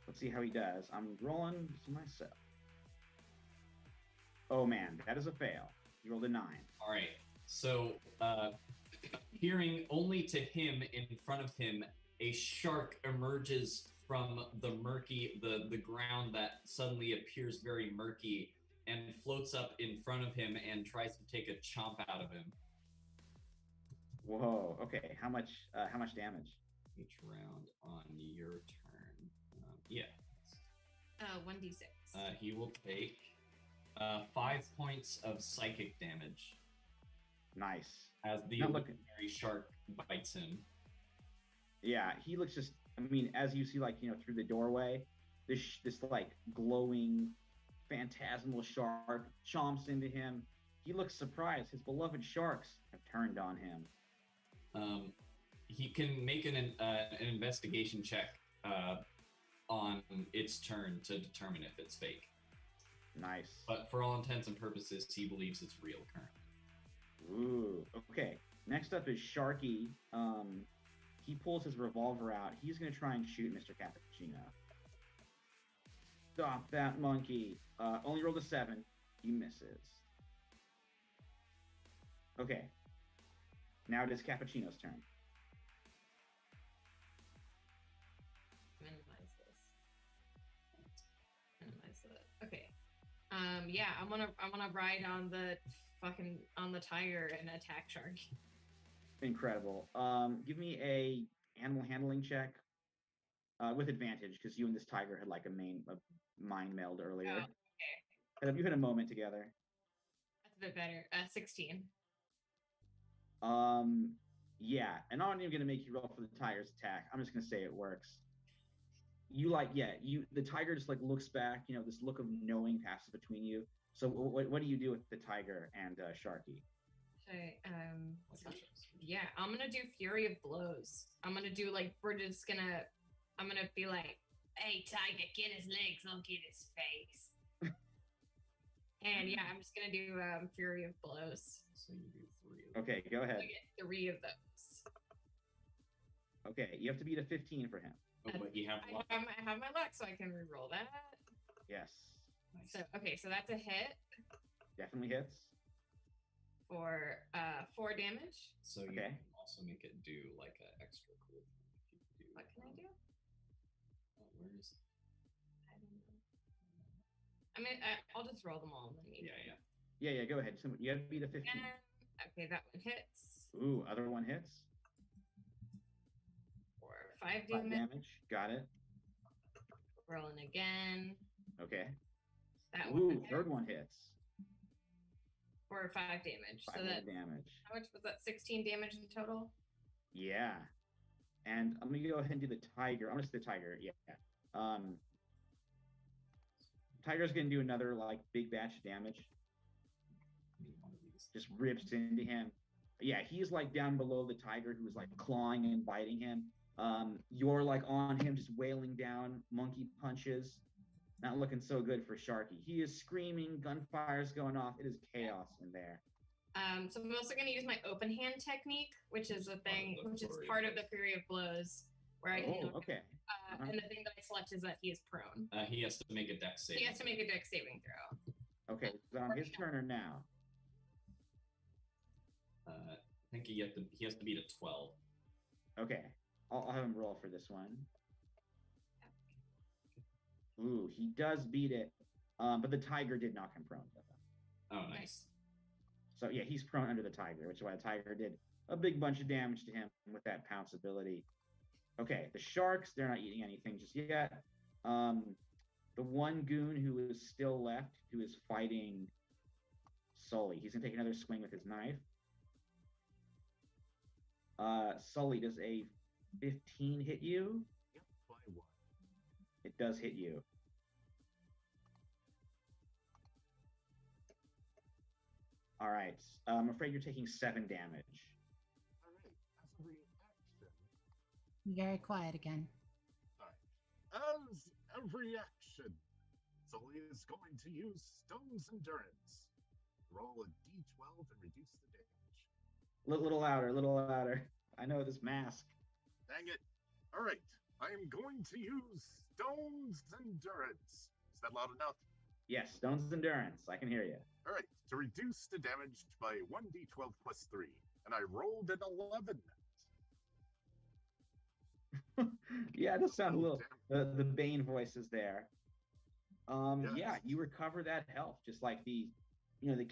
Let's see how he does. I'm rolling to myself. Oh man, that is a fail. He rolled a 9. All right. So, hearing only to him in front of him, a shark emerges from the ground that suddenly appears very murky and floats up in front of him and tries to take a chomp out of him. Whoa. Okay. How much damage? Each round on your turn. Yeah. 1d6. He will take 5 points of psychic damage Nice. as the Not looking- illusionary shark bites him. Yeah, he looks just. I mean, as you see, like through the doorway, this like glowing, phantasmal shark chomps into him. He looks surprised. His beloved sharks have turned on him. He can make an investigation check on its turn to determine if it's fake. Nice. But for all intents and purposes, he believes it's real currently. Ooh. Okay. Next up is Sharky. He pulls his revolver out. He's going to try and shoot Mr. Cappuccino. Stop that monkey. Only rolled a 7. He misses. Okay. Now it is Cappuccino's turn. Minimize this. Minimize that. Okay. Yeah, I'm gonna ride on the tiger and attack Shark. Incredible. Give me a animal handling check with advantage because you and this tiger had like a mind meld earlier. Oh, okay. Have you had a moment together? That's a bit better. 16. Yeah, and I'm not even gonna make you roll for the tiger's attack. I'm just gonna say it works. The tiger just like looks back. This look of knowing passes between you. So what do you do with the tiger and Sharky? Okay. Yeah, I'm gonna do Fury of Blows. I'm gonna be like, "Hey, tiger, get his legs, I'll get his face." And yeah, I'm just gonna do Fury of Blows. So you do 3 of them. Okay, go ahead. I get 3 of those. Okay, you have to beat a 15 for him. Oh, but you have I have my luck, so I can re-roll that. Yes, So that's a hit definitely hits. for 4 damage. So you Okay. can also make it do like an extra cool thing. If you could do, What can I do? where is it? I don't know. I mean, I'll just roll them all. And then you can- Yeah, go ahead. So you have to beat a 15. Okay, that one hits Ooh, other one hits. for 5 5 damage. damage. Got it. Rolling again. Okay. That Ooh, one hits third one hits. for 5 damage. 5 So more that damage. how much was that? 16 damage in total. Yeah. And I'm gonna go ahead and do the tiger. I'm gonna say the tiger. Yeah. Tiger's gonna do another like big batch of damage. One of these. Just rips into him. Yeah, he's like down below the tiger who's like clawing and biting him. You're like on him, just wailing down, monkey punches. Not looking so good for Sharky. He is screaming, gunfire's going off. It is chaos in there. So I'm also going to use my open hand technique, which is a thing, which is Fury of part of the Blows. Fury of Blows, where I can. Oh, okay. And the thing that I select is that he is prone. He has to make a dex save. He has to make a dex saving throw. Okay, so on his turn or now? I think he has to beat a 12. Okay, I'll have him roll for this one. Ooh, he does beat it, but the tiger did knock him prone. Oh, nice. So yeah, he's prone under the tiger, which is why the tiger did a big bunch of damage to him with that pounce ability. Okay, the sharks, they're not eating anything just yet. The one goon who is still left, who is fighting Sully, he's gonna take another swing with his knife. Sully, does a 15 hit you? Yep, by 1. It does hit you. All right. I'm afraid you're taking 7 damage. All right, as a reaction. Very quiet again. As a reaction, Sully is going to use Stone's Endurance. Roll a d12 and reduce the damage. Little louder, little louder. I know this mask. Dang it. All right, I am going to use Stone's Endurance. Is that loud enough? Yes, Stone's Endurance. I can hear you. All right, to reduce the damage by 1d12 plus 3. And I rolled an 11. Yeah, it does sound a little. The Bane voice is there. Yes. Yeah, you recover that health, just like the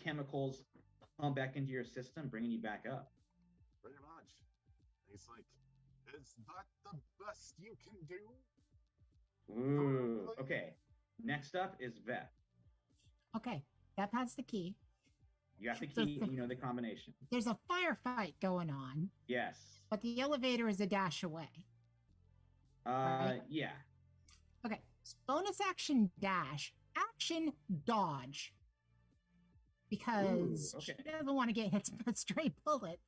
chemicals pump back into your system, bringing you back up. Pretty much. He's like, is that the best you can do? Ooh, okay. Next up is Veth. Okay, that has the key. You got the key, and you know the combination. There's a firefight going on, Yes. but the elevator is a dash away. Right. Yeah. Okay, bonus action dash, action dodge. Because Ooh, okay. she doesn't want to get hit by a stray bullet.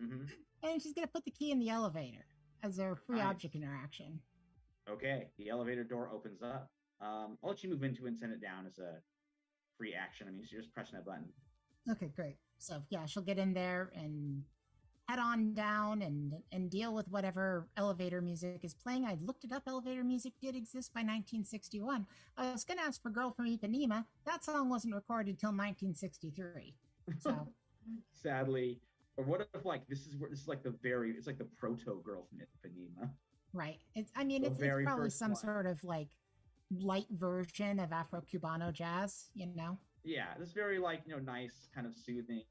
Mm-hmm. And she's going to put the key in the elevator as a free Nice. object interaction. Okay, the elevator door opens up. I'll let you move into it and send it down as a free action. I mean, so you're just pressing that button. Okay, great. So yeah, she'll get in there and head on down and deal with whatever elevator music is playing. I looked it up. Elevator music did exist by 1961. I was going to ask for Girl from Ipanema. That song wasn't recorded till 1963. So Sadly, or what if like this is like it's like the proto Girl from Ipanema. right. It's The it's very probably first some one. sort of like light version of Afro-Cubano jazz, you know? Yeah, this very like nice kind of soothing,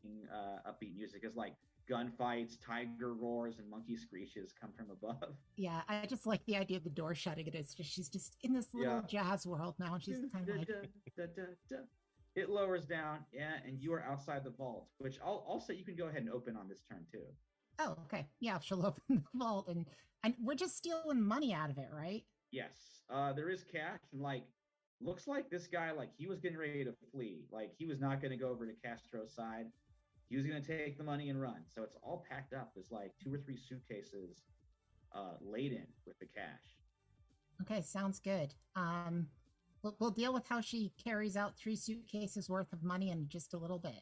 upbeat music is like gunfights, tiger roars, and monkey screeches come from above. Yeah, I just like the idea of the door shutting. She's just in this little jazz world now, and she's kind of like, It lowers down, yeah, and you are outside the vault, which I'll say you can go ahead and open on this turn too. oh, okay, yeah, she'll open the vault, and we're just stealing money out of it, right? Yes, there is cash, and like looks like this guy like he was getting ready to flee. Like he was not going to go over to Castro's side. He was going to take the money and run. So it's all packed up. There's like 2 or 3 suitcases laden with the cash. Okay, sounds good. We'll deal with how she carries out 3 suitcases worth of money in just a little bit.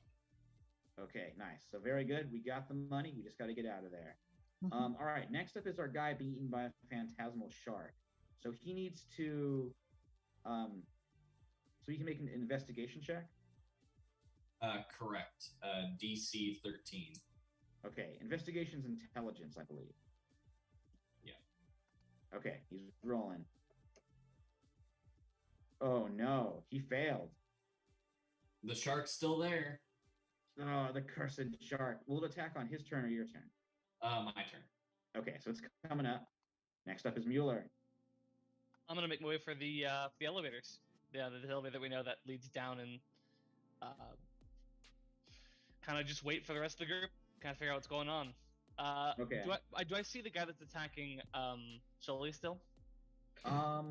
Okay, nice. So very good. We got the money. We just got to get out of there. Mhm. All right. Next up is our guy being eaten by a phantasmal shark. So he needs to. So he can make an investigation check. Correct. DC 13. Okay, investigation's intelligence, I believe. Yeah. Okay, he's rolling. Oh no, he failed. The shark's still there. Oh, the cursed shark. Will it attack on his turn or your turn? My turn. Okay, so it's coming up. Next up is Mueller. I'm gonna make my way for the elevators. Yeah, the elevator that we know that leads down, and kind of just wait for the rest of the group. Kind of figure out what's going on. Okay. Do I see the guy that's attacking Sully still? I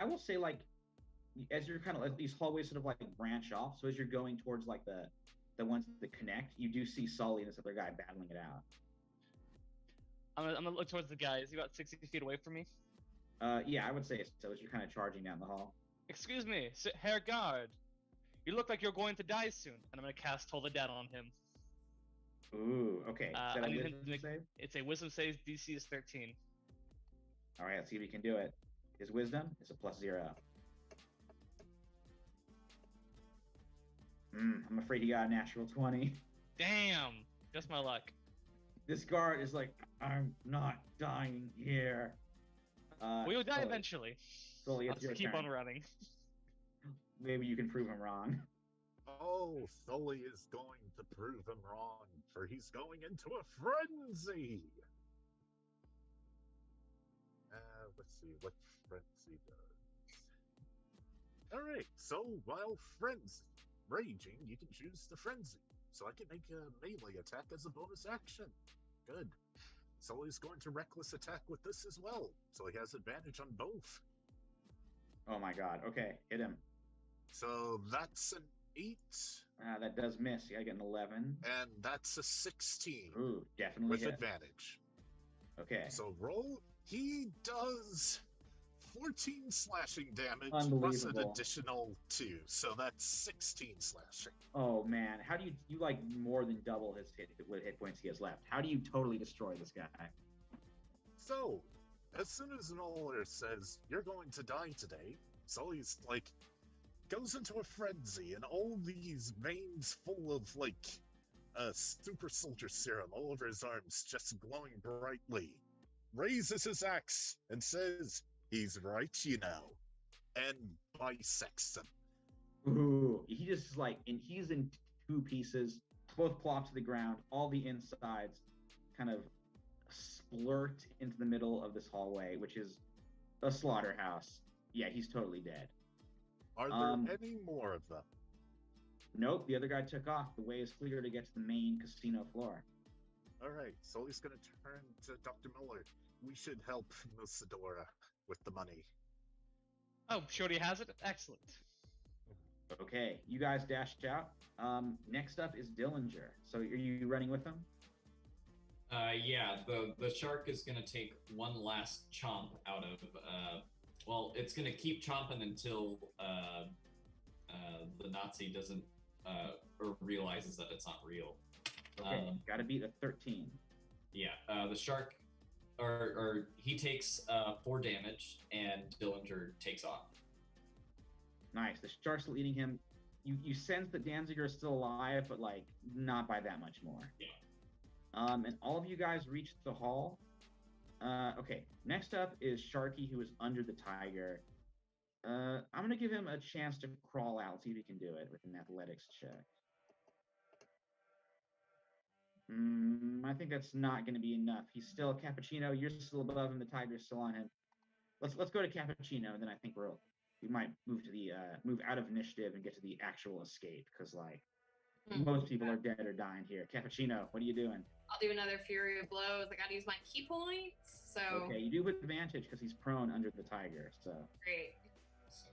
will say like as you're kind of like these hallways sort of like branch off. So as you're going towards like the ones that connect, you do see Sully and this other guy battling it out. I'm gonna look towards the guy. Is he about 60 feet away from me? Yeah, I would say so as you're kind of charging down the hall. Excuse me, Herr Guard. You look like you're going to die soon, and I'm gonna cast Hold the Dead on him. Ooh, okay. Is that I a need him wisdom to make. save? It's a Wisdom save. DC is 13. All right, let's see if he can do it. His wisdom is a +0. I'm afraid he got a natural 20. Damn, just my luck. This guard is like, I'm not dying here. We'll die Sully. eventually. Sully, I'll it's your just keep turn. on running. Maybe you can prove him wrong. Oh, Sully is going to prove him wrong, for he's going into a frenzy. Let's see what frenzy does. Alright, so while raging, you can choose the frenzy. So I can make a melee attack as a bonus action. Good. Sully's going to reckless attack with this as well, so he has advantage on both. Oh my god. Okay, hit him. So that's an 8. That does miss. You gotta get an 11. And that's a 16. Ooh, definitely with hit. advantage. Okay. So roll. He does 14 slashing damage plus an Unbelievable. additional 2. So that's 16 slashing. Oh man, how do you like more than double his hit points he has left? How do you totally destroy this guy? So, as soon as Noller says, "You're going to die today," Sully's like, goes into a frenzy, and all these veins full of super soldier serum all over his arms just glowing brightly, raises his axe and says, "He's right, you know," and bisects him. Ooh, he just he's in 2 pieces, both plop to the ground, all the insides kind of splurt into the middle of this hallway, which is a slaughterhouse. Yeah, he's totally dead. Are there any more of them? Nope, the other guy took off. The way is clear to get to the main casino floor. Alright, Sully's gonna turn to Dr. Miller. We should help Musadora with the money. Oh, Shorty has it? Excellent. Okay, you guys dashed out. Next up is Dillinger. So are you running with him? Yeah, the shark is gonna take one last chomp out of well, it's gonna keep chomping until the Nazi doesn't or realizes that it's not real. Okay, gotta beat a 13. Yeah, the shark or he takes 4 damage and Dillinger takes off. Nice. The shark's still eating him. You sense that Danzinger is still alive, but not by that much more. Yeah. And all of you guys reach the hall. Okay, next up is Sharky, who is under the tiger. I'm gonna give him a chance to crawl out, see if he can do it with an athletics check. I think that's not gonna be enough. He's still a Cappuccino. You're still above him. The tiger's still on him. Let's go to Cappuccino, and then I think we might move to the move out of initiative and get to the actual escape, because most people are dead or dying here. Cappuccino, what are you doing? I'll do another Fury of Blows. I gotta use my key points. So Okay, you do with advantage because he's prone under the tiger. So great. So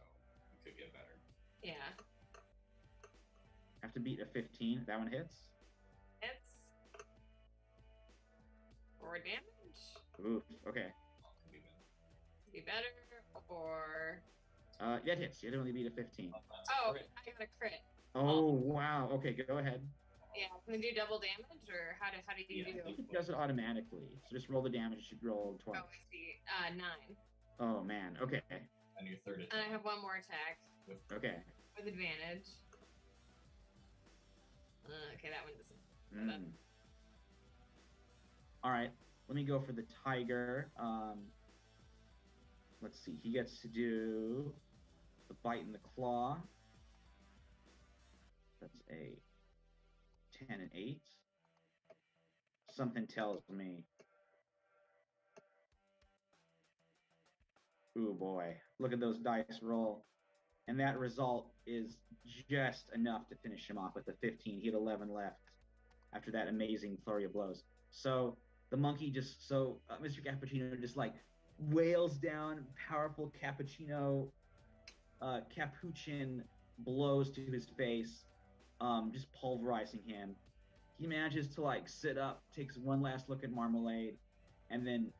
it could get better. Yeah. have to beat a 15. That one hits. Hits. 4 damage. Oof. Okay. Could be better. Be better. Or That hits. You only beat a 15. That's oh, great. I got a crit. Oh wow. Okay, go ahead. Yeah, can I do double damage, or how do you Yeah, do? I think- It does it automatically. So just roll the damage. You should roll Oh, twice. I see. 9. Oh man. Okay. And your third And I attack. have one more attack Okay. with advantage. Okay, that one doesn't. Mm. All right. Let me go for the tiger. Let's see. He gets to do the bite and the claw. That's a 10 and 8. Something tells me. Ooh boy. Look at those dice roll. And that result is just enough to finish him off with the 15. He had 11 left after that amazing flurry of blows. So the monkey Mr. Cappuccino just wails down powerful capuchin blows to his face, just pulverizing him. He manages to sit up, takes one last look at Marmalade, and then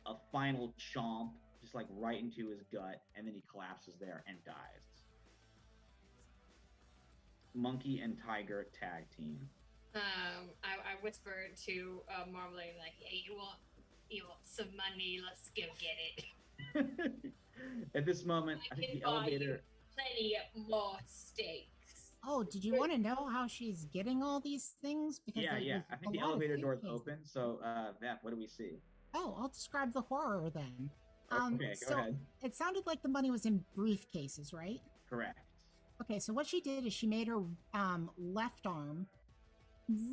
a final chomp, just right into his gut, and then he collapses there and dies. Monkey and tiger tag team. I whispered to Marmalade "Hey, you want some money? Let's go get it. At this moment, I think the elevator. Plenty more steaks." Oh, did you want to know how she's getting all these things? Because Yeah. there's I think a the lot of elevator door's suitcases. open. So, Vap, what do we see? Oh, I'll describe the horror then. Okay, go ahead. It sounded like the money was in briefcases, right? Correct. Okay, so what she did is she made her left arm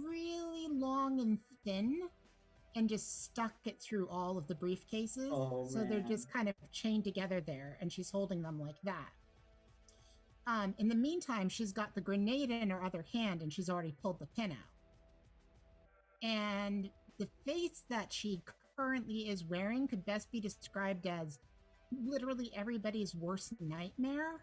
really long and thin and just stuck it through all of the briefcases. Oh, so they're man. just kind of chained together there, and she's holding them like that. In the meantime, she's got the grenade in her other hand, and she's already pulled the pin out. And the face that she currently is wearing could best be described as literally everybody's worst nightmare.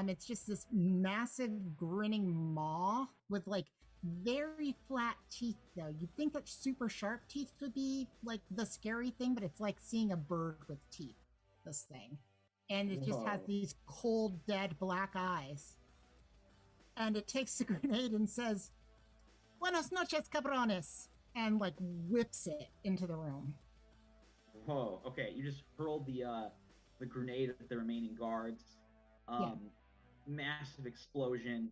It's just this massive grinning maw with like very flat teeth, though. You'd think that super sharp teeth would be like the scary thing, but it's like seeing a bird with teeth, this thing. And it just has Whoa. these cold, dead black eyes. And it takes the grenade and says, Buenos noches, cabrones, and like whips it into the room. Whoa. Okay, you just hurled the grenade at the remaining guards. Massive explosion.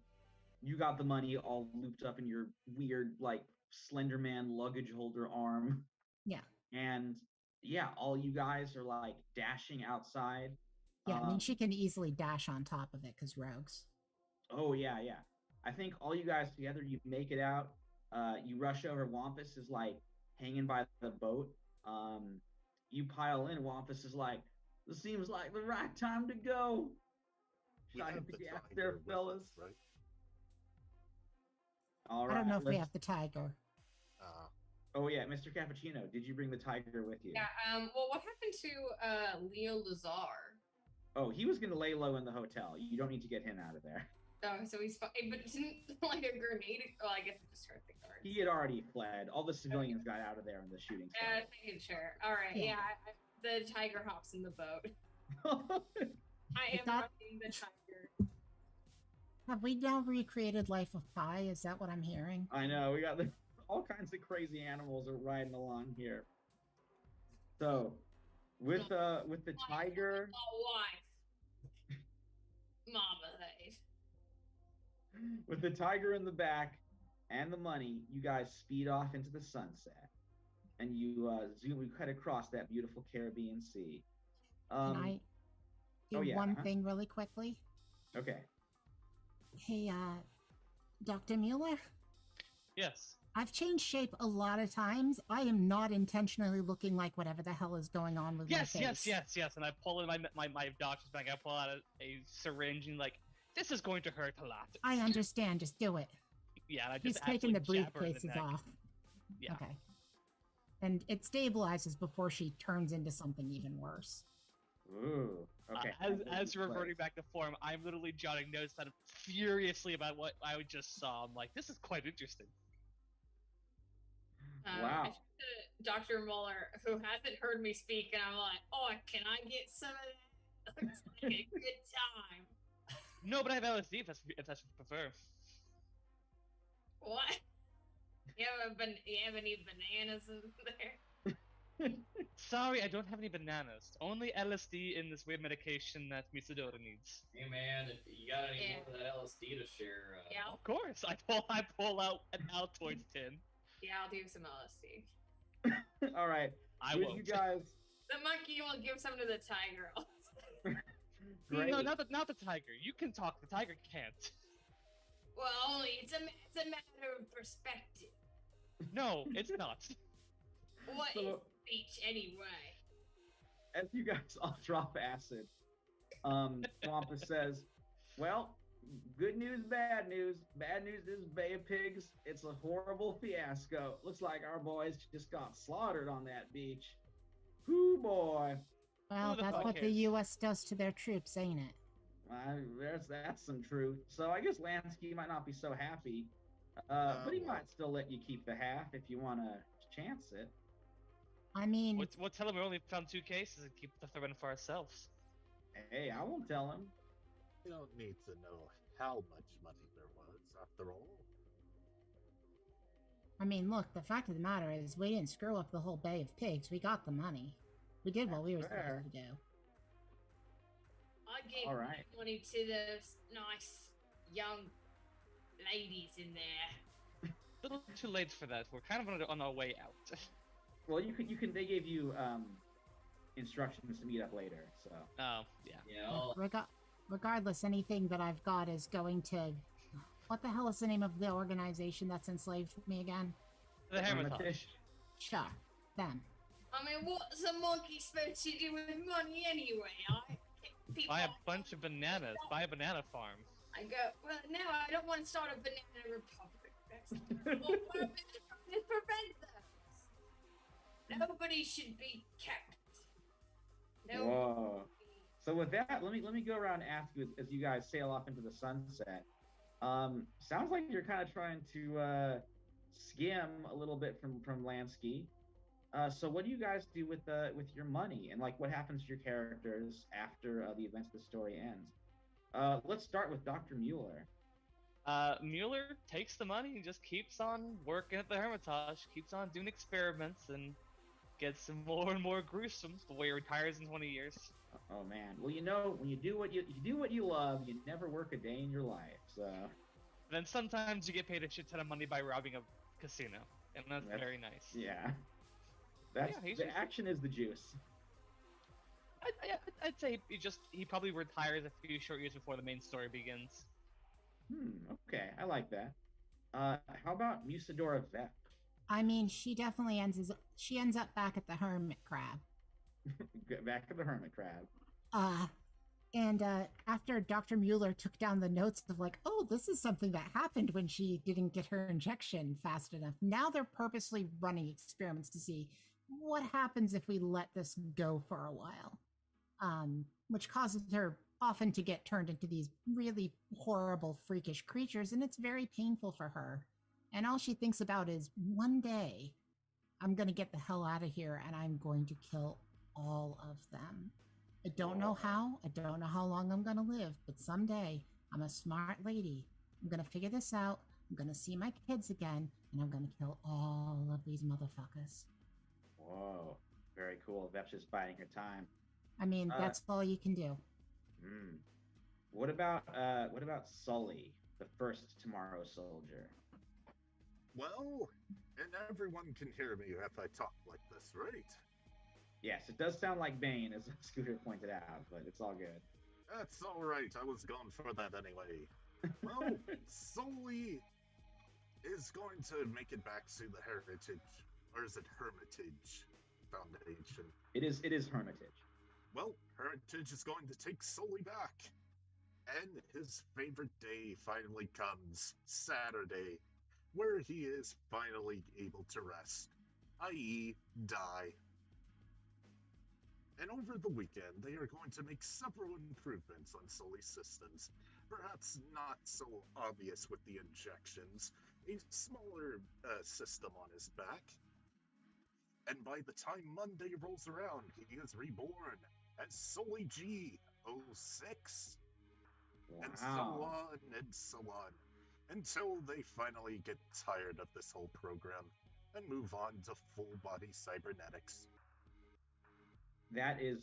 You got the money all looped up in your weird, like, Slender Man luggage holder arm. Yeah. And yeah, all you guys are like dashing outside. Yeah, I mean, she can easily dash on top of it because rogues. Oh yeah, yeah. I think all you guys together, you make it out. You rush over. Wampus is like hanging by the boat. You pile in. Wampus is like, "This seems like the right time to go." We Trying have to the get out tiger there, with us, fellas. right? All I right. don't know if we let's- have the tiger. Oh yeah, Mr. Cappuccino, did you bring the tiger with you? Yeah. Well, what happened to Leo Lazar? Oh, he was gonna lay low in the hotel. You don't need to get him out of there. Oh, so he's fine. But didn't like a grenade? Well, I guess it just hurt the guards. He had already fled. All the civilians got out of there in the shooting Making sure. All right. Yeah. Yeah. The tiger hops in the boat. started. I am That- riding the tiger. Have we now recreated Life of Pi? Is that what I'm hearing? I know, we got all kinds of crazy animals are riding along here. So, with the tiger, Wife. Marmalade. with the tiger in the back and the money, you guys speed off into the sunset, and you cut across that beautiful Caribbean Sea. Can I do oh, yeah, one huh? thing really quickly? Okay. Hey, Dr. Mueller? Yes. I've changed shape a lot of times. I am not intentionally looking like whatever the hell is going on with my Yes, face. yes. And I pull in my doctor's bag. I pull out a syringe and like, this is going to hurt a lot. I understand. Just do it. Yeah, and I He's just taking the absolutely jab her in the briefcases neck. off. Yeah. Okay. And it stabilizes before she turns into something even worse. Ooh. Okay. As you're reverting back to form, I'm literally jotting notes that furiously about what I just saw. I'm like, this is quite interesting. Wow. I talked to Dr. Mueller, who hasn't heard me speak, and I'm like, "Oh, can I get some of that? Looks like a good time." No, but I have LSD if that's what you prefer. What? You have any bananas in there? Sorry, I don't have any bananas. Only LSD in this weird medication that Misadora needs. Hey man, if you got any more of that LSD to share? Yeah. Of course, I pull out an Altoids tin. Yeah, I'll do some LSD. All right. I With won't. you guys. The monkey will give some to the tiger. Great. No, not the tiger. You can talk. The tiger can't. Well, only it's a matter of perspective. No, it's not. What is So- speech anyway? As you guys all drop acid, Wampus says, "Well, good news, bad news. Bad news is Bay of Pigs. It's a horrible fiasco. Looks like our boys just got slaughtered on that beach. Whoo boy. Well, the that's fuck what the cares? U.S. does to their troops, ain't it? That's some truth. So I guess Lansky might not be so happy, but he well. might still let you keep the half if you want to chance it." I mean, We'll tell him we only found 2 cases and keep the third one for ourselves. Hey, I won't tell him. You don't need to know how much money there was, after all. look, the fact of the matter is we didn't screw up the whole Bay of Pigs. We got the money. We did what we were Fair. supposed to do. I gave All right. money to those nice young ladies in there. A little too late for that. We're kind of on our way out. Well, you can. They gave you instructions to meet up later. So Oh, yeah. Yeah, I'll, regardless, anything that I've got is going to. What the hell is the name of the organization that's enslaved me again? The Hermitage. Sure, them. I mean, what's a monkey supposed to do with money anyway? Buy a bunch of bananas. Buy a banana farm. I go, well, no, I don't want to start a banana republic. That's what we're to prevent those. Nobody should be kept. No. Whoa. So with that, let me go around and ask you as you guys sail off into the sunset. Sounds like you're kind of trying to skim a little bit from Lansky. So what do you guys do with your money, and like what happens to your characters after the events of the story ends? Let's start with Dr. Mueller. Mueller takes the money and just keeps on working at the Hermitage, keeps on doing experiments, and gets more and more gruesome the way he retires in 20 years. Oh man. Well, you know, when you do what you love, you never work a day in your life. So Then sometimes you get paid a shit ton of money by robbing a casino, and that's very nice. yeah. That's the action is the juice. I'd say he probably retires a few short years before the main story begins. Okay, I like that. How about Musadora Vep? I mean, she definitely ends up back at the Hermit Crab. Back at the Hermit Crab. And after Dr. Mueller took down the notes of like, oh, this is something that happened when she didn't get her injection fast enough. Now they're purposely running experiments to see what happens if we let this go for a while. Which causes her often to get turned into these really horrible, freakish creatures, and it's very painful for her. And all she thinks about is, one day, I'm going to get the hell out of here, and I'm going to kill all of them. I don't know how, I don't know how long I'm going to live, but someday, I'm a smart lady. I'm going to figure this out, I'm going to see my kids again, and I'm going to kill all of these motherfuckers. Whoa, very cool. Vep's just biding her time. I mean, that's all you can do. What about Sully, the first Tomorrow Soldier? Well, and everyone can hear me if I talk like this, right? Yes, it does sound like Bane, as Scooter pointed out, but it's all good. That's all right. I was going for that anyway. Well, Sully is going to make it back to the Heritage, or is it Hermitage Foundation? It is Hermitage. Well, Heritage is going to take Sully back. And his favorite day finally comes, Saturday, where he is finally able to rest, i.e. die. And over the weekend, they are going to make several improvements on Sully's systems. Perhaps not so obvious with the injections, a smaller system on his back. And by the time Monday rolls around, he is reborn as Sully G06. Wow. And so on, until they finally get tired of this whole program and move on to full body cybernetics. That is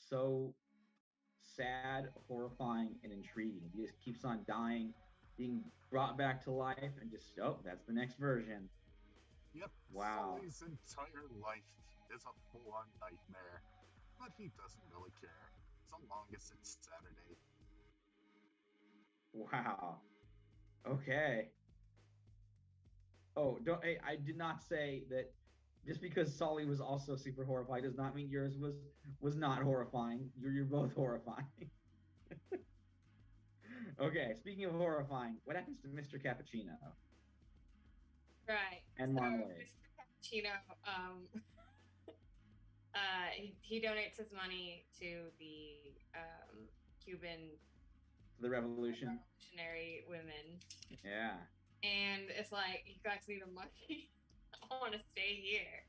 so sad, horrifying, and intriguing. He just keeps on dying, being brought back to life, and just, that's the next version. Yep, wow. Sully's entire life is a full-on nightmare, but he doesn't really care, so long as it's Saturday. Wow. Okay. Oh, I did not say that just because Sully was also super horrifying does not mean yours was not horrifying. You're both horrifying. Okay, speaking of horrifying, what happens to Mr. Cappuccino? Right. And Marmalade. Mr. Cappuccino, he donates his money to the Cuban The revolutionary women. Yeah. And it's like, you guys need the money. I want to stay here,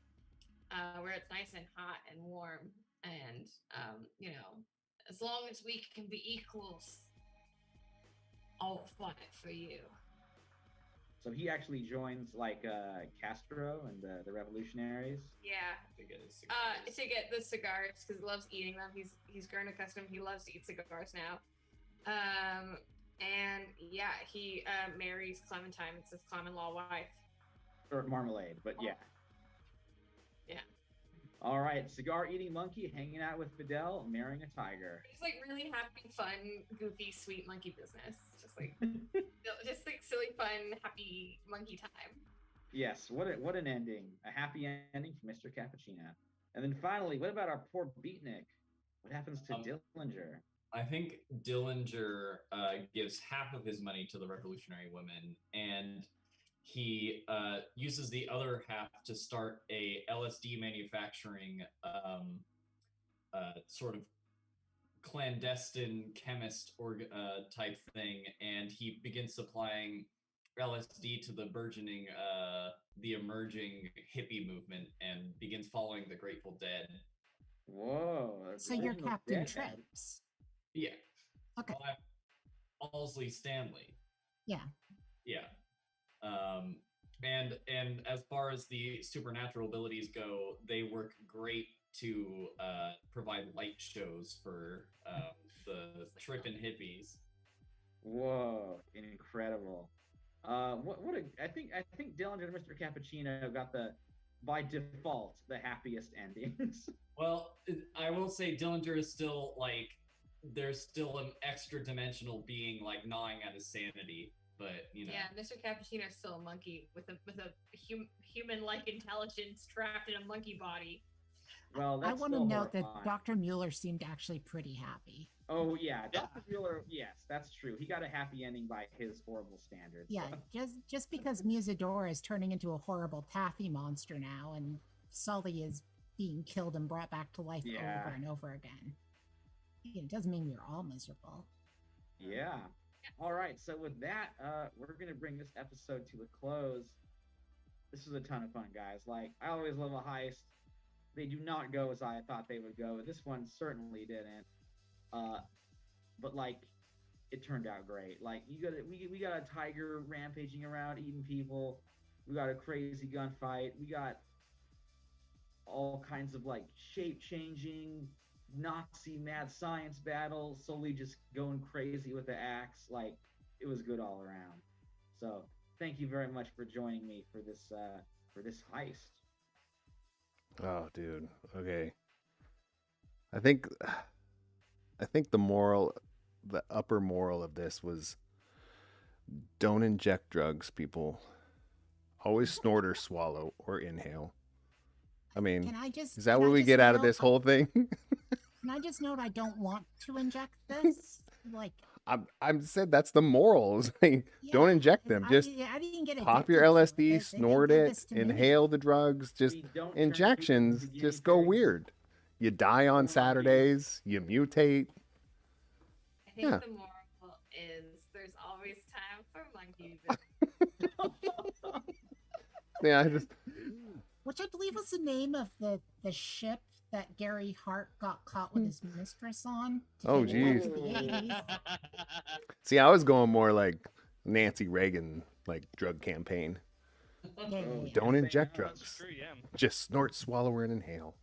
where it's nice and hot and warm, and as long as we can be equals, I'll fight for you. So he actually joins like Castro and the revolutionaries. Yeah. To get his cigars. To get the cigars, because he loves eating them. He's grown accustomed. He loves to eat cigars now. And yeah, he marries Clementine. It's his common law wife. Or Marmalade, but yeah. Yeah. All right, cigar-eating monkey hanging out with Fidel, marrying a tiger. It's like really happy, fun, goofy, sweet monkey business. Just like silly, fun, happy monkey time. Yes, what an ending. A happy ending for Mr. Cappuccino. And then finally, what about our poor beatnik? What happens to Dillinger? I think Dillinger gives half of his money to the Revolutionary Women, and he uses the other half to start a LSD manufacturing sort of clandestine chemist type thing, and he begins supplying LSD to the burgeoning, the emerging hippie movement, and begins following the Grateful Dead. Whoa! So you're Captain Trips. Yeah. Okay. Owlsley Stanley. Yeah. Yeah. And as far as the supernatural abilities go, they work great to provide light shows for the trippin' hippies. Whoa! Incredible. I think Dillinger and Mr. Cappuccino got by default the happiest endings. Well, I will say Dillinger is still there's still an extra dimensional being gnawing at his sanity, but Yeah, Mr. Cappuccino is still a monkey with a human-like intelligence trapped in a monkey body. Well, I want to note that Dr. Mueller seemed actually pretty happy. Oh yeah, Dr. Mueller. Yes, that's true. He got a happy ending by his horrible standards. Yeah, just because Musadora is turning into a horrible taffy monster now, and Sully is being killed and brought back to life over and over again. It doesn't mean we're all miserable. Yeah. All right. So with that, we're gonna bring this episode to a close. This was a ton of fun, guys. I always love a heist. They do not go as I thought they would go. This one certainly didn't. But it turned out great. We got a tiger rampaging around eating people. We got a crazy gunfight. We got all kinds of shape changing Nazi mad science battle. Sully just going crazy with the axe. It was good all around. So thank you very much for joining me for this heist. Oh, dude. Okay. I think the upper moral of this was don't inject drugs, people. Always snort or swallow or inhale. I mean, is that what we get out of this whole thing? Can I just note I don't want to inject this? I'm said that's the morals. Don't inject them. Just I didn't get pop your LSD, snort it, inhale the drugs. Just injections just go weird. You die on Saturdays. You mutate. I think the moral is there's always time for monkeys. Yeah, which I believe was the name of the ship that Gary Hart got caught with his mistress on. Oh, geez. See, I was going more like Nancy Reagan, drug campaign. Don't inject drugs. True, yeah. Just snort, swallow, and inhale.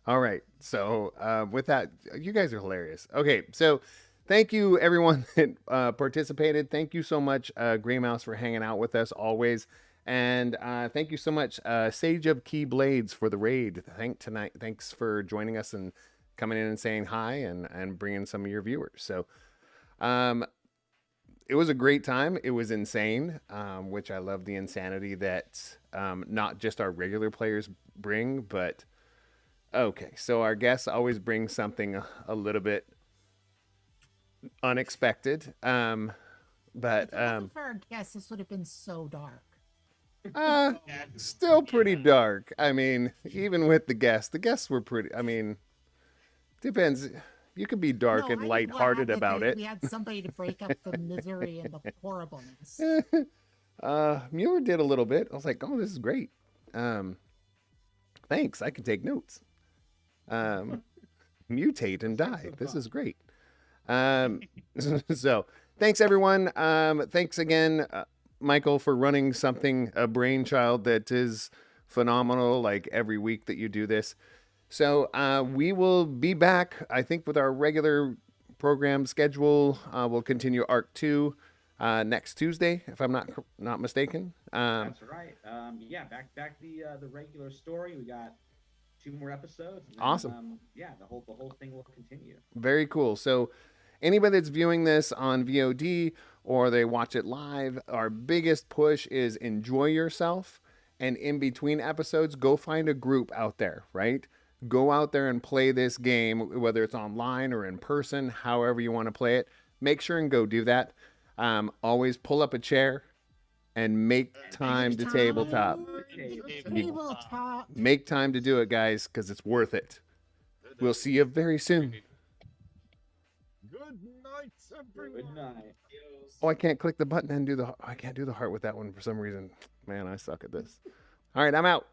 All right. So with that, you guys are hilarious. Okay. So thank you, everyone that participated. Thank you so much, Gray Mouse, for hanging out with us always. And thank you so much, Sage of Keyblades, for the raid. Thanks for joining us and coming in and saying hi and bringing some of your viewers. So it was a great time. It was insane, which I love the insanity that not just our regular players bring, but okay. So our guests always bring something a little bit unexpected. But for our guests, this would have been so dark. Still pretty dark. I mean, even with the guests were pretty. I mean, depends. You could be dark and lighthearted about it. We had somebody to break up the misery and the horribleness. Mueller did a little bit. I was like, oh, this is great. Thanks. I can take notes. Mutate and die. This is great. So thanks, everyone. Thanks again, Michael, for running a brainchild that is phenomenal, every week that you do this. So we will be back, I think, with our regular program schedule. We'll continue Arc 2 next Tuesday, if I'm not mistaken. That's right. Back the regular story. We got 2 more episodes. And then, Awesome. Yeah, the whole thing will continue. Very cool. So anybody that's viewing this on VOD or they watch it live, our biggest push is enjoy yourself. And in between episodes, go find a group out there, right? Go out there and play this game, whether it's online or in person, however you want to play it. Make sure and go do that. Always pull up a chair and make time to tabletop. Tabletop. Make time to do it, guys, because it's worth it. We'll see you very soon. Good night, everyone. Good night. Oh, I can't click the button and do the. I can't do the heart with that one for some reason. Man, I suck at this. All right, I'm out.